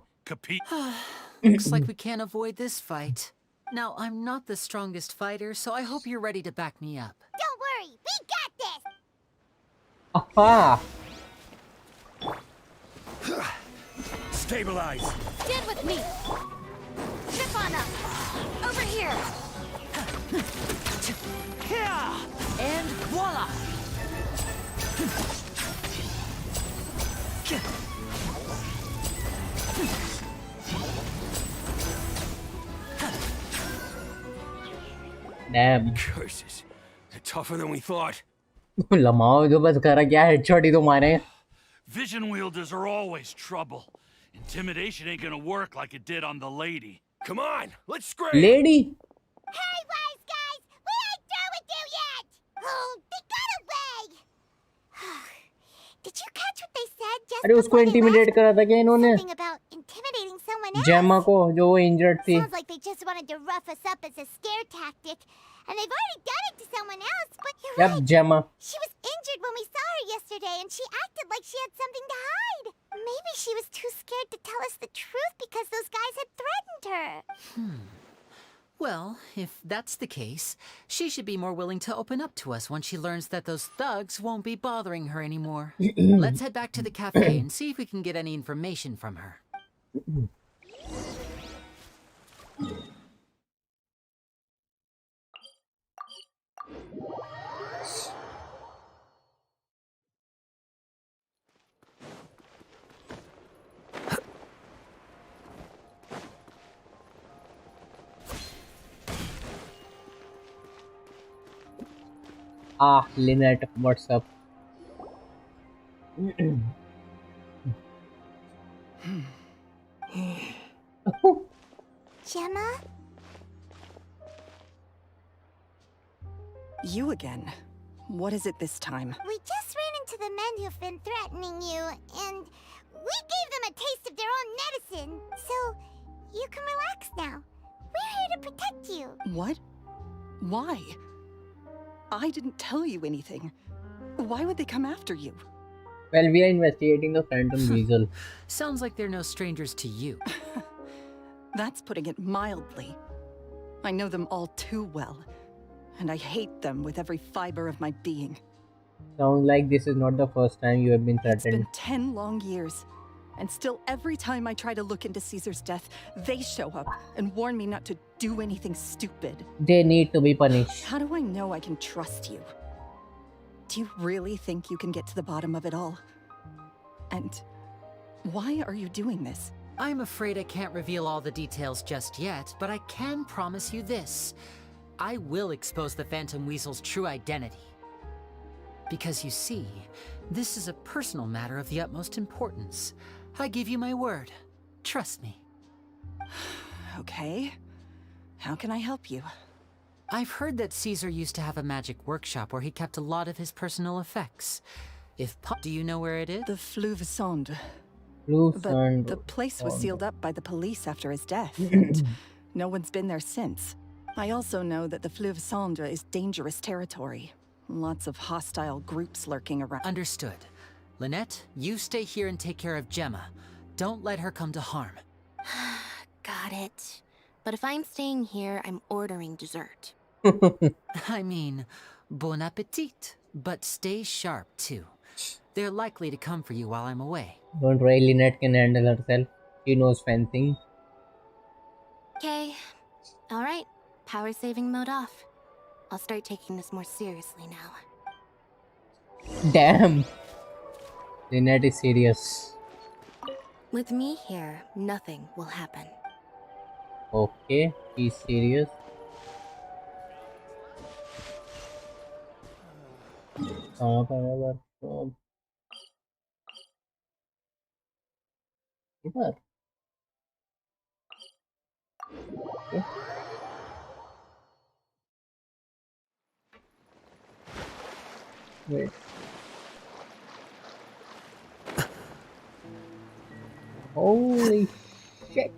Looks like we can't avoid this fight. Now, I'm not the strongest fighter, so I hope you're ready to back me up. Don't worry, we got this. Aha! Stabilize. Stand with me. Chip on up. Over here. And voila! Damn. Curses. They're tougher than we thought. लमाओ जो बस करा क्या headshot ही तो मारे। Vision wielders are always trouble. Intimidation ain't gonna work like it did on the lady. Come on, let's scram. Lady. Hey, wise guys, we ain't through with you yet. Oh, they got away. Did you catch what they said just अरे उसको intimidate करा था क्या इन्होंने? something about intimidating someone else? जेमा को जो वो इंजर्ड थी। Sounds like they just wanted to rough us up as a scare tactic. And they've already done it to someone else, but you're Yep, right. Gemma. She was injured when we saw her yesterday, and she acted like she had something to hide. Maybe she was too scared to tell us the truth because those guys had threatened her. Well, if that's the case, she should be more willing to open up to us once she learns that those thugs won't be bothering her anymore. Let's head back to the cafe and see if we can get any information from her. Ah, Lynette, what's up? Gemma? You again. What is it this time? We just ran into the men who've been threatening you, and we gave them a taste of their own medicine, so you can relax now. We're here to protect you. What? Why? I didn't tell you anything. Why would they come after you? Well, we are investigating the Phantom Weasel. Sounds like they're no strangers to you. That's putting it mildly. I know them all too well, and I hate them with every fiber of my being. Sounds like this is not the first time you have been It's threatened. been 10 long years, and still every time I try to look into Caesar's death, they show up and warn me not to do anything stupid. They need to be punished. How do I know I can trust you? Do you really think you can get to the bottom of it all? And why are you doing this? I'm afraid I can't reveal all the details just yet, but I can promise you this. I will expose the Phantom Weasel's true identity. Because you see, this is a personal matter of the utmost importance. I give you my word. Trust me. Okay. How can I help you? I've heard that Caesar used to have a magic workshop where he kept a lot of his personal effects. Do you know where it is? The Fleuve Sonde. But the place was sealed up by the police after his death, and no one's been there since. I also know that the Fleuve Sonde is dangerous territory. Lots of hostile groups lurking around. Understood. Lynette, you stay here and take care of Gemma. Don't let her come to harm. Got it. But if I'm staying here, I'm ordering dessert. I mean, bon appetit. But stay sharp, too. They're likely to come for you while I'm away. Don't worry, Lynette can handle herself. She knows fencing. Okay. Alright. Power saving mode off. I'll start taking this more seriously now. Damn! Lynette is serious. With me here, nothing will happen. Okay, he's serious. कहाँ पर है workshop? इधर. Okay. Wait. Holy shit.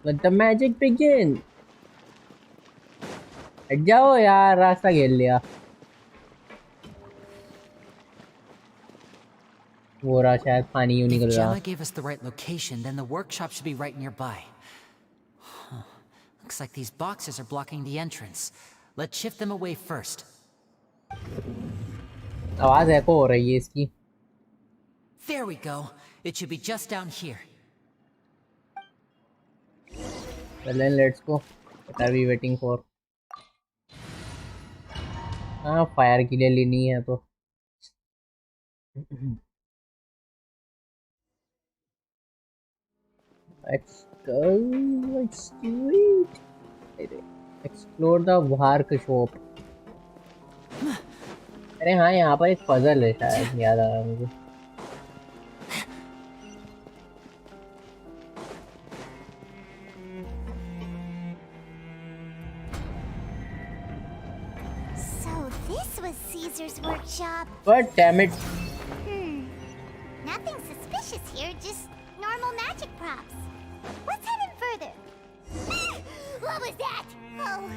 Let the magic begin. हट जाओ यार, रास्ता घेर लिया. वो रहा शायद पानी यूं निकल If रहा. Gemma gave us the right location, then the workshop should be right nearby. Huh. Looks like these boxes are blocking the entrance. Let's shift them away first. आवाज एको हो रही है इसकी. There we go. It should be just down here. Well then, let's go. What are we waiting for? हाँ, fire के लिए लेनी है तो. Let's go. Let's do it. Explore the workshop. अरे हाँ, यहाँ पर एक पजल है शायद, याद आ रहा है मुझे. So this was Caesar's workshop. But damn it. Nothing suspicious here, just normal magic props. Let's head in further. What was that? Oh,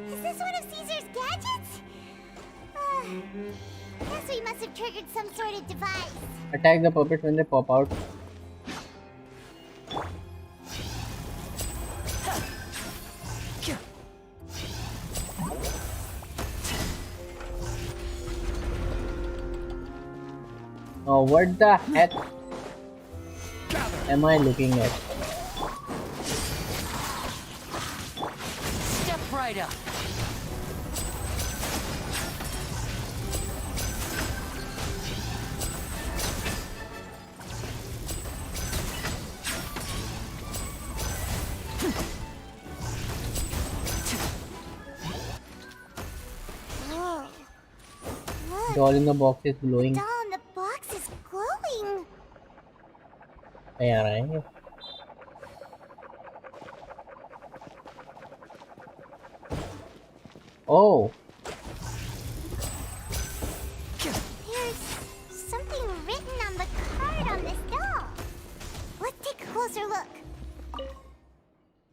is this one of Caesar's gadgets? Guess we must have triggered some sort of device. Attack the puppets when they pop out. Oh, what the heck am I looking at? Step right up. Whoa. Look, Doll in the box is glowing. doll in the box is glowing. कहीं आ रहा है ये? Oh, There's something written on the card on this doll. Let's take a closer look.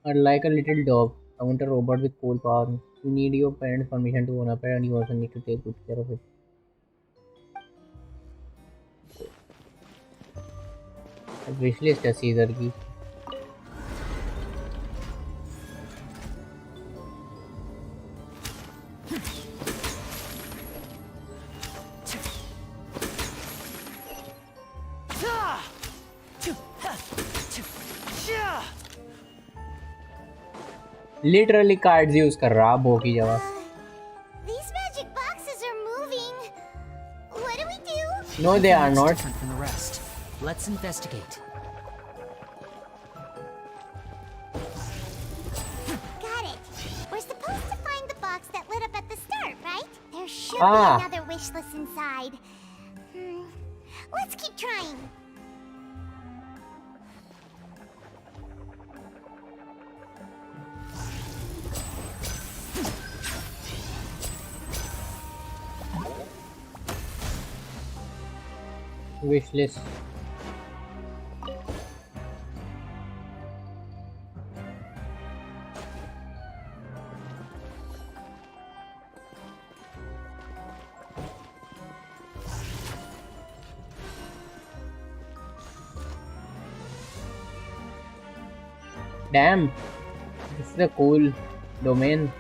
unlike a little dog, I want a robot with cool power. You need your parents' permission to own a pet, and you also need to take good care of it. Wishlist है Caesar की. Literally cards use कर रहा बो की जगह. These magic boxes are moving. What do we do? No, they are It's not. different from the rest. Let's investigate. Got it. We're supposed to find the box that lit up at the start, right? There should Ah. be another wish list inside. Let's keep trying. Wishlist. Damn, this is a cool domain.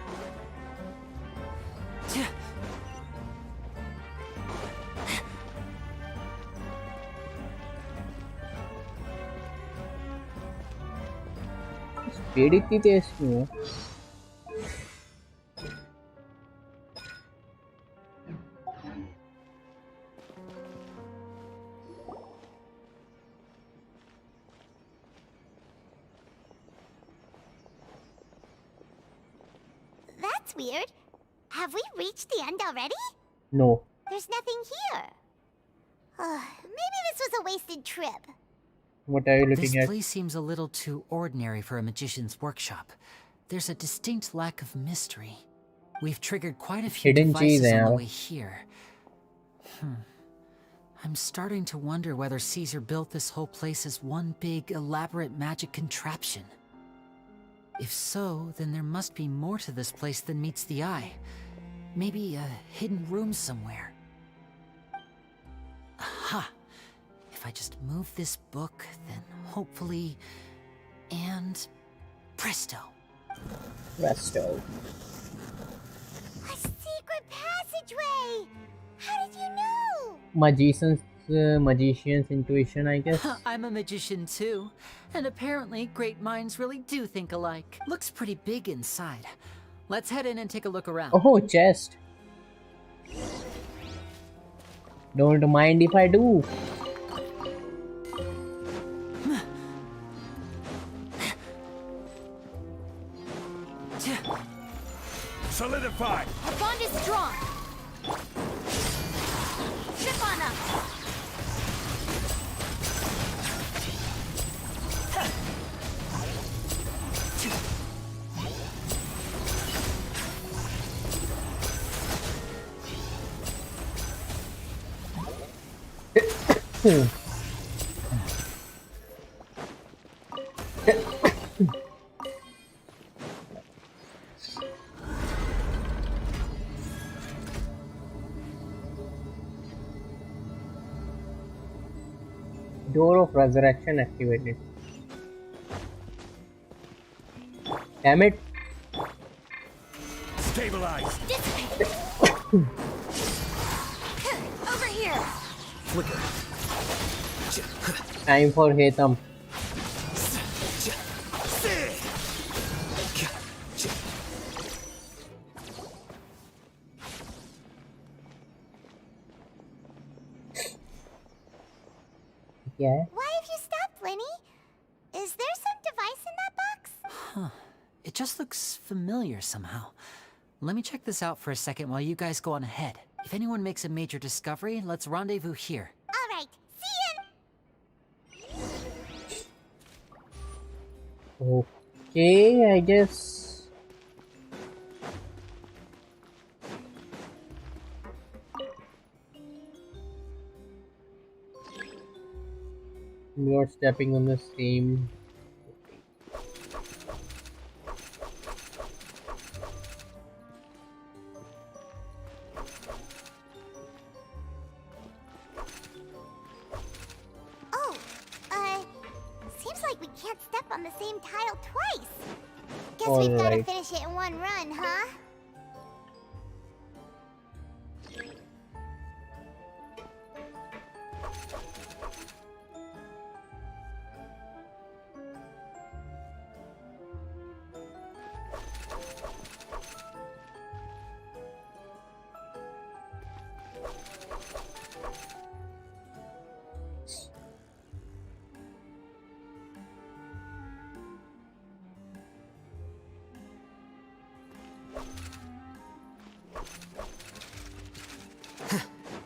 Speed इतनी तेज क्यों है? That's weird. Have we reached the end already? No. There's nothing here. Maybe this was a wasted trip. What are you This looking at? place seems a little too ordinary for a magician's workshop. There's a distinct lack of mystery. We've triggered quite a few Hidden cheese devices on the है way here. I'm starting to wonder whether Caesar built this whole place as one big, elaborate magic contraption. If so, then there must be more to this place than meets the eye. Maybe a hidden room somewhere. Aha! If I just move this book, then hopefully... And... presto! Presto. A secret passageway! How did you know? Magician's intuition, I guess. I'm a magician too. And apparently, great minds really do think alike. Looks pretty big inside. Let's head in and take a look around. Oh, chest. Don't mind if I do. Solidify! Our bond is strong. Ship on up. Door of Resurrection activated. Damn it. Stabilize! Over here. Flicker. Time for Hatham. क्या है? Why have you stopped, Lenny? Is there some device in that box? Huh. It just looks familiar somehow. Let me check this out for a second while you guys go on ahead. If anyone makes a major discovery, let's rendezvous here. All right, see ya! Okay, I guess. We are stepping on the same. Oh, seems like we can't step on the same tile twice. Guess we've gotta Alright. finish it in one run, huh?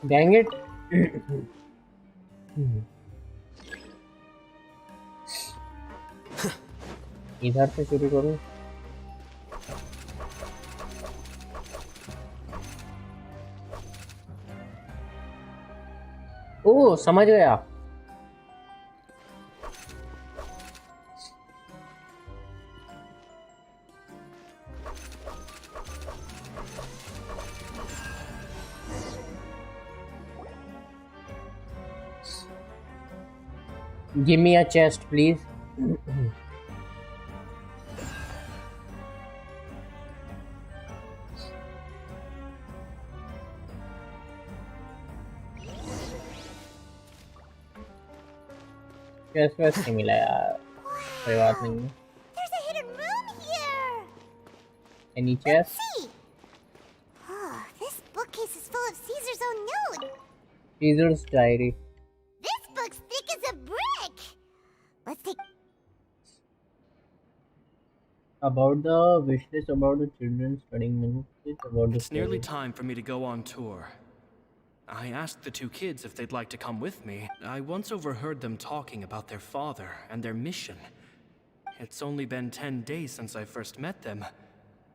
Dang it. इधर से शुरू करूं ओह समझ गया Give me a chest, please. Chest वैसे नहीं मिला यार कोई बात नहीं There's a hidden room here. Any chest? See. Oh, this bookcase is full of Caesar's own notes. Caesar's diary. This book's thick as a brick. Let's take. About the wish list, about the children studying minutes, about the It's nearly story. time for me to go on tour. I asked the two kids if they'd like to come with me. I once overheard them talking about their father and their mission. It's only been 10 days since I first met them,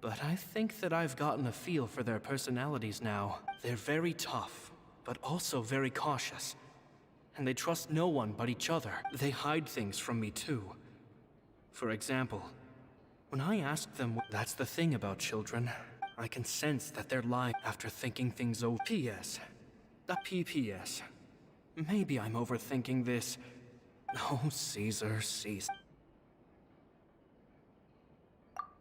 but I think that I've gotten a feel for their personalities now. They're very tough, but also very cautious. And they trust no one but each other. They hide things from me too. For example, when I asked them, that's the thing about children. I can sense that they're lying after thinking things over. P.S. A PPS. Maybe I'm overthinking this. Oh, Caesar, Caesar.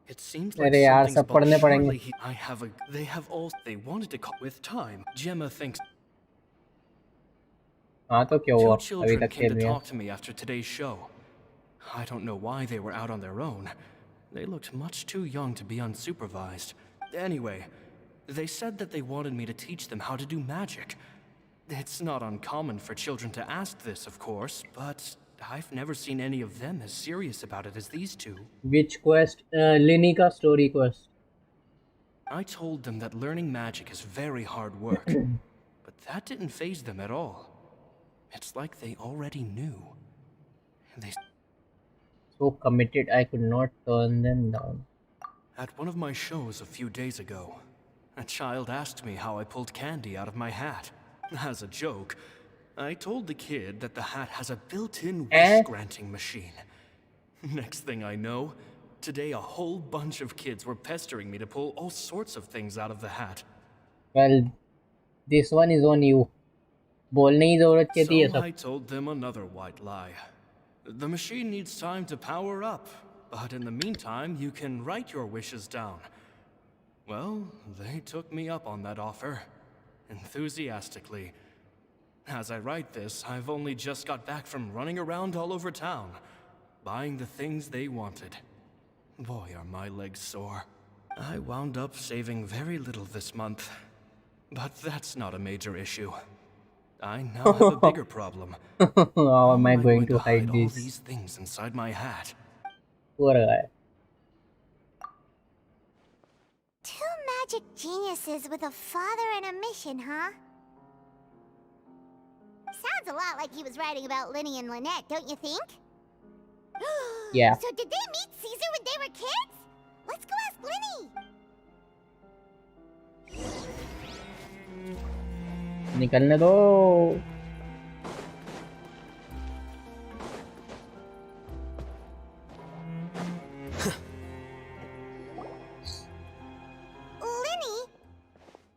It seems like अरे यार something's सब पढ़ने पड़ेंगे surely I have a. They have all. They wanted to call with time. Gemma thinks. हाँ तो क्या Two हुआ अभी children तक came खेल to रहे हैं talk to me after today's show. I don't know why they were out on their own. They looked much too young to be unsupervised. Anyway, they said that they wanted me to teach them how to do magic. It's not uncommon for children to ask this, of course, but I've never seen any of them as serious about it as these two. Which quest? Linika story quest. I told them that learning magic is very hard work, but that didn't faze them at all. It's like they already knew. They So committed I could not turn them down. At one of my shows a few days ago, a child asked me how I pulled candy out of my hat. As a joke, I told the kid that the hat has a built-in wish-granting machine. Next thing I know, today a whole bunch of kids were pestering me to pull all sorts of things out of the hat. Well, this one is on you. बोलने की जरूरत क्या थी ये So सब? I told them another white lie. The machine needs time to power up, but in the meantime, you can write your wishes down. Well, they took me up on that offer, enthusiastically. As I write this, I've only just got back from running around all over town, buying the things they wanted. Boy, are my legs sore. I wound up saving very little this month, but that's not a major issue. I now have a bigger problem. How am I going to hide hide all this? these things inside my hat? Poor guy. Geniuses with a father and a mission, huh? Sounds a lot like he was writing about Linny and Lynette, don't you think? Yeah. So did they meet Caesar when they were kids? Let's go ask Linny. निकलने दो.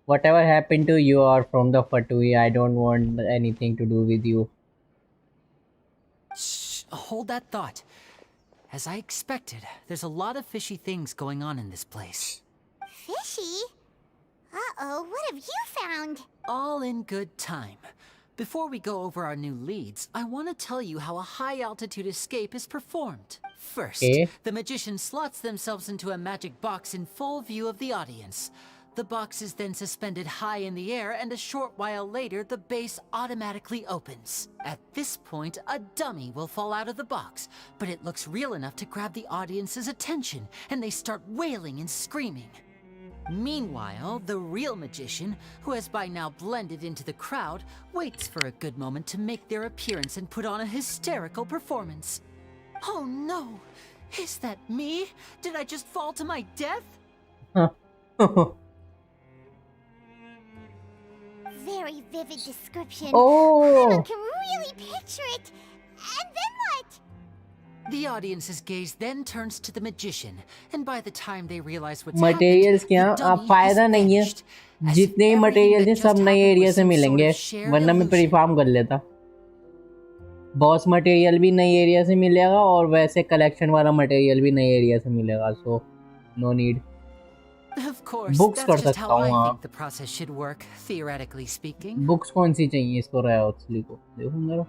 Whatever happened to you are from the Fatui. I don't want anything to do with you. Shh, hold that thought. As I expected, there's a lot of fishy things going on in this place. Fishy? Uh-oh, what have you found? All in good time. Before we go over our new leads, I want to tell you how a high-altitude escape is performed. First, the magician slots themselves into a magic box in full view of the audience. The box is then suspended high in the air, and a short while later, the base automatically opens. At this point, a dummy will fall out of the box, but it looks real enough to grab the audience's attention, and they start wailing and screaming. Meanwhile, the real magician, who has by now blended into the crowd, waits for a good moment to make their appearance and put on a hysterical performance. Oh no! Is that me? Did I just fall to my death? Very vivid description. Oh. I can really picture it. And then what? The audience's gaze then turns to the magician, and by the time they realize what's Materials happened, क्या the अब dummy फायदा has नहीं है. vanished. जितने material हैं सब नए area से मिलेंगे, वरना मैं प्रीफार्म कर लेता. बॉस मटेरियल भी नई एरिया से मिलेगा और वैसे कलेक्शन वाला मटेरियल भी नए एरिया से मिलेगा. So no need. Of course, books कर that's just सकता how हूँ. I हाँ, think the process should work, theoretically speaking. Books कौन सी चाहिए इसको रायोथ्सली को? देखो जरा.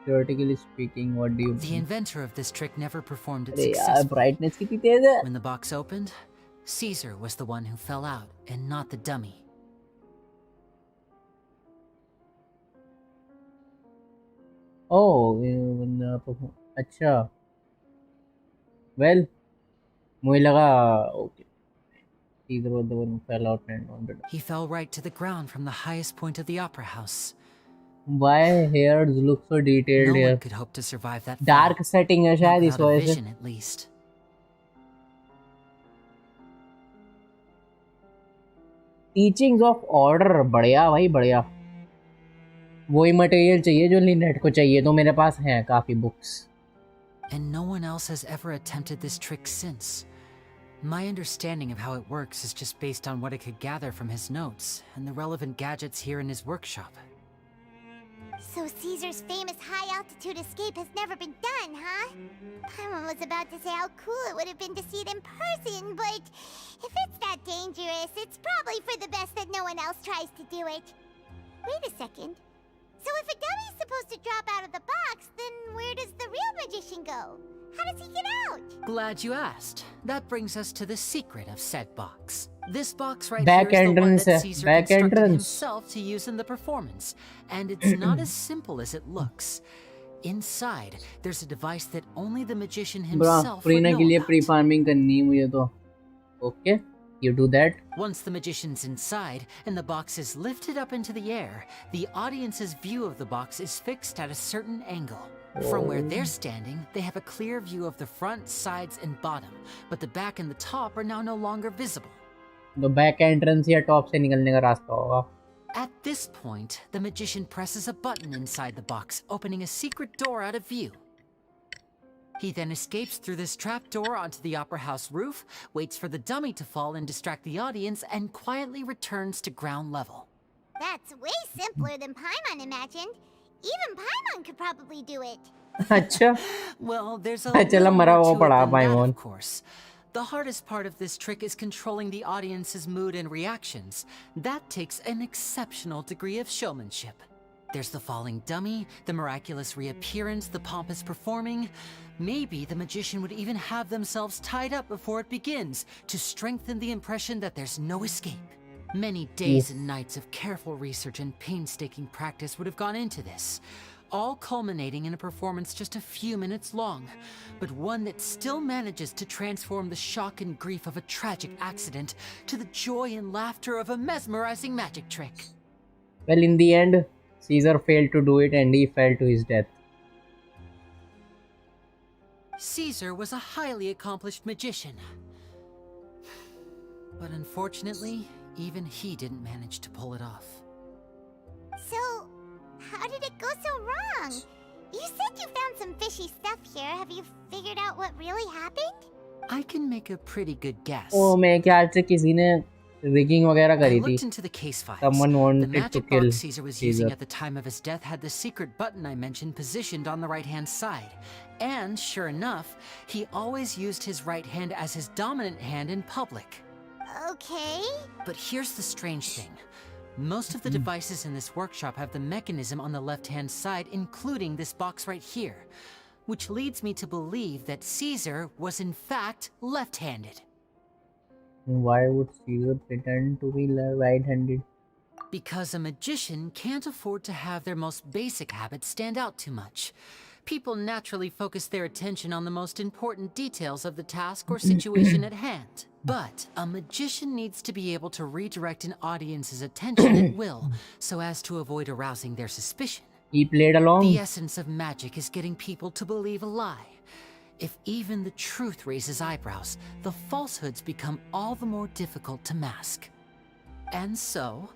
Theoretically speaking, what do you The mean? inventor of this trick never performed it अरे यार, successfully. brightness कितनी तेज है? When the box opened, Caesar was the one who fell out, and not the dummy. Oh, अच्छा. Well, मुझे लगा okay. Caesar was the one who fell out and on the. He fell right to the ground from the highest point of the opera house. Why hairs look so detailed No here? one could hope to survive that fall. Dark setting है शायद इस Not without a वजह से. vision, at least. Teachings of order बढ़िया भाई बढ़िया. वही material चाहिए जो लिनेट को चाहिए, तो मेरे पास हैं काफी books. And no one else has ever attempted this trick since. My understanding of how it works is just based on what I could gather from his notes and the relevant gadgets here in his workshop. So Caesar's famous high-altitude escape has never been done, huh? Paimon was about to say how cool it would have been to see it in person, but if it's that dangerous, it's probably for the best that no one else tries to do it. Wait a second. So if a dummy's supposed to drop out of the box, then where does the real magician go? How does he get out? Glad you asked. That brings us to the secret of said box. This box right Back here is the one entrance that है, Caesar back constructed entrance. himself to use in the performance. And it's not as simple as it looks. Inside, there's a device that only the magician Bro, himself would Preena know के लिए about. Pre farming करनी है मुझे तो. Okay, you do that. Once the magician's inside and the box is lifted up into the air, the audience's view of the box is fixed at a certain angle. From where they're standing, they have a clear view of the front, sides, and bottom, but the back and the top are now no longer visible. तो back entrance या top से निकलने का रास्ता होगा. At this point, the magician presses a button inside the box, opening a secret door out of view. He then escapes through this trap door onto the opera house roof, waits for the dummy to fall and distract the audience, and quietly returns to ground level. That's way simpler than Paimon imagined. Even Paimon could probably do it. अच्छा. Well, there's a चला little मरा more हुआ to it पड़ा than that, पाइमोन. of course. The hardest part of this trick is controlling the audience's mood and reactions. That takes an exceptional degree of showmanship. There's the falling dummy, the miraculous reappearance, the pompous performing. Maybe the magician would even have themselves tied up before it begins to strengthen the impression that there's no escape. Many days and nights of careful research and painstaking practice would have gone into this, all culminating in a performance just a few minutes long, but one that still manages to transform the shock and grief of a tragic accident to the joy and laughter of a mesmerizing magic trick. Well, in the end, Caesar failed to do it and he fell to his death. Caesar was a highly accomplished magician. But unfortunately, even he didn't manage to pull it off. So, how did it go so wrong? You said you found some fishy stuff here. Have you figured out what really happened? I can make a pretty good guess. Oh, मेरे ख्याल से किसी ने rigging वगैरह I करी थी. looked into the case files. Someone The wanted to magic kill box Caesar was using Caesar. at the time of his death had the secret button I mentioned positioned on the right-hand side. And sure enough, he always used his right hand as his dominant hand in public. Okay. But here's the strange thing. Most of the devices in this workshop have the mechanism on the left-hand side, including this box right here, which leads me to believe that Caesar was in fact left-handed. Why would Caesar pretend to be right-handed? Because a magician can't afford to have their most basic habits stand out too much. People naturally focus their attention on the most important details of the task or situation at hand. But a magician needs to be able to redirect an audience's attention at will, so as to avoid arousing their suspicion. He played along. The essence of magic is getting people to believe a lie. If even the truth raises eyebrows, the falsehoods become all the more difficult to mask. And so,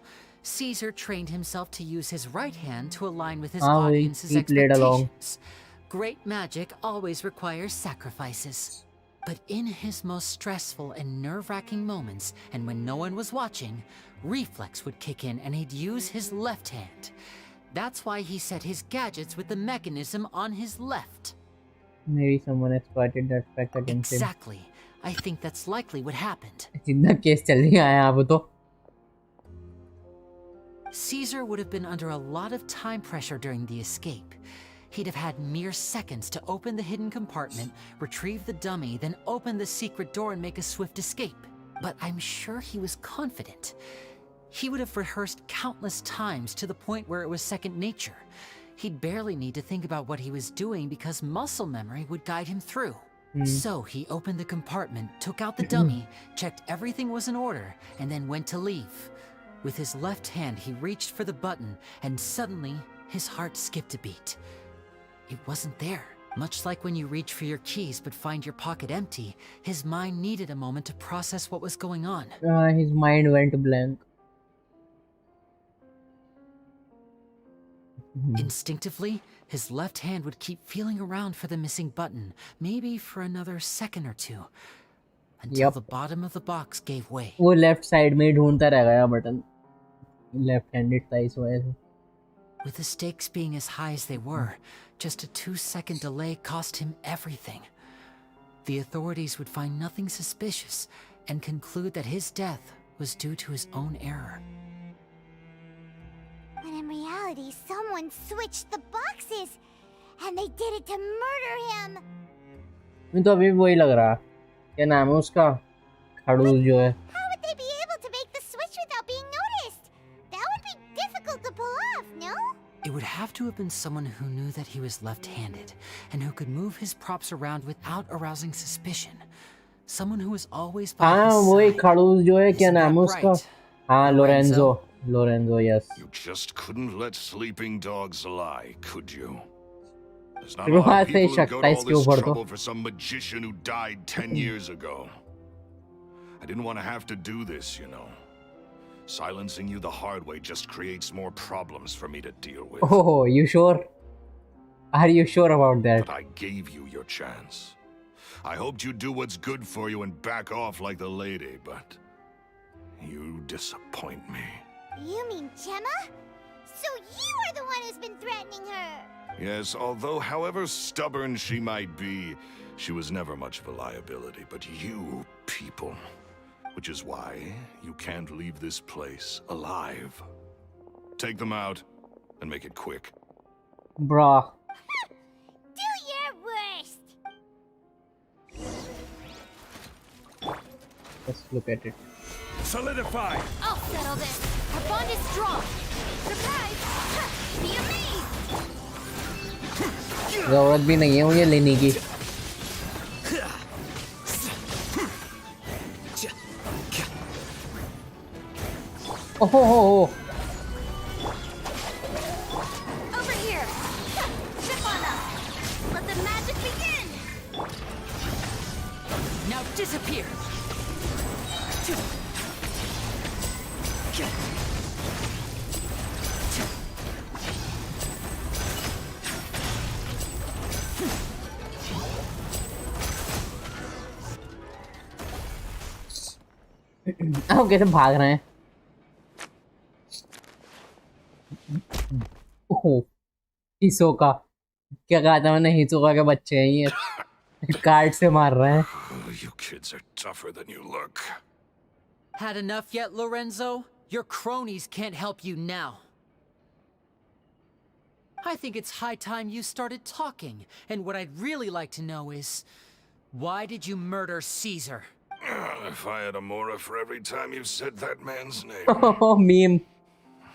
Caesar trained himself to use his right hand to align with his audience's he played along. expectations. Great magic always requires sacrifices. But in his most stressful and nerve-wracking moments, and when no one was watching, reflex would kick in and he'd use his left hand. That's why he set his gadgets with the mechanism on his left. Maybe someone exploited that fact against him. Exactly. I think that's likely what happened. जितना case चल रही है यहाँ पे तो. Caesar would have been under a lot of time pressure during the escape. He'd have had mere seconds to open the hidden compartment, retrieve the dummy, then open the secret door and make a swift escape. But I'm sure he was confident. He would have rehearsed countless times to the point where it was second nature. He'd barely need to think about what he was doing because muscle memory would guide him through. So he opened the compartment, took out the dummy, checked everything was in order, and then went to leave. With his left hand, he reached for the button, and suddenly, his heart skipped a beat. It wasn't there. Much like when you reach for your keys but find your pocket empty, his mind needed a moment to process what was going on. His mind went blank. Instinctively, his left hand would keep feeling around for the missing button, maybe for another second or two, until the bottom of the box gave way. वो left side में ढूंढता रह गया button. Left-handed था इस वजह से. With the stakes being as high as they were, just a 2-second delay cost him everything. The authorities would find nothing suspicious and conclude that his death was due to his own error. When in reality, someone switched the boxes, and they did it to murder him. मैं तो अभी वही लग रहा. क्या नाम है उसका? खड़ूस जो है. How would they be able to make the switch without being noticed? That would be difficult to pull off, no? It would have to have been someone who knew that he was left-handed and who could move his props around without arousing suspicion. Someone who was always by his हाँ वही side. खड़ूस जो है क्या नाम है उसका? right? हाँ Lorenzo, yes. You just couldn't let sleeping dogs lie, could you? There's not तेरे a को lot of हाथ से people who go to शक्ता all इसके this ऊपर तो. trouble for some magician who died 10 years ago. I didn't want to have to do this, you know. Silencing you the hard way just creates more problems for me to deal with. Oh, you sure? Are you sure about that? But I gave you your chance. I hoped you'd do what's good for you and back off like the lady, but you disappoint me. You mean Gemma? So you are the one who's been threatening her? Yes, although however stubborn she might be, she was never much of a liability. But you people, which is why you can't leave this place alive. Take them out. And make it quick. Bruh. Do your worst. Let's look at it. Solidify! I'll settle this. Our bond is strong. Surprise! Be amazed! जरूरत भी नहीं है मुझे लेने की. Oh. Over here! Zip on up! Let the magic begin! Now disappear! हम कैसे भाग रहे हैं? ओह, हिसोका. क्या कहा था मैंने? हिसोका के बच्चे हैं ये. कार्ड से मार रहे हैं. You kids are tougher than you look. Had enough yet, Lorenzo? Your cronies can't help you now. I think it's high time you started talking. And what I'd really like to know is, why did you murder Caesar? If I had a Mora for every time you said that man's name. Oh, meme.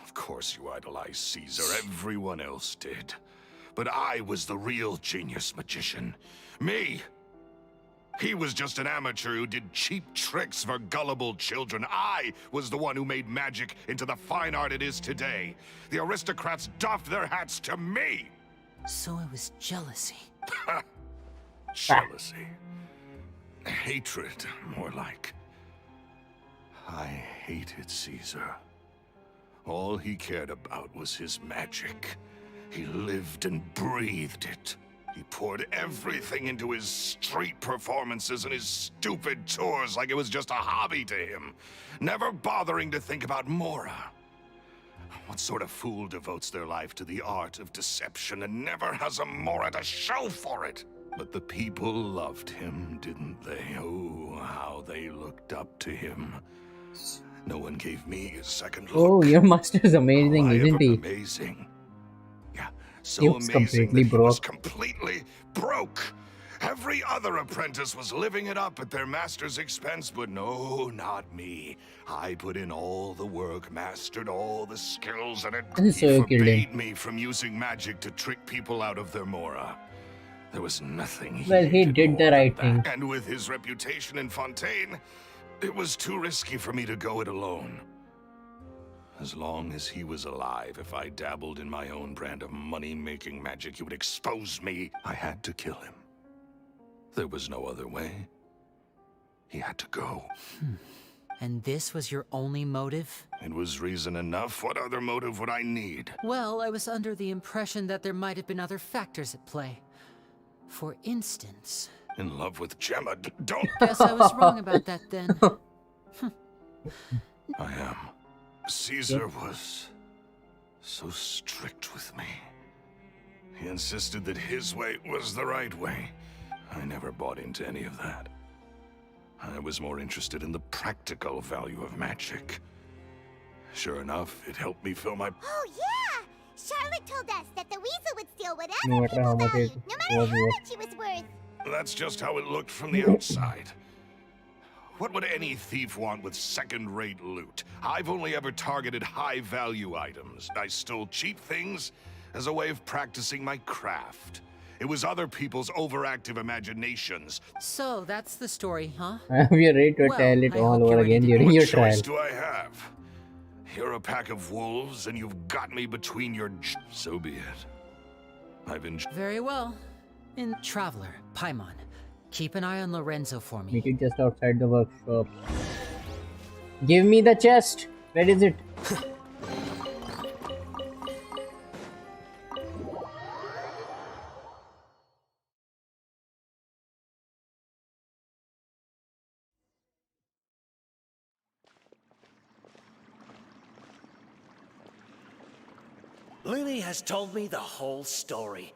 Of course you idolized Caesar, everyone else did. But I was the real genius magician. Me! He was just an amateur who did cheap tricks for gullible children. I was the one who made magic into the fine art it is today. The aristocrats doffed their hats to me! So it was jealousy. Jealousy. Hatred, more like. I hated Caesar. All he cared about was his magic. He lived and breathed it. He poured everything into his street performances and his stupid tours like it was just a hobby to him, never bothering to think about Mora. What sort of fool devotes their life to the art of deception and never has a Mora to show for it? But the people loved him, didn't they? Oh, how they looked up to him. No one gave me a second look. Oh, your master is amazing, isn't he? Amazing. Yeah, so He was amazing completely that he was broke. completely broke. Every other apprentice was living it up at their master's expense, but no, not me. I put in all the work, mastered all the skills, and So he you killed him. forbade me from using magic to trick people out of their Mora. There was nothing Well, he hated did more the than right that. thing. And with his reputation in Fontaine, it was too risky for me to go it alone. As long as he was alive, if I dabbled in my own brand of money-making magic, he would expose me. I had to kill him. There was no other way. He had to go. And this was your only motive? It was reason enough. What other motive would I need? Well, I was under the impression that there might have been other factors at play. For instance... In love with Gemma, don't... Guess I was wrong about that then. I am. Caesar was so strict with me. He insisted that his way was the right way. I never bought into any of that. I was more interested in the practical value of magic. Sure enough, it helped me fill my... Oh, yeah! Charlotte told us that the weasel would steal whatever No matter how people much valued, it no matter was how worth. much it was worth. That's just how it looked from the outside. What would any thief want with second-rate loot? I've only ever targeted high-value items. I stole cheap things as a way of practicing my craft. It was other people's overactive imaginations. So, that's the story, huh? We are ready to tell it I all hope over you're again ready to- during What your choice trial. do I have? You're a pack of wolves, and you've got me between your... So be it. I've enjoyed... Very well. In Traveler, Paimon, keep an eye on Lorenzo for me. Make it just outside the workshop. Give me the chest. Where is it? Lily has told me the whole story.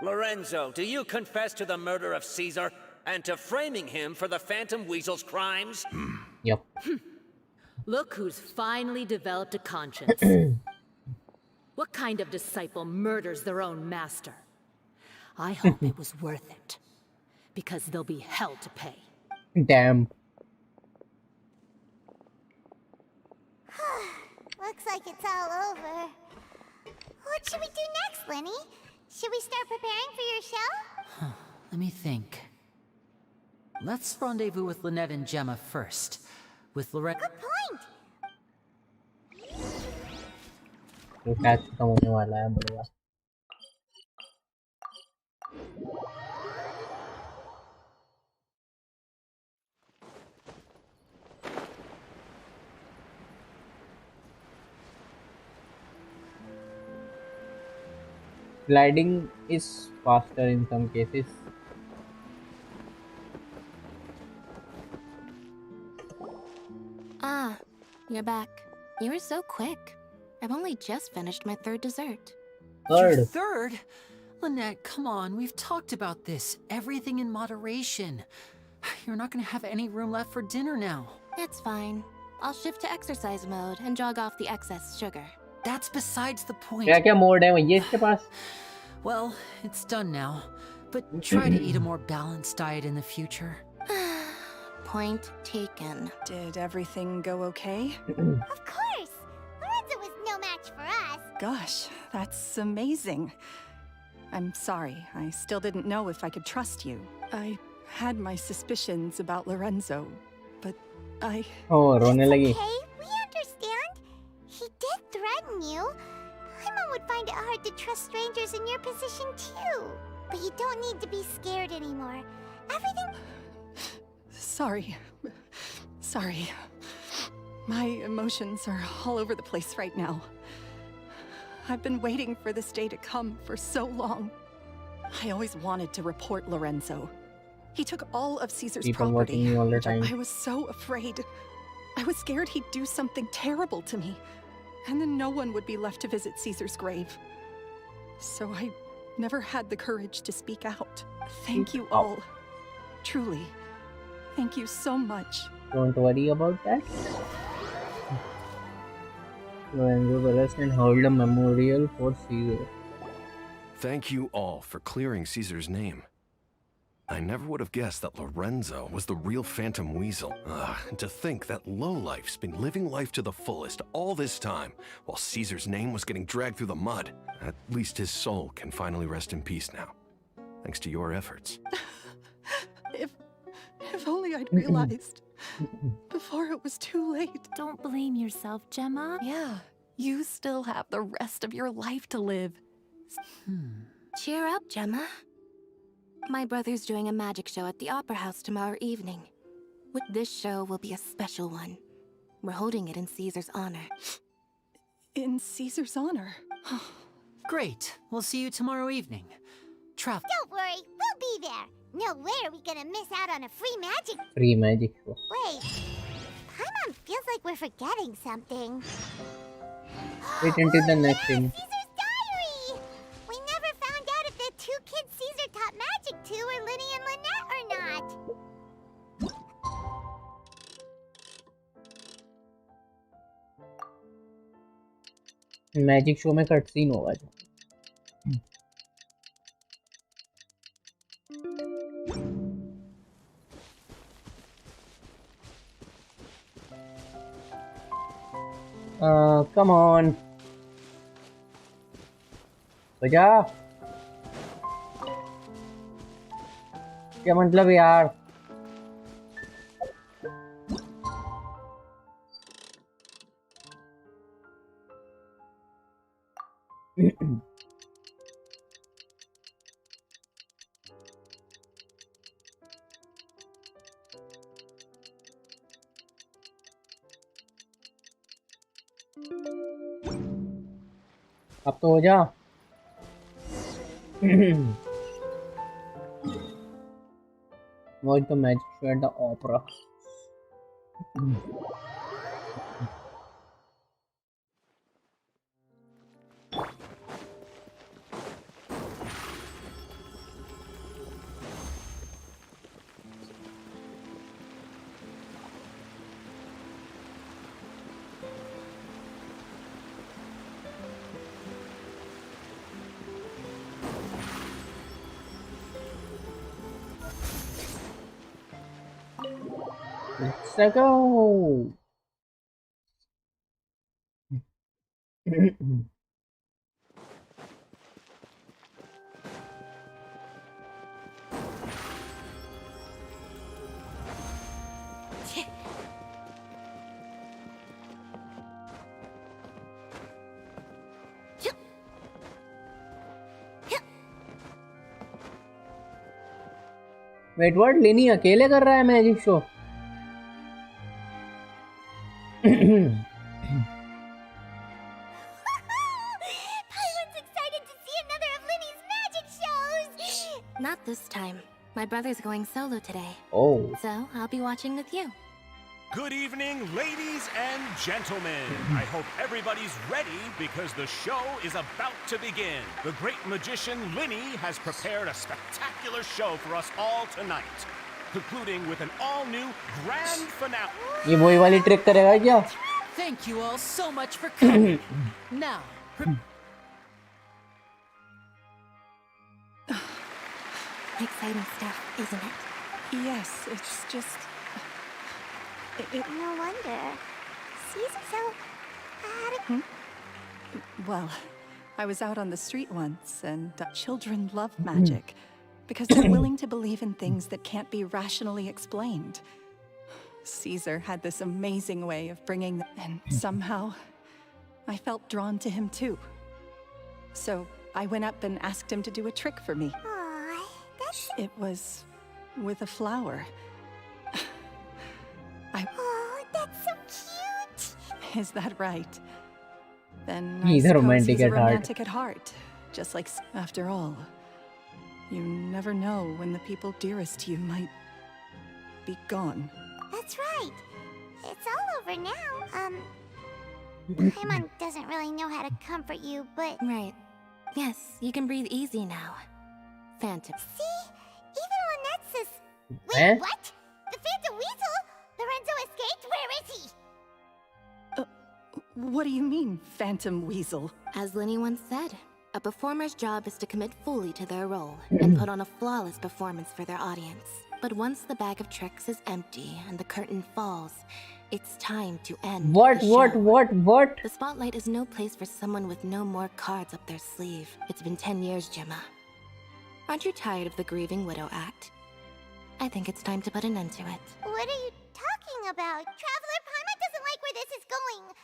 Lorenzo, do you confess to the murder of Caesar and to framing him for the Phantom Weasel's crimes? Yep. Look who's finally developed a conscience. What kind of disciple murders their own master? I hope it was worth it. Because there'll be hell to pay. Damn. Looks like it's all over. What should we do next, Lenny? Should we start preparing for your show? Let me think. Let's rendezvous with Lynette and Gemma first. With Lorette. Good point. तो tax खत्म होने वाला है बढ़िया. Gliding is faster in some cases. Ah, you're back. You were so quick. I've only just finished my third dessert. Your third? Lynette, come on, we've talked about this. Everything in moderation. You're not gonna have any room left for dinner now. It's fine. I'll shift to exercise mode and jog off the excess sugar. That's besides the point. क्या mode है भैया इसके पास? Well, it's done now. But try to eat a more balanced diet in the future. Point taken. Did everything go okay? Of course! Lorenzo was no match for us. Gosh, that's amazing. I'm sorry, I still didn't know if I could trust you. I had my suspicions about Lorenzo, but I... Oh, रोने लगी. Okay, we understand. He did threaten you. Paimon would find it hard to trust strangers in your position too. But you don't need to be scared anymore. Everything... Sorry. Sorry. My emotions are all over the place right now. I've been waiting for this day to come for so long. I always wanted to report Lorenzo. He took all of Caesar's property. All the time. I was so afraid. I was scared he'd do something terrible to me. And then no one would be left to visit Caesar's grave. So I never had the courage to speak out. Thank you all. Truly. Thank you so much. Don't worry about that. Lorenzo Perez can hold a memorial for Caesar. Thank you all for clearing Caesar's name. I never would have guessed that Lorenzo was the real Phantom Weasel. And to think that lowlife's been living life to the fullest all this time, while Caesar's name was getting dragged through the mud. At least his soul can finally rest in peace now, thanks to your efforts. If only I'd realized before it was too late. Don't blame yourself, Gemma. Yeah, you still have the rest of your life to live. Cheer up, Gemma. My brother's doing a magic show at the Opera House tomorrow evening. This show will be a special one. We're holding it in Caesar's honor. In Caesar's honor? Great. We'll see you tomorrow evening. Travel. Don't worry, we'll be there. No way are we gonna miss out on a free magic. Free magic show. Wait, Paimon feels like we're forgetting something. Wait until the next thing. Caesar's diary! We never found out if the two kids Caesar taught magic to were Linny and Lynette or not. Magic show में cut scene होगा जो. Come on. बजा. क्या मतलब यार? अब तो हो जा. Watch the magic show at the opera. Let's go. Wait, what? Lenny अकेले कर रहा है magic show? Everyone's excited to see another of Linny's magic shows! Not this time. My brother's going solo today. Oh. So I'll be watching with you. Good evening, ladies and gentlemen. I hope everybody's ready because the show is about to begin. The great magician Linny has prepared a spectacular show for us all tonight, concluding with an all-new grand finale. ये वही वाली trick करेगा क्या? Thank you all so much for coming. Now, Exciting stuff, isn't it? Yes, it's just... No wonder. Caesar so... Well, I was out on the street once, and children love magic because they're willing to believe in things that can't be rationally explained. Caesar had this amazing way of bringing them, and somehow I felt drawn to him too. So I went up and asked him to do a trick for me. Aw, that's... It was with a flower. Oh, that's so cute! Is that right? Then He's I a suppose romantic he's a at heart. romantic at heart. Just like, after all, you never know when the people dearest to you might be gone. That's right. It's all over now. Paimon doesn't really know how to comfort you, but... Right. Yes, you can breathe easy now. Phantom. See? Even Lynette says... Wait, Eh? what? The Phantom Weasel? Lorenzo escaped? Where is he? What do you mean, Phantom Weasel? As Linny once said, a performer's job is to commit fully to their role and put on a flawless performance for their audience. But once the bag of tricks is empty and the curtain falls, it's time to end What? the What? show. What? The spotlight is no place for someone with no more cards up their sleeve. It's been 10 years, Gemma. Aren't you tired of the grieving widow act? I think it's time to put an end to it. What are you talking about? Traveler, Paimon doesn't like where this is going.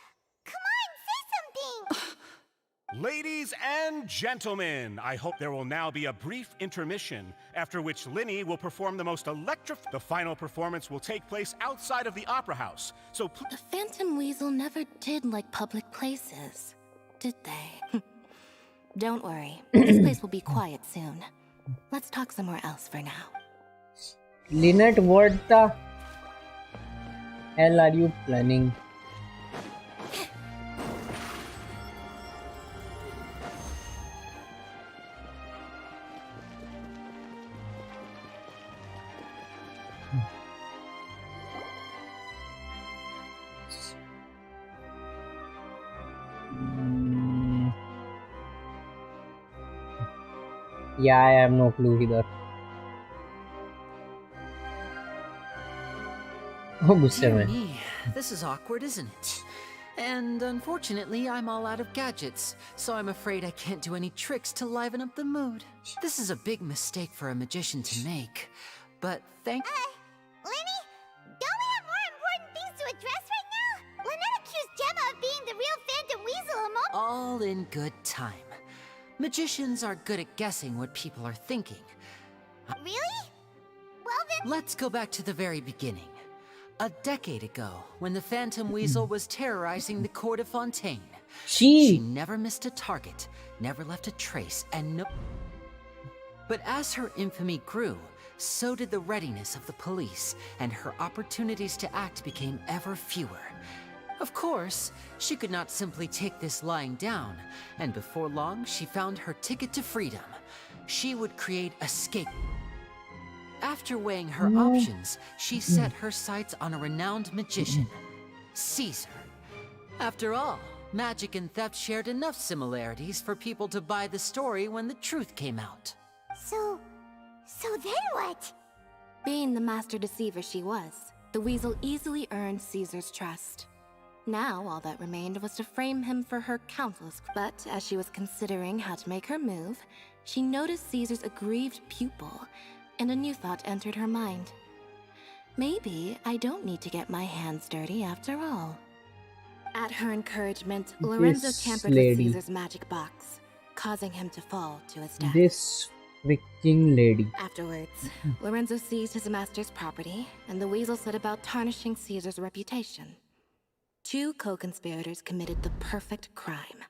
Come on, say something! Ladies and gentlemen, I hope there will now be a brief intermission, after which Linny will perform the most electrifying... The final performance will take place outside of the Opera House, so... The Phantom Weasel never did like public places, did they? Don't worry, this place will be quiet soon. Let's talk somewhere else for now. Lynette, what the hell are you planning? Yeah, I have no clue either. Oh, गुस्से dear में. me, this is awkward, isn't it? And unfortunately, I'm all out of gadgets, so I'm afraid I can't do any tricks to liven up the mood. This is a big mistake for a magician to make, but Lenny? Don't we have more important things to address right now? Lynette accused Gemma of being the real Phantom Weasel among... all in good time. Magicians are good at guessing what people are thinking. Really? Well then... Let's go back to the very beginning. A decade ago, when the Phantom Weasel was terrorizing the court of Fontaine, she never missed a target, never left a trace, and But as her infamy grew, so did the readiness of the police, and her opportunities to act became ever fewer. Of course, she could not simply take this lying down, and before long, she found her ticket to freedom. She would create escape. After weighing her options, she set her sights on a renowned magician, Caesar. After all, magic and theft shared enough similarities for people to buy the story when the truth came out. So then what? Being the master deceiver she was, The weasel easily earned Caesar's trust. Now, all that remained was to frame him for her countless. But as she was considering how to make her move, she noticed Caesar's aggrieved pupil, and a new thought entered her mind. Maybe I don't need to get my hands dirty after all. At her encouragement, Lorenzo tampered with Caesar's magic box, causing him to fall to his death. This freaking lady. Afterwards, Lorenzo seized his master's property, and the weasel set about tarnishing Caesar's reputation. Two co-conspirators committed the perfect crime.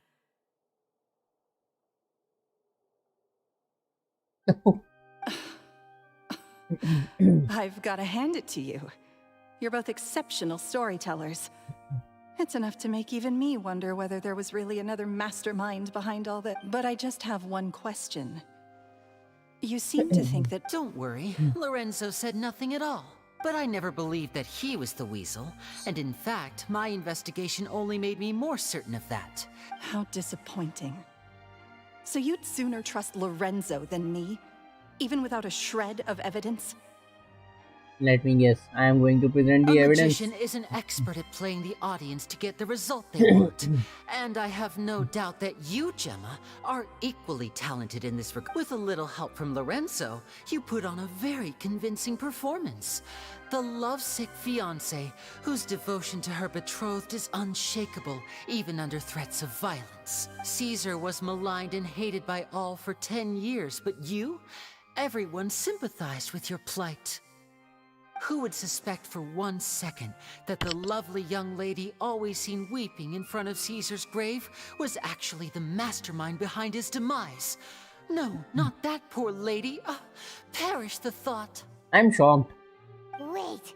I've got to hand it to you. You're both exceptional storytellers. It's enough to make even me wonder whether there was really another mastermind behind all that. But I just have one question. You seem to think that... Don't worry, Lorenzo said nothing at all. But I never believed that he was the weasel, and in fact, my investigation only made me more certain of that. How disappointing. So you'd sooner trust Lorenzo than me? Even without a shred of evidence? Let me guess. I am going to present the evidence. A magician is an expert at playing the audience to get the result they want. And I have no doubt that you, Gemma, are equally talented in this regard. With a little help from Lorenzo, you put on a very convincing performance. The lovesick fiancé, whose devotion to her betrothed is unshakable, even under threats of violence. Caesar was maligned and hated by all for 10 years, but you? Everyone sympathized with your plight. Who would suspect for 1 second that the lovely young lady always seen weeping in front of Caesar's grave was actually the mastermind behind his demise? No, not that poor lady. Perish the thought. I'm shocked. Wait,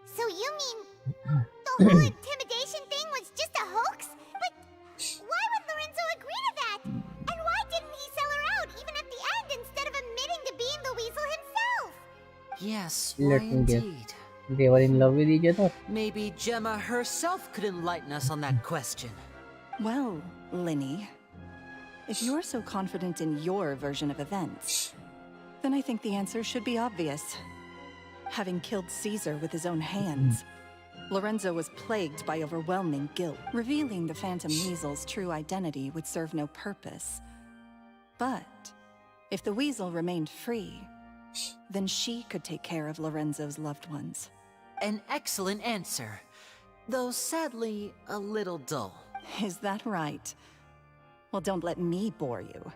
so you mean the whole intimidation thing was just a hoax? But why would Lorenzo agree to that? And why didn't he sell her out even at the end instead of admitting to being the weasel himself? Yes, Let why me guess. indeed? They were in love with each other. Maybe Gemma herself could enlighten us on that question. Well, Linny, if you're so confident in your version of events, then I think the answer should be obvious. Having killed Caesar with his own hands, Lorenzo was plagued by overwhelming guilt. Revealing the Phantom Weasel's true identity would serve no purpose. But if the Weasel remained free, then she could take care of Lorenzo's loved ones. An excellent answer, though sadly a little dull. Is that right? Well, don't let me bore you.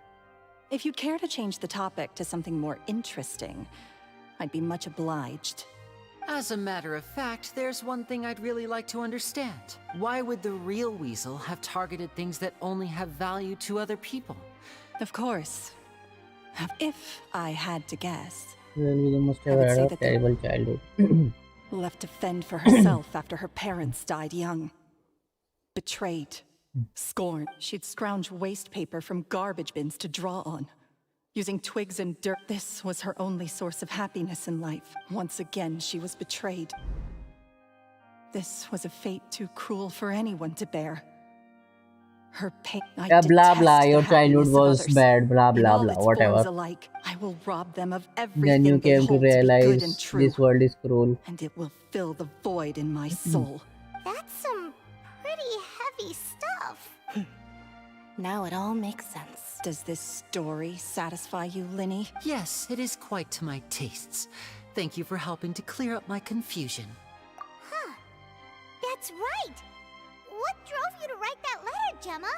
If you'd care to change the topic to something more interesting, I'd be much obliged. As a matter of fact, there's one thing I'd really like to understand. Why would the real weasel have targeted things that only have value to other people? Of course. If I had to guess, Well, we must have I would had say a that terrible childhood. left to fend for herself after her parents died young. Betrayed. Scorned. She'd scrounge waste paper from garbage bins to draw on. Using twigs and dirt. This was her only source of happiness in life. Once again, she was betrayed. This was a fate too cruel for anyone to bear. Her pain. Yeah, blah blah. Your childhood was bad. Blah blah blah. Whatever. Alike, I will rob them of everything Then you they came to hold to be good and realize true, this world is cruel. and it will fill the void in my soul. That's some pretty heavy stuff. Now it all makes sense. Does this story satisfy you, Linny? Yes, it is quite to my tastes. Thank you for helping to clear up my confusion. Huh. That's right. What drove you to write that letter, Gemma?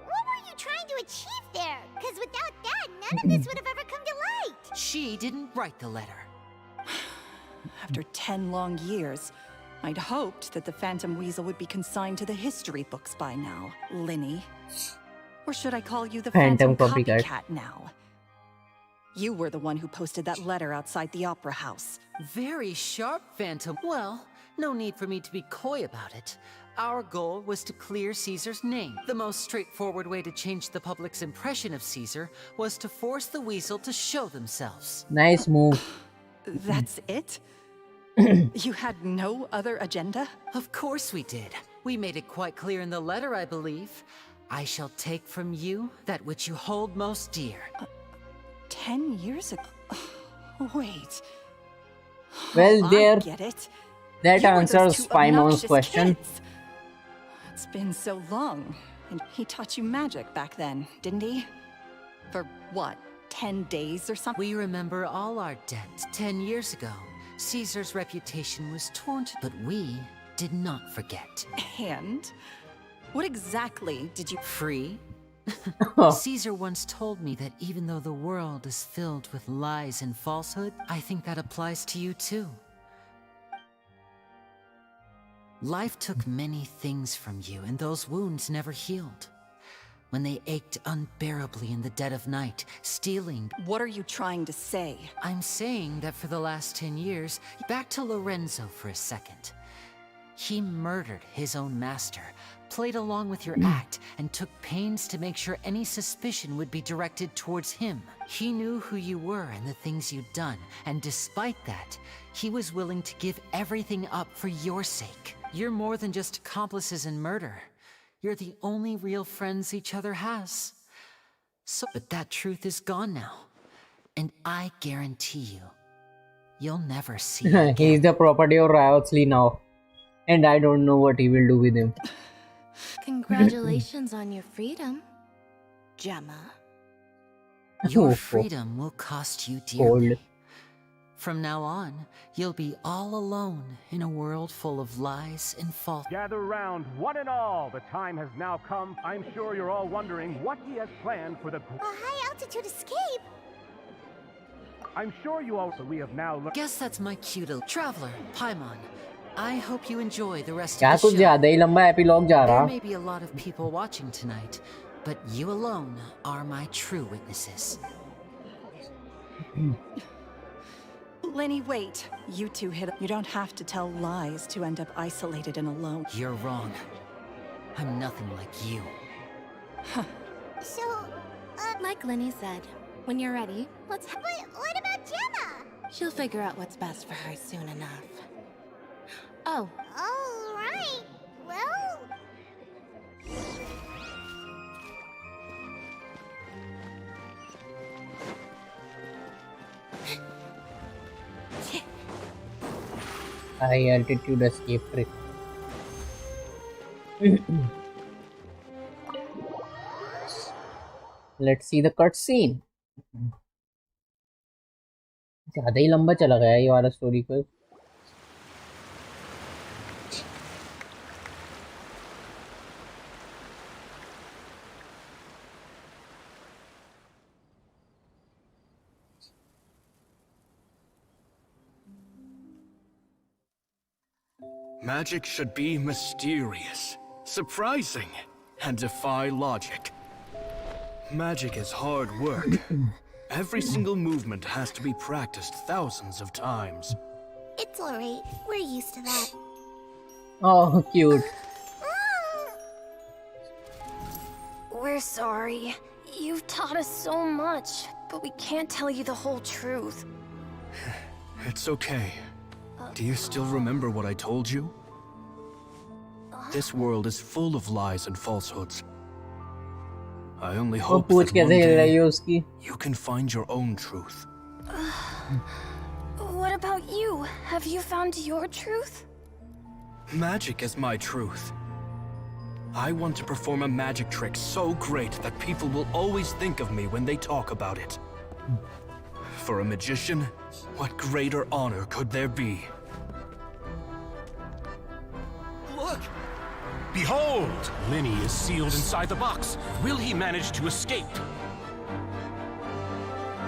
What were you trying to achieve there? Because without that, none of this would have ever come to light. She didn't write the letter. After 10 long years, I'd hoped that the Phantom Weasel would be consigned to the history books by now, Linny. Or should I call you the Phantom Phantom copycat. Copycat now? You were the one who posted that letter outside the Opera House. Very sharp, Phantom. Well, no need for me to be coy about it. Our goal was to clear Caesar's name. The most straightforward way to change the public's impression of Caesar was to force the weasel to show themselves. Nice move. That's it? You had no other agenda? Of course we did. We made it quite clear in the letter, I believe. I shall take from you that which you hold most dear. 10 years ago? Wait. Well, I there. get it. That You were those answers two Paimon's obnoxious question. kids. It's been so long. And he taught you magic back then, didn't he? For what, 10 days or something? We remember all our debt 10 years ago. Caesar's reputation was torn, but we did not forget. And? What exactly did you... Free? Caesar once told me that even though the world is filled with lies and falsehood, I think that applies to you too. Life took many things from you, and those wounds never healed. When they ached unbearably in the dead of night, stealing... What are you trying to say? I'm saying that for the last 10 years... Back to Lorenzo for a second. He murdered his own master, played along with your act, and took pains to make sure any suspicion would be directed towards him. He knew who you were and the things you'd done, and despite that, he was willing to give everything up for your sake. You're more than just accomplices in murder. You're the only real friends each other has. So, but that truth is gone now. And I guarantee you, you'll never see it again. He's the property of WRIOTHESLEY now. And I don't know what he will do with him. Congratulations on your freedom, Gemma. Your freedom will cost you dearly. From now on, you'll be all alone in a world full of lies and false. Gather round, one and all. The time has now come. I'm sure you're all wondering what he has planned for the... A high-altitude escape? I'm sure you all... We have now... Guess that's my cue to... Traveler, Paimon. I hope you enjoy the rest क्या of the कुछ show. ज़्यादा ही लंबा epilogue जा There रहा. may be a lot of people watching tonight, but you alone are my true witnesses. Lenny, wait. You two hit... You don't have to tell lies to end up isolated and alone. You're wrong. I'm nothing like you. So, Like Lenny said, when you're ready, let's... But what about Gemma? She'll figure out what's best for her soon enough. Oh. All right. Well... High altitude escape trick. Let's see the cutscene. ज़्यादा ही लंबा चला गया ये वाला story पर. Magic should be mysterious, surprising, and defy logic. Magic is hard work. Every single movement has to be practiced thousands of times. It's alright. We're used to that. Oh, cute. We're sorry. You've taught us so much, but we can't tell you the whole truth. It's okay. Do you still remember what I told you? This world is full of lies and falsehoods. I only hope that one day you can find your own truth. What about you? Have you found your truth? Magic is my truth. I want to perform a magic trick so great that people will always think of me when they talk about it. For a magician, what greater honor could there be? Look! Behold! Lenny is sealed inside the box. Will he manage to escape?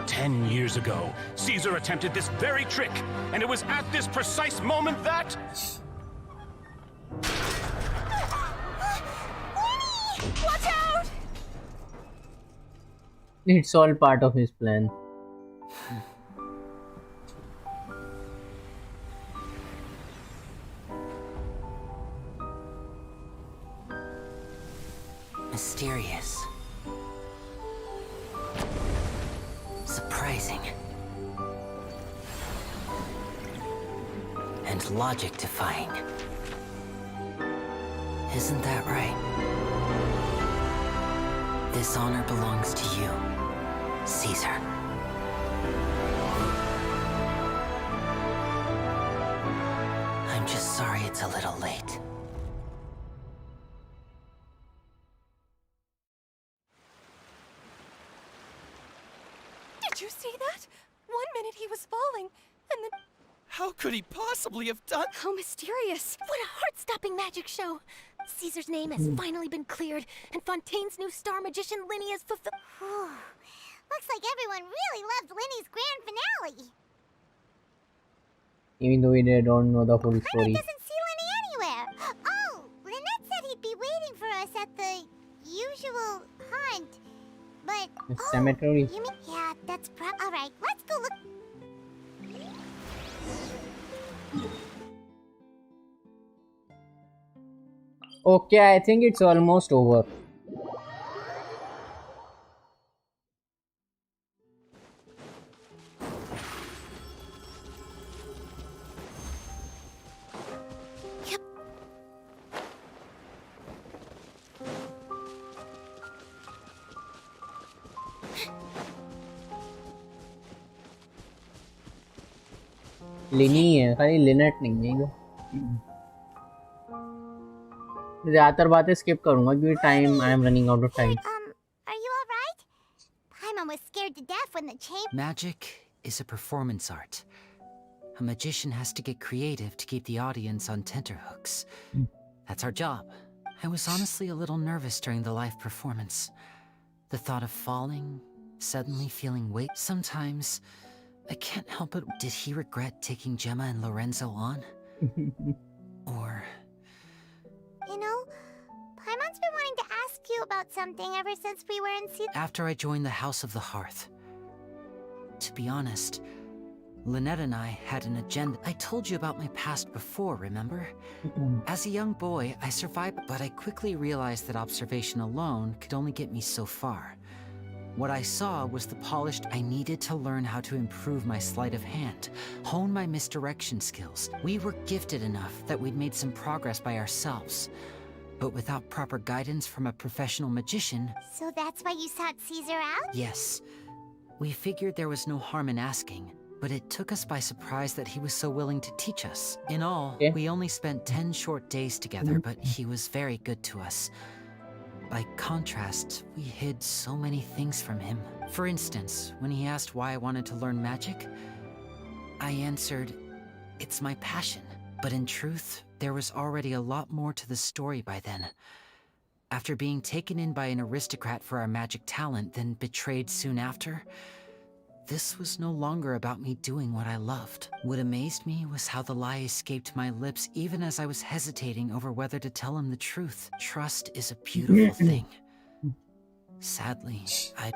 10 years ago, Caesar attempted this very trick, and it was at this precise moment that... Watch out! It's all part of his plan. Mysterious. Surprising. And logic-defying. Isn't that right? This honor belongs to you, Caesar. I'm just sorry it's a little late. Did you see that? 1 minute he was falling, and then... How could he possibly have done? How mysterious. What a heart-stopping magic show. Caesar's name has finally been cleared, and Fontaine's new star magician Linny has fulfilled... Looks like everyone really loved Linny's grand finale. Even though we don't know the full story. Doesn't see Linny anywhere. Oh, Lynette said he'd be waiting for us at the usual hunt. But The cemetery. You mean yeah, that's all right. Let's go look. Okay, I think it's almost over. लिनी है खाली Lynette नहीं है ज़्यादातर बातें skip करूंगा क्योंकि time I am running out of time Are you all right? Paimon was scared to death when the chamber. Magic is a performance art. A magician has to get creative to keep the audience on tenterhooks. That's our job. I was honestly a little nervous during the live performance. The thought of falling, suddenly feeling weight. Sometimes I can't help it. Did he regret taking Gemma and Lorenzo on? Or... You know, Paimon's been wanting to ask you about something ever since we were in After I joined the House of the Hearth. To be honest, Lynette and I had an agenda. I told you about my past before, remember? As a young boy, I survived, but I quickly realized that observation alone could only get me so far. What I saw was the polished. I needed to learn how to improve my sleight of hand, hone my misdirection skills. We were gifted enough that we'd made some progress by ourselves. But without proper guidance from a professional magician... So that's why you sought Caesar out? Yes. We figured there was no harm in asking, but it took us by surprise that he was so willing to teach us. In all, we only spent 10 short days together, but he was very good to us. By contrast, we hid so many things from him. For instance, when he asked why I wanted to learn magic, I answered, it's my passion. But in truth, there was already a lot more to the story by then. After being taken in by an aristocrat for our magic talent, then betrayed soon after, this was no longer about me doing what I loved. What amazed me was how the lie escaped my lips even as I was hesitating over whether to tell him the truth. Trust is a beautiful thing. Sadly, I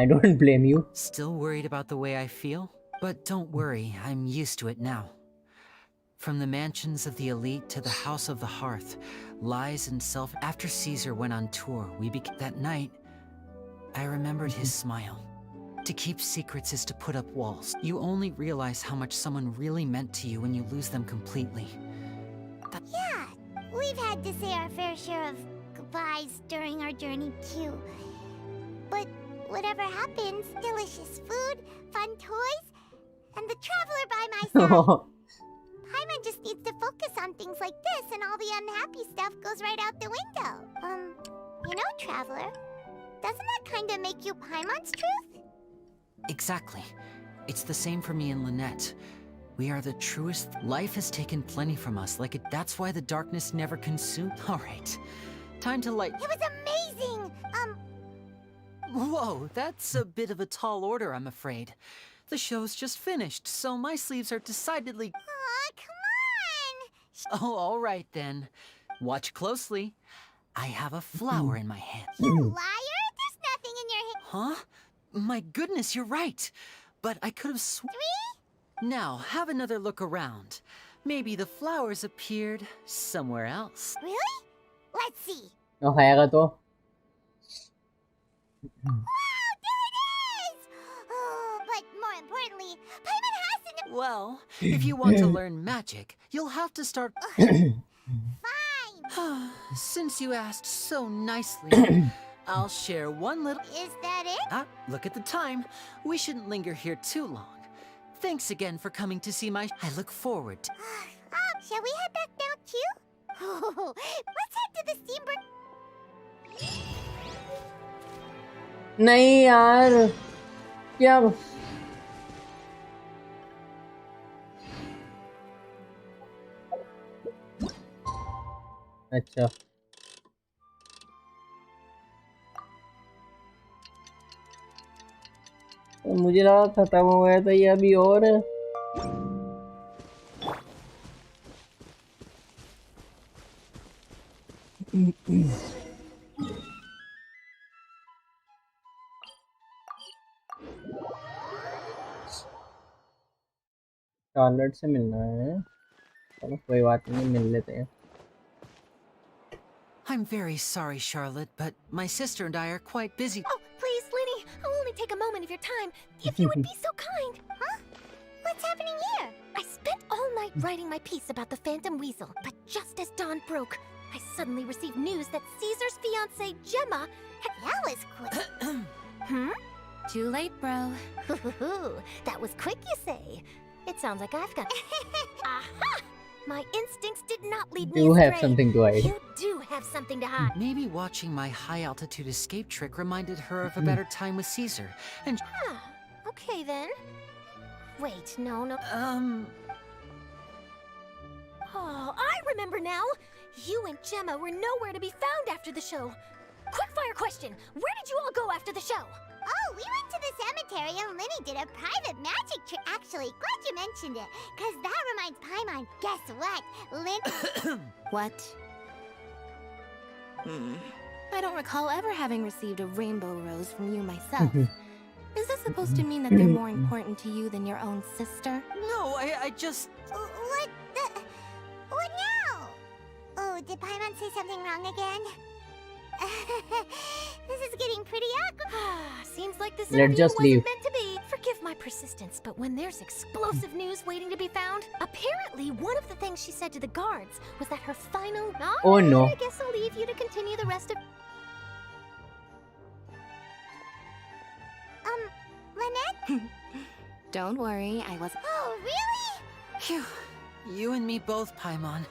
don't blame you. Still worried about the way I feel? But don't worry, I'm used to it now. From the mansions of the elite to the House of the Hearth, lies and self... After Caesar went on tour, that night, I remembered his smile. To keep secrets is to put up walls. You only realize how much someone really meant to you when you lose them completely. Yeah, we've had to say our fair share of goodbyes during our journey too. But whatever happens, delicious food, fun toys, and the traveler by my side. Paimon just needs to focus on things like this, and all the unhappy stuff goes right out the window. You know, traveler, doesn't that kind of make you Paimon's truth? Exactly. It's the same for me and Lynette. We are the truest. Life has taken plenty from us, that's why the darkness never consumed. All right, time to light. It was amazing. Whoa, that's a bit of a tall order, I'm afraid. The show's just finished, so my sleeves are decidedly... Aw, come on! Oh, all right then. Watch closely. I have a flower in my hand. You liar! There's nothing in your hand. Huh? My goodness, you're right. But I could have Now, have another look around. Maybe the flowers appeared somewhere else. Really? Let's see. No, खाएगा तो. Wow, there it is! Oh, but more importantly, Paimon has to... Well, if you want to learn magic, you'll have to start... Fine! Since you asked so nicely, I'll share one little... Is that it? Look at the time. We shouldn't linger here too long. Thanks again for coming to see my... I look forward to... Shall we head back now too? Let's head to the steamboat. नहीं यार क्या अच्छा मुझे लगा खत्म हो गया था ये अभी और है। चार्लट से मिलना है चलो कोई बात नहीं मिल लेते हैं। I'm very sorry, Charlotte, but my sister and I are quite busy. Oh, please, Linny, I'll only take a moment of your time, if you would be so kind. Huh? What's happening here? I spent all night writing my piece about the Phantom Weasel, but just as dawn broke, I suddenly received news that Caesar's fiancée, Gemma, had... That was quick. Too late, bro. That was quick, you say? It sounds like I've got... Aha! My instincts did not lead me You astray. have something to hide. You do have something to hide. Maybe watching my high-altitude escape trick reminded her of a better time with Caesar, and... Okay, then. Wait, no. Oh, I remember now! You and Gemma were nowhere to be found after the show. Quick-fire question! Where did you all go after the show? Oh, we went to the cemetery and Linny did a private magic trick. Actually, glad you mentioned it, because that reminds Paimon. Guess what? What? I don't recall ever having received a rainbow rose from you myself. Is this supposed to mean that they're more important to you than your own sister? No, I just... What now? Oh, did Paimon say something wrong again? This is getting pretty awkward. Seems like this Let's interview just wasn't leave. meant to be. Forgive my persistence, but when there's explosive news waiting to be found, apparently one of the things she said to the guards was that her final... Oh, no. I guess I'll leave you to continue the rest of... Lynette? Don't worry, I was... Oh, really? Phew. You and me both, Paimon.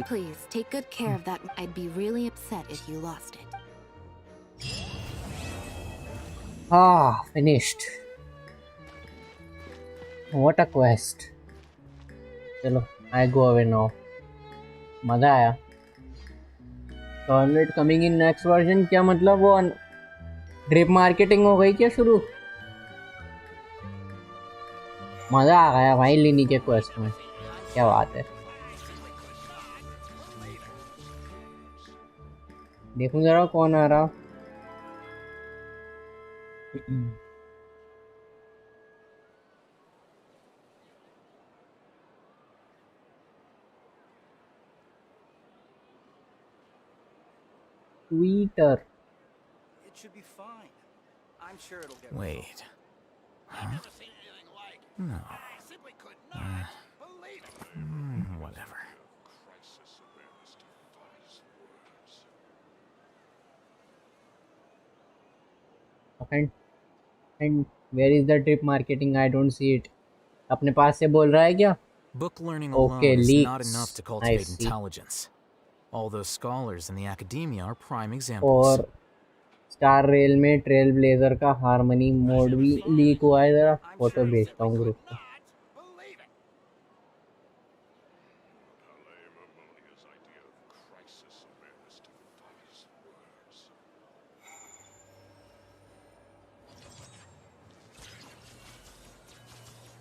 Please, take good care of that. I'd be really upset if you lost it. Finished. What a quest. चलो, I go away now. मजा आया. Charlotte coming in next version क्या मतलब वो drip marketing हो गई क्या शुरू? मजा आ गया भाई लिनी के क्वेस्ट में. क्या बात है. देखूं जरा कौन आ रहा. Twitter. It should be fine. I'm sure it'll get... Wait. Huh? No. Whatever. And where is the drip marketing? I don't see it. अपने पास से बोल रहा है क्या? Book learning alone Okay, is leaks. not enough to I cultivate see. intelligence. All those scholars in the academia are prime examples. और star rail में trail blazer का harmony mode भी लीक हुआ है. जरा फोटो भेजता हूँ ग्रुप पे.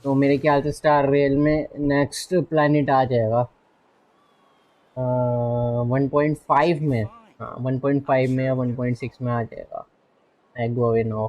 तो मेरे ख्याल से स्टार रेल में नेक्स्ट प्लैनेट आ जाएगा 1.5 में. हाँ 1.5 में या 1.6 में आ जाएगा. आई गो अवे नाउ.